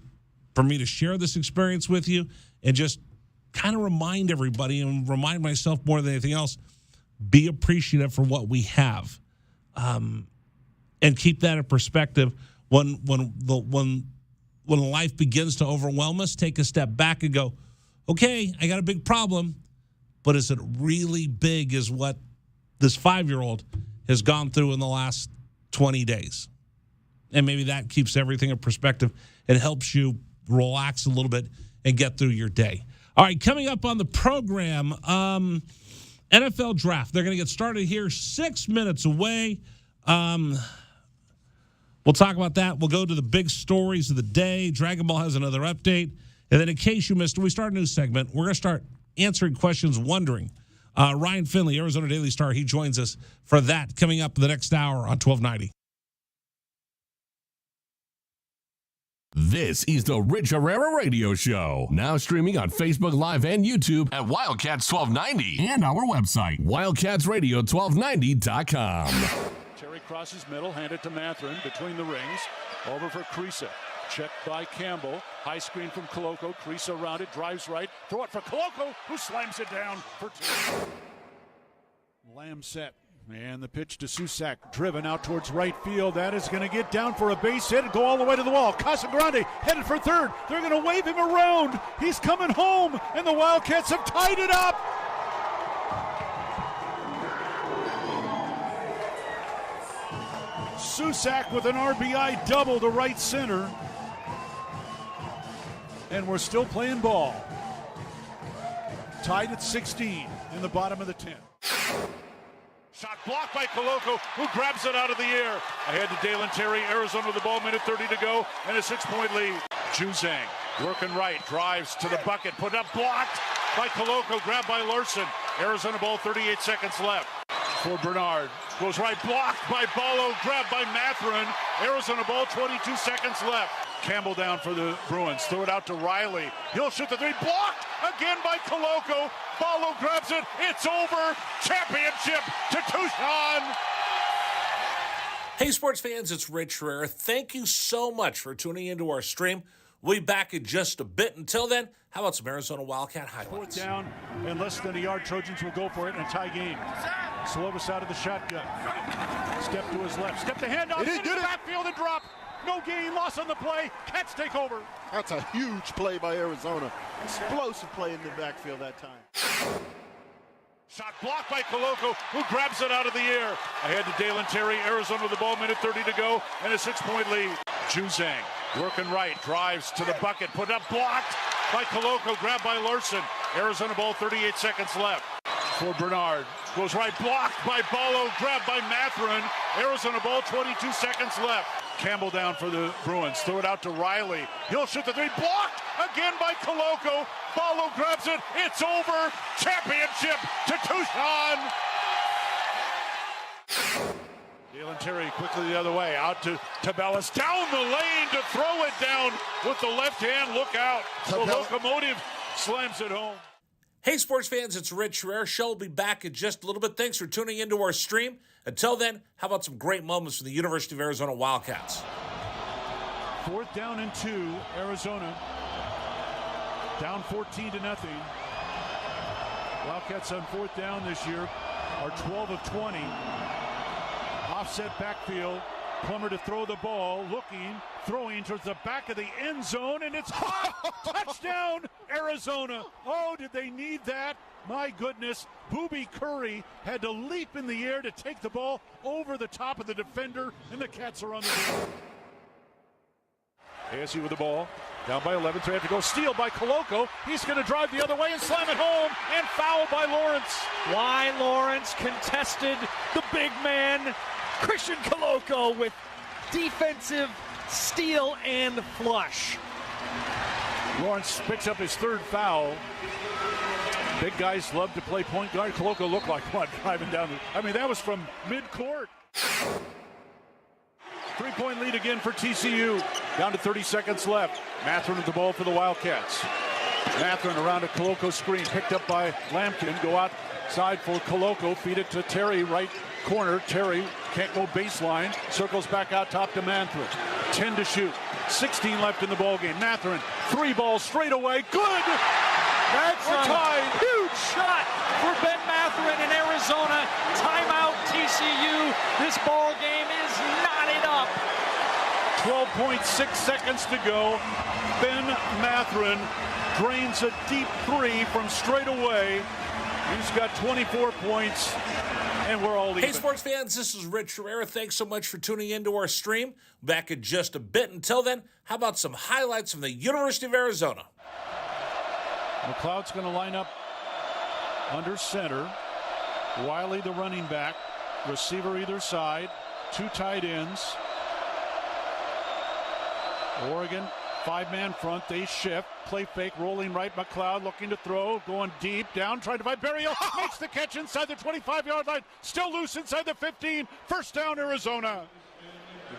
for me to share this experience with you and just kind of remind everybody and remind myself more than anything else, be appreciative for what we have. And keep that in perspective. When life begins to overwhelm us, take a step back and go, okay, I got a big problem, but is it really big as what this 5-year-old has gone through in the last 20 days? And maybe that keeps everything in perspective and helps you relax a little bit and get through your day. All right, coming up on the program, NFL Draft. They're going to get started here 6 minutes away. We'll talk about that. We'll go to the big stories of the day. Dragon Ball has another update. And then in case you missed it, we start a new segment. We're going to start answering questions, wondering. Ryan Finley, Arizona Daily Star, he joins us for that coming up the next hour on 1290. This is the Rich Herrera Radio Show. Now streaming on Facebook Live and YouTube at Wildcats 1290 and our website, wildcatsradio1290.com. Terry crosses middle, handed to Mathurin between the rings. Over for Creasa. Checked by Campbell. High screen from Koloko. Creasa around it, drives right. Throw it for Koloko, who slams it down for two. Lamb set. And the pitch to Susak, driven out towards right field. That is going to get down for a base hit and go all the way to the wall. Casagrande headed for third. They're going to wave him around. He's coming home, and the Wildcats have tied it up. Susak with an RBI double to right center. And we're still playing ball. Tied at 16 in the bottom of the 10th. Shot blocked by Koloko, who grabs it out of the air. Ahead to Dalen Terry, Arizona with the ball, minute 30 to go, and a 6-point lead. Juzang working right, drives to the bucket, put up, blocked by Koloko, grabbed by Larson. Arizona ball, 38 seconds left. For Bernard, goes right, blocked by Ballo, grabbed by Mathurin. Arizona ball, 22 seconds left. Campbell down for the Bruins, throw it out to Riley. He'll shoot the three, blocked again by Koloko. Ballo grabs it, it's over. Championship to Tucson. Hey, sports fans, it's Rich Herrera. Thank you so much for tuning into our stream. We'll be back in just a bit. Until then, how about some Arizona Wildcat highlights? Fourth down and less than a yard. Trojans will go for it and tie game. Slovis out of the shotgun. Step to his left. Step to handoff. Into the backfield and drop. No gain, loss on the play. Cats take over. That's a huge play by Arizona. Explosive play in the backfield that time. Shot blocked by Koloko, who grabs it out of the air. Ahead to Dalen Terry, Arizona with the ball, minute 30 to go, and a 6-point lead. Juzang working right, drives to the bucket, put up, blocked by Koloko, grabbed by Larson. Arizona ball, 38 seconds left. For Bernard, goes right, blocked by Ballo, grabbed by Mathurin. Arizona ball, 22 seconds left. Campbell down for the Bruins, throw it out to Riley. He'll shoot the three, blocked again by Koloko. Ballo grabs it, it's over. Championship to Tucson. Dalen Terry quickly the other way, out to Tabellas, down the lane to throw it down with the left hand. Look out. The locomotive slams it home. Hey, sports fans, it's Rich Herrera. Show will be back in just a little bit. Thanks for tuning into our stream. Until then, how about some great moments from the University of Arizona Wildcats? Fourth down and 2, Arizona. Down 14-0. Wildcats on fourth down this year are 12 of 20. Offset backfield. Plummer to throw the ball, looking, throwing towards the back of the end zone, and it's caught. Touchdown, Arizona. Oh, did they need that? My goodness. Booby Curry had to leap in the air to take the ball over the top of the defender, and the Cats are on the board. ASU with the ball, down by 11, so they have to go. Steal by Koloko. He's going to drive the other way and slam it home, and foul by Lawrence. Why Lawrence contested the big man, Christian Koloko, with defensive steal and flush. Lawrence picks up his third foul. Big guys love to play point guard. Koloko looked like one driving down. That was from mid-court. 3-point lead again for TCU. Down to 30 seconds left. Mathurin with the ball for the Wildcats. Mathurin around a Koloko screen, picked up by Lampkin. Go outside for Koloko. Feed it to Terry, right corner. Terry can't go baseline. Circles back out top to Mathurin. 10 to shoot. 16 left in the ballgame. Mathurin, 3 balls straight away. Good! That's a huge shot for Ben Mathurin in Arizona. Timeout TCU. This ball game is knotted up. 12.6 seconds to go. Ben Mathurin drains a deep 3 from straight away. He's got 24 points, and we're all even. Hey, sports fans, this is Rich Herrera. Thanks so much for tuning into our stream. Back in just a bit. Until then, how about some highlights from the University of Arizona? McLeod's going to line up under center. Wiley, the running back. Receiver either side. 2 tight ends. Oregon, 5-man front. They shift. Play fake, rolling right. McLeod looking to throw. Going deep. Down. Trying to find Berryhill. Makes the catch inside the 25-yard line. Still loose inside the 15. First down, Arizona.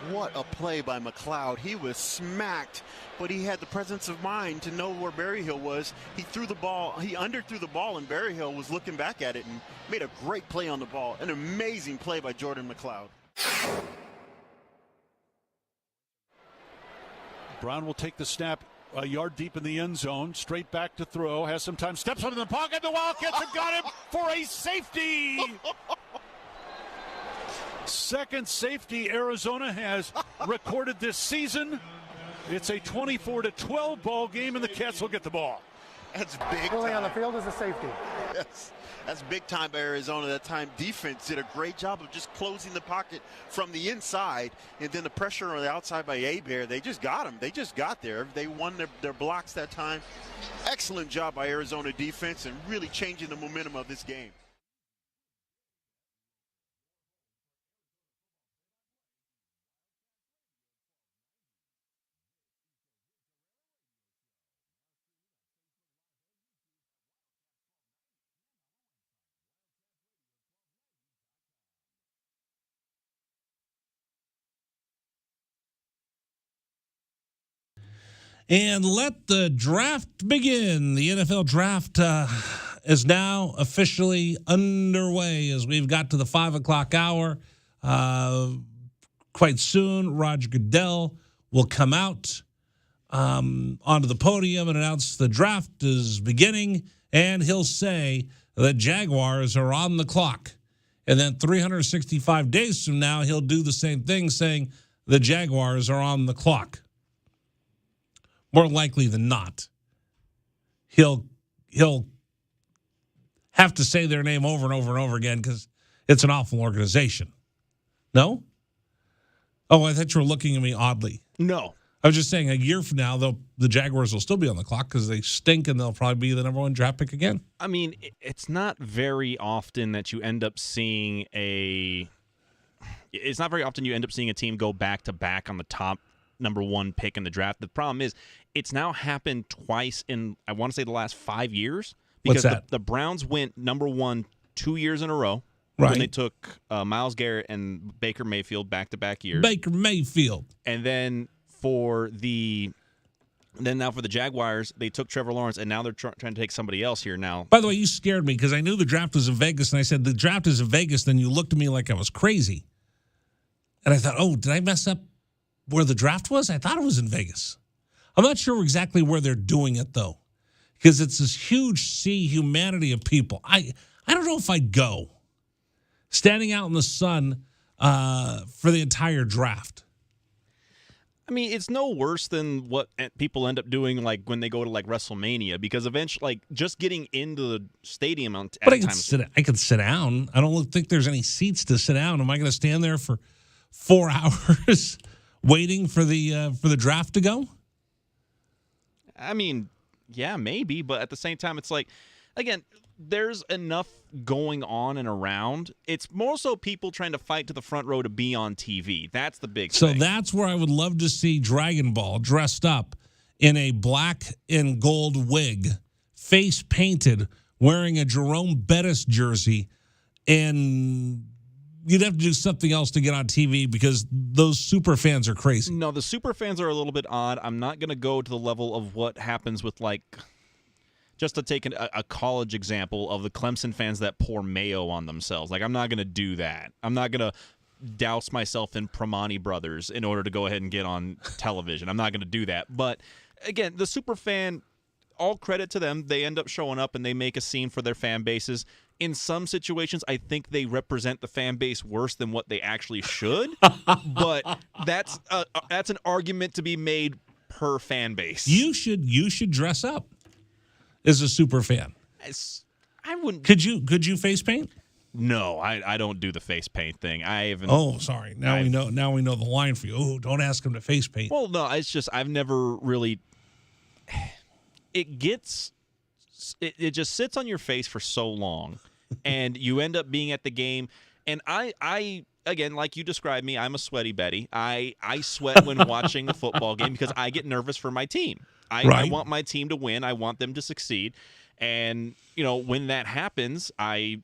What a play by McLeod. He was smacked, but he had the presence of mind to know where Berryhill was. He threw the ball. He underthrew the ball, and Berryhill was looking back at it and made a great play on the ball. An amazing play by Jordan McLeod. Brown will take the snap a yard deep in the end zone. Straight back to throw. Has some time. Steps into the pocket. The Wildcats have got him for a safety. Second safety Arizona has recorded this season. It's a 24-12 ball game, and the Cats will get the ball. That's big Pulling time. on the field is a safety. Yes. That's big time by Arizona. That time defense did a great job of just closing the pocket from the inside, and then the pressure on the outside by Abear, they just got him. They just got there. They won their blocks that time. Excellent job by Arizona defense and really changing the momentum of this game. And let the draft begin. The NFL draft is now officially underway as we've got to the 5 o'clock hour. Quite soon, Roger Goodell will come out onto the podium and announce the draft is beginning, and he'll say the Jaguars are on the clock. And then 365 days from now, he'll do the same thing, saying the Jaguars are on the clock. More likely than not, he'll have to say their name over and over and over again because it's an awful organization. No? Oh, I thought you were looking at me oddly. No. I was just saying a year from now, the Jaguars will still be on the clock because they stink and they'll probably be the number one draft pick again. I mean, it's not very often that you end up seeing it's not very often you end up seeing a team go back-to-back on the top number one pick in the draft. The problem is it's now happened twice in, I want to say, the last 5 years. Because What's that? The Browns went number one 2 years in a row. Right. When they took Myles Garrett and Baker Mayfield back-to-back years. Baker Mayfield. And then now for the Jaguars, they took Trevor Lawrence, and now they're trying to take somebody else here now. By the way, you scared me because I knew the draft was in Vegas, and I said, the draft is in Vegas. Then you looked at me like I was crazy. And I thought, oh, did I mess up where the draft was? I thought it was in Vegas. I'm not sure exactly where they're doing it, though, because it's this huge sea humanity of people. I don't know if I'd go standing out in the sun for the entire draft. I mean, it's no worse than what people end up doing, like when they go to like WrestleMania, because eventually, like just getting into the stadium at But I times. can sit down. I don't think there's any seats to sit down. Am I going to stand there for 4 hours waiting for the draft to go? I mean, yeah, maybe, but at the same time, it's like, again, there's enough going on and around. It's more so people trying to fight to the front row to be on TV. That's the big So thing. that's where I would love to see Dragon Ball dressed up in a black and gold wig, face painted, wearing a Jerome Bettis jersey, and you'd have to do something else to get on TV because those super fans are crazy. No, the super fans are a little bit odd. I'm not going to go to the level of what happens with, like, just to take a college example of the Clemson fans that pour mayo on themselves. Like, I'm not going to do that. I'm not going to douse myself in Primani Brothers in order to go ahead and get on television. I'm not going to do that. But, again, the super fan, all credit to them. They end up showing up and they make a scene for their fan bases. In some situations, I think they represent the fan base worse than what they actually should. But that's an argument to be made per fan base. You should dress up as a super fan. I wouldn't. Could you face paint? No, I don't do the face paint thing. I haven't. Oh, sorry. Now we know the line for you. Oh, don't ask him to face paint. Well, no, it's just I've never really. It just sits on your face for so long, and you end up being at the game. And I again, like you described me, I'm a sweaty Betty. I sweat when watching a football game because I get nervous for my team. I want my team to win. I want them to succeed. And, when that happens, I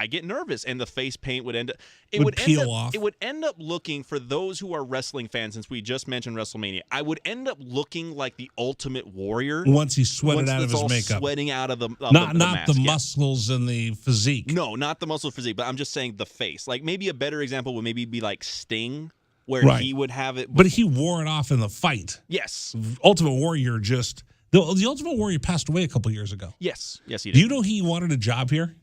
get nervous, and the face paint would end up It would end up looking, for those who are wrestling fans, since we just mentioned WrestleMania, I would end up looking like the Ultimate Warrior once he sweated out of his makeup, sweating out of the not mask. The muscles and the physique. No, not the muscle physique, but I'm just saying the face. Like maybe a better example would maybe be like Sting, where he would have it. But he wore it off in the fight. Yes, Ultimate Warrior just the Ultimate Warrior passed away a couple years ago. Yes, he did. Do you know he wanted a job here?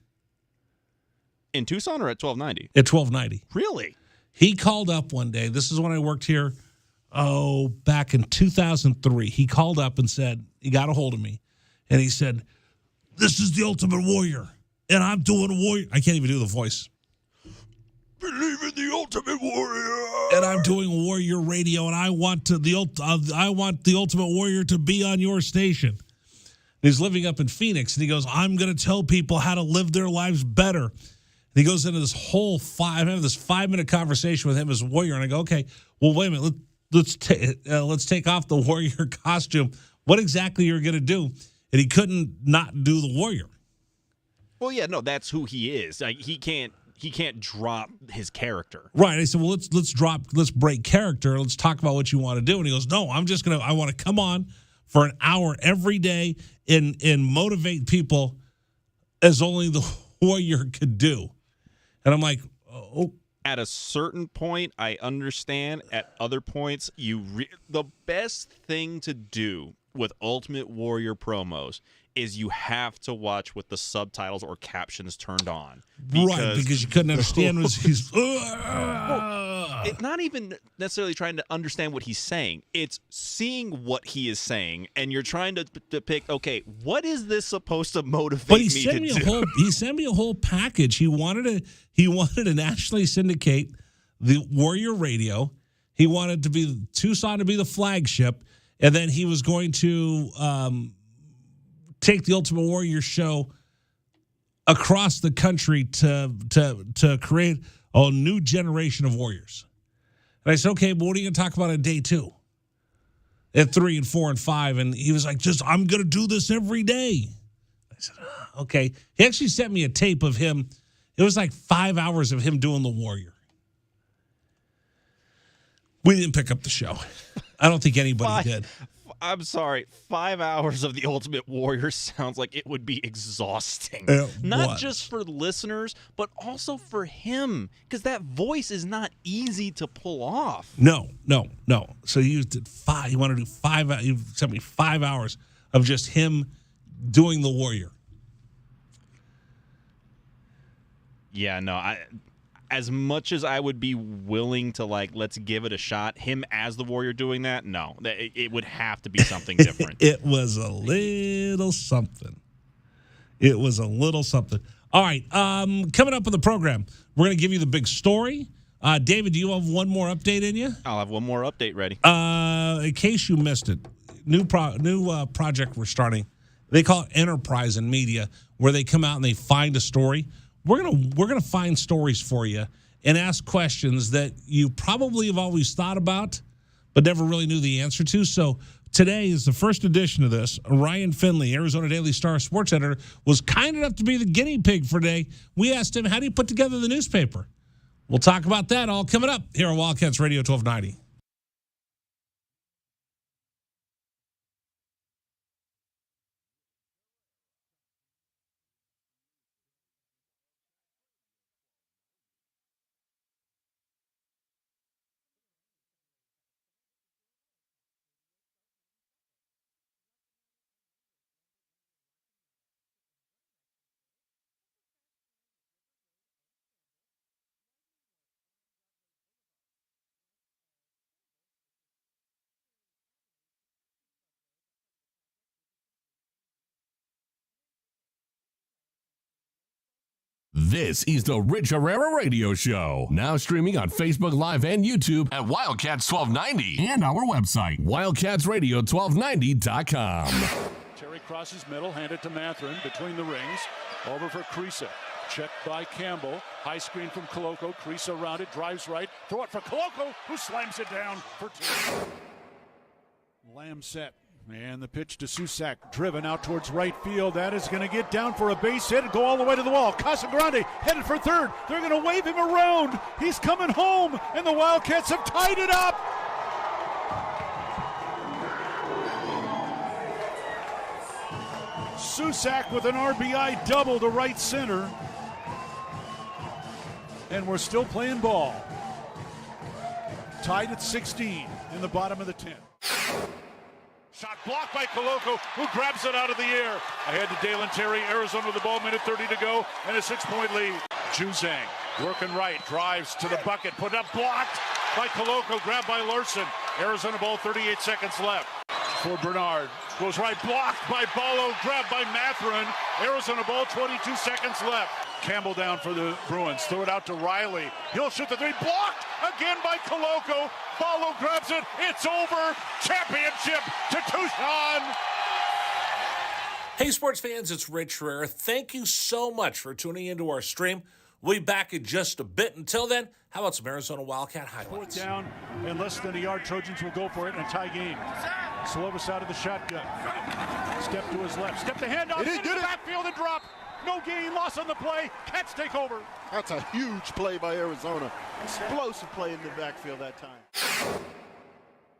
In Tucson or at 1290? At 1290. Really? He called up one day. This is when I worked here, back in 2003. He called up and said, he got a hold of me, and he said, "This is the Ultimate Warrior, and I'm doing Warrior." I can't even do the voice. "Believe in the Ultimate Warrior, and I'm doing Warrior Radio, and I want the Ultimate Warrior to be on your station." He's living up in Phoenix, and he goes, "I'm going to tell people how to live their lives better." And he goes into this whole 5-minute conversation with him as Warrior, and I go, "Okay, well, wait a minute. Let's take off the Warrior costume. What exactly you're going to do?" And he couldn't not do the Warrior. Well, yeah, no, that's who he is. Like, he can't drop his character. Right. I said, "Well, let's break character. Let's talk about what you want to do." And he goes, "No, I want to come on for an hour every day and motivate people as only the Warrior could do." And I'm like, "Oh." At a certain point, I understand. At other points, the best thing to do with Ultimate Warrior promos is you have to watch with the subtitles or captions turned on. Because you couldn't understand what he's... It's not even necessarily trying to understand what he's saying. It's seeing what he is saying, and you're trying to depict, okay, what is this supposed to motivate me to do? He sent me a whole package. He wanted to nationally syndicate the Warrior Radio. He wanted Tucson to be the flagship, and then he was going to take the Ultimate Warrior show across the country to create a new generation of warriors. And I said, "Okay, but what are you going to talk about on day 2? At 3 and 4 and 5?" And he was like, "I'm going to do this every day." I said, "Okay." He actually sent me a tape of him. It was like 5 hours of him doing the Warrior. We didn't pick up the show. I don't think anybody did. I'm sorry, 5 hours of the Ultimate Warrior sounds like it would be exhausting. Not just for listeners, but also for him, because that voice is not easy to pull off. No. So he did 5. He wanted to do 5. He sent me 5 hours of just him doing the Warrior. Yeah, no, as much as I would be willing to, let's give it a shot, him as the Warrior doing that, no. It would have to be something different. It was a little something. All right, coming up in the program, we're going to give you the big story. David, do you have one more update in you? I'll have one more update ready. In case you missed it, new project we're starting. They call it Enterprise in Media, where they come out and they find a story. We're gonna find stories for you and ask questions that you probably have always thought about, but never really knew the answer to. So today is the first edition of this. Ryan Finley, Arizona Daily Star sports editor, was kind enough to be the guinea pig for today. We asked him, how do you put together the newspaper? We'll talk about that all coming up here on Wildcats Radio 1290. This is the Rich Herrera Radio Show. Now streaming on Facebook Live and YouTube at Wildcats 1290 and our website, wildcatsradio1290.com. Terry crosses middle, handed to Matherin between the rings. Over for Creasa. Checked by Campbell. High screen from Koloko. Crease around it. Drives right. Throw it for Koloko, who slams it down for 2. Lamb set. And the pitch to Susak, driven out towards right field. That is going to get down for a base hit and go all the way to the wall. Casagrande headed for third. They're going to wave him around. He's coming home, and the Wildcats have tied it up. Susak with an RBI double to right center. And we're still playing ball. Tied at 16 in the bottom of the 10th. Shot blocked by Koloko, who grabs it out of the air. Ahead to Dalen Terry, Arizona with the ball, minute 30 to go, and a 6-point lead. Juzang working right, drives to the bucket, put up, blocked by Koloko, grabbed by Larson. Arizona ball, 38 seconds left. For Bernard, goes right, blocked by Ballo, grabbed by Matherin. Arizona ball, 22 seconds left. Campbell down for the Bruins, throw it out to Riley. He'll shoot the three, blocked again by Koloko. Ballo grabs it, it's over. Championship to Tucson. Hey, sports fans, it's Rich Herrera. Thank you so much for tuning into our stream. We'll be back in just a bit. Until then, how about some Arizona Wildcat highlights? Fourth down and less than a yard. Trojans will go for it and tie game. Slovis out of the shotgun. Step to his left. Step the hand off. Into the backfield and drop. No gain, loss on the play. Cats take over. That's a huge play by Arizona. Explosive play in the backfield that time.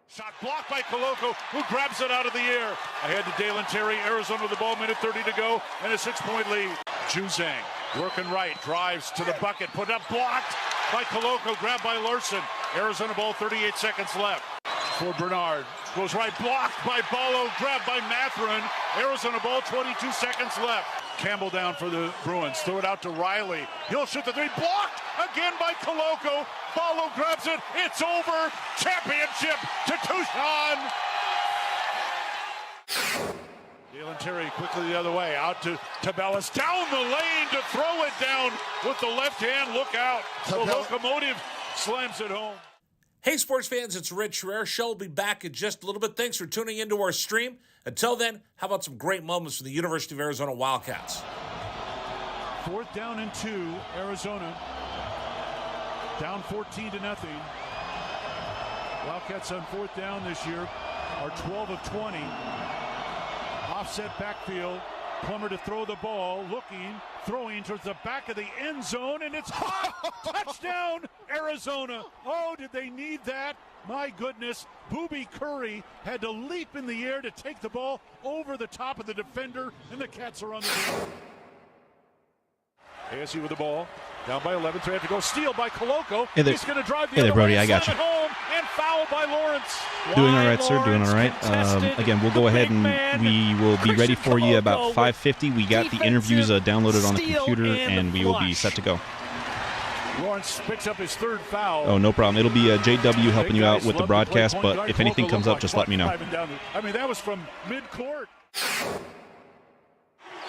Shot blocked by Koloko, who grabs it out of the air. Ahead to Dalen Terry, Arizona with the ball, minute 30 to go, and a 6-point lead. Juzang working right, drives to the bucket, put up, blocked by Koloko, grabbed by Larson. Arizona ball, 38 seconds left. For Bernard, goes right, blocked by Ballo, grabbed by Matherin. Arizona ball, 22 seconds left. Campbell down for the Bruins, throw it out to Riley. He'll shoot the three, blocked again by Koloko. Ballo grabs it, it's over. Championship to Tucson. Dalen Terry quickly the other way, out to Tabellas, down the lane to throw it down with the left hand. Look out. The locomotive slams it home. Hey, sports fans, it's Rich Herrera. Show will be back in just a little bit. Thanks for tuning into our stream. Until then, how about some great moments for the University of Arizona Wildcats? Fourth down and 2, Arizona. Down 14-0. Wildcats on fourth down this year are 12 of 20. Offset backfield. Plummer to throw the ball, looking, throwing towards the back of the end zone, and it's hot! Touchdown, Arizona! Oh, did they need that? My goodness, Booby Curry had to leap in the air to take the ball over the top of the defender, and the Cats are on the board. ASU with the ball, down by 11, so they have to go. Steal by Koloko. Hey there. He's going to drive the Hey there, other Brody, way, I got slam you. it home, and foul by Lawrence. Doing all right, sir. Doing all right. Again, we'll go ahead and we will be ready for you about 5:50. We got the interviews downloaded on the computer, and we will be set to go. Lawrence picks up his third foul. Oh, no problem. It'll be JW helping you out with the broadcast, but if anything comes up, just let me know. I mean, that was from mid-court.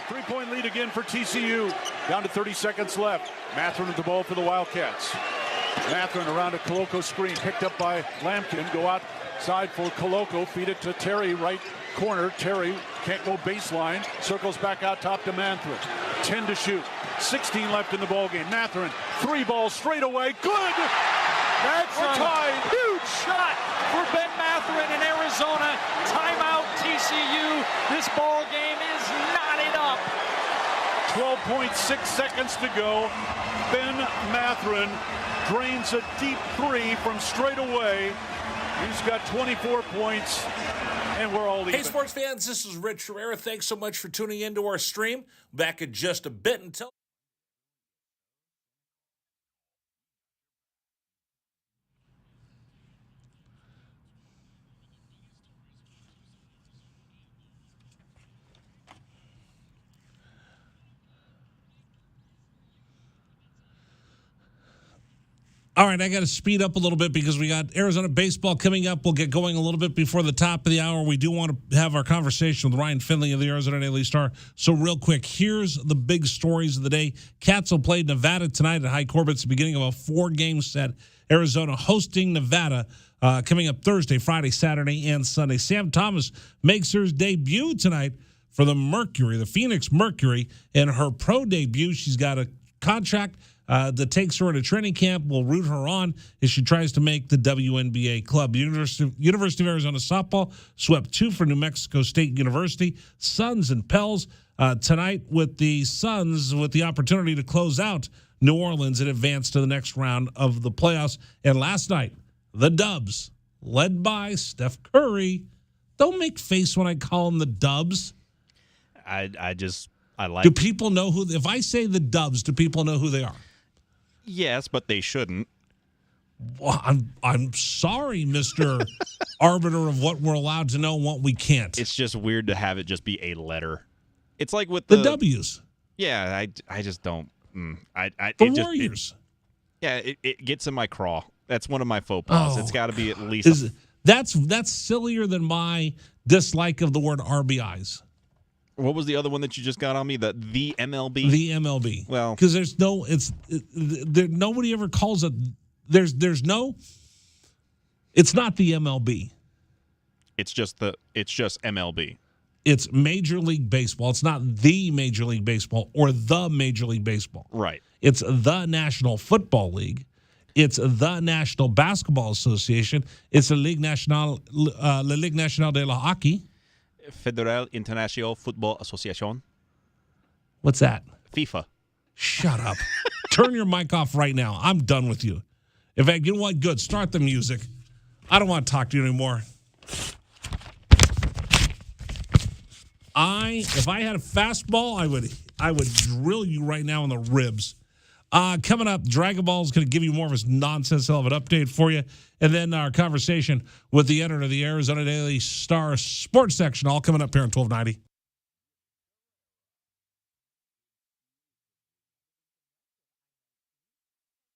3-point lead again for TCU. Down to 30 seconds left. Matherin with the ball for the Wildcats. Matherin around a Koloko screen, picked up by Lampkin. Go outside for Koloko. Feed it to Terry, right corner. Terry can't go baseline. Circles back out top to Matherin. 10 to shoot. 16 left in the ballgame. Matherin, 3 balls straight away. Good! That's a tied. huge shot for Ben Matherin in Arizona. Timeout TCU. This ball game is knotted up. 12.6 seconds to go. Ben Matherin drains a deep 3 from straight away. He's got 24 points, and we're all even. Hey, sports fans, this is Rich Herrera. Thanks so much for tuning into our stream. Back in just a bit. Until All right, I got to speed up a little bit because we got Arizona baseball coming up. We'll get going a little bit before the top of the hour. We do want to have our conversation with Ryan Finley of the Arizona Daily Star. So real quick, here's the big stories of the day. Cats will play Nevada tonight at High Corbett. It's the beginning of a 4-game set. Arizona hosting Nevada coming up Thursday, Friday, Saturday, and Sunday. Sam Thomas makes her debut tonight for the Mercury, the Phoenix Mercury. In her pro debut, she's got a contract that takes her into training camp. We'll root her on as she tries to make the WNBA club. University of Arizona softball swept 2 for New Mexico State University. Suns and Pels tonight with the Suns with the opportunity to close out New Orleans and advance to the next round of the playoffs. And last night, the Dubs, led by Steph Curry. Don't make face when I call them the Dubs. I like. Do people know who? If I say the Dubs, do people know who they are? Yes, but they shouldn't. Well, I'm sorry, Mr. Arbiter of what we're allowed to know and what we can't. It's just weird to have it just be a letter. It's like with the W's. Yeah, I just don't. The Warriors. It gets in my craw. That's one of my faux pas. It's got to be at least. That's sillier than my dislike of the word RBIs. What was the other one that you just got on me? The MLB. The MLB. Well, because there's no. Nobody ever calls it. There's no. It's not the MLB. It's just MLB. It's Major League Baseball. It's not the Major League Baseball or the Major League Baseball. Right. It's the National Football League. It's the National Basketball Association. It's the Ligue Nationale, La Ligue Nationale de la Hockey. Fédérale International Football Association. What's that? FIFA. Shut up. Turn your mic off right now. I'm done with you. In fact, you know what? Good. Start the music. I don't want to talk to you anymore. If I had a fastball, I would drill you right now in the ribs. Coming up, Dragon Ball is going to give you more of his nonsense. He'll have an update for you. And then our conversation with the editor of the Arizona Daily Star Sports section, all coming up here on 1290.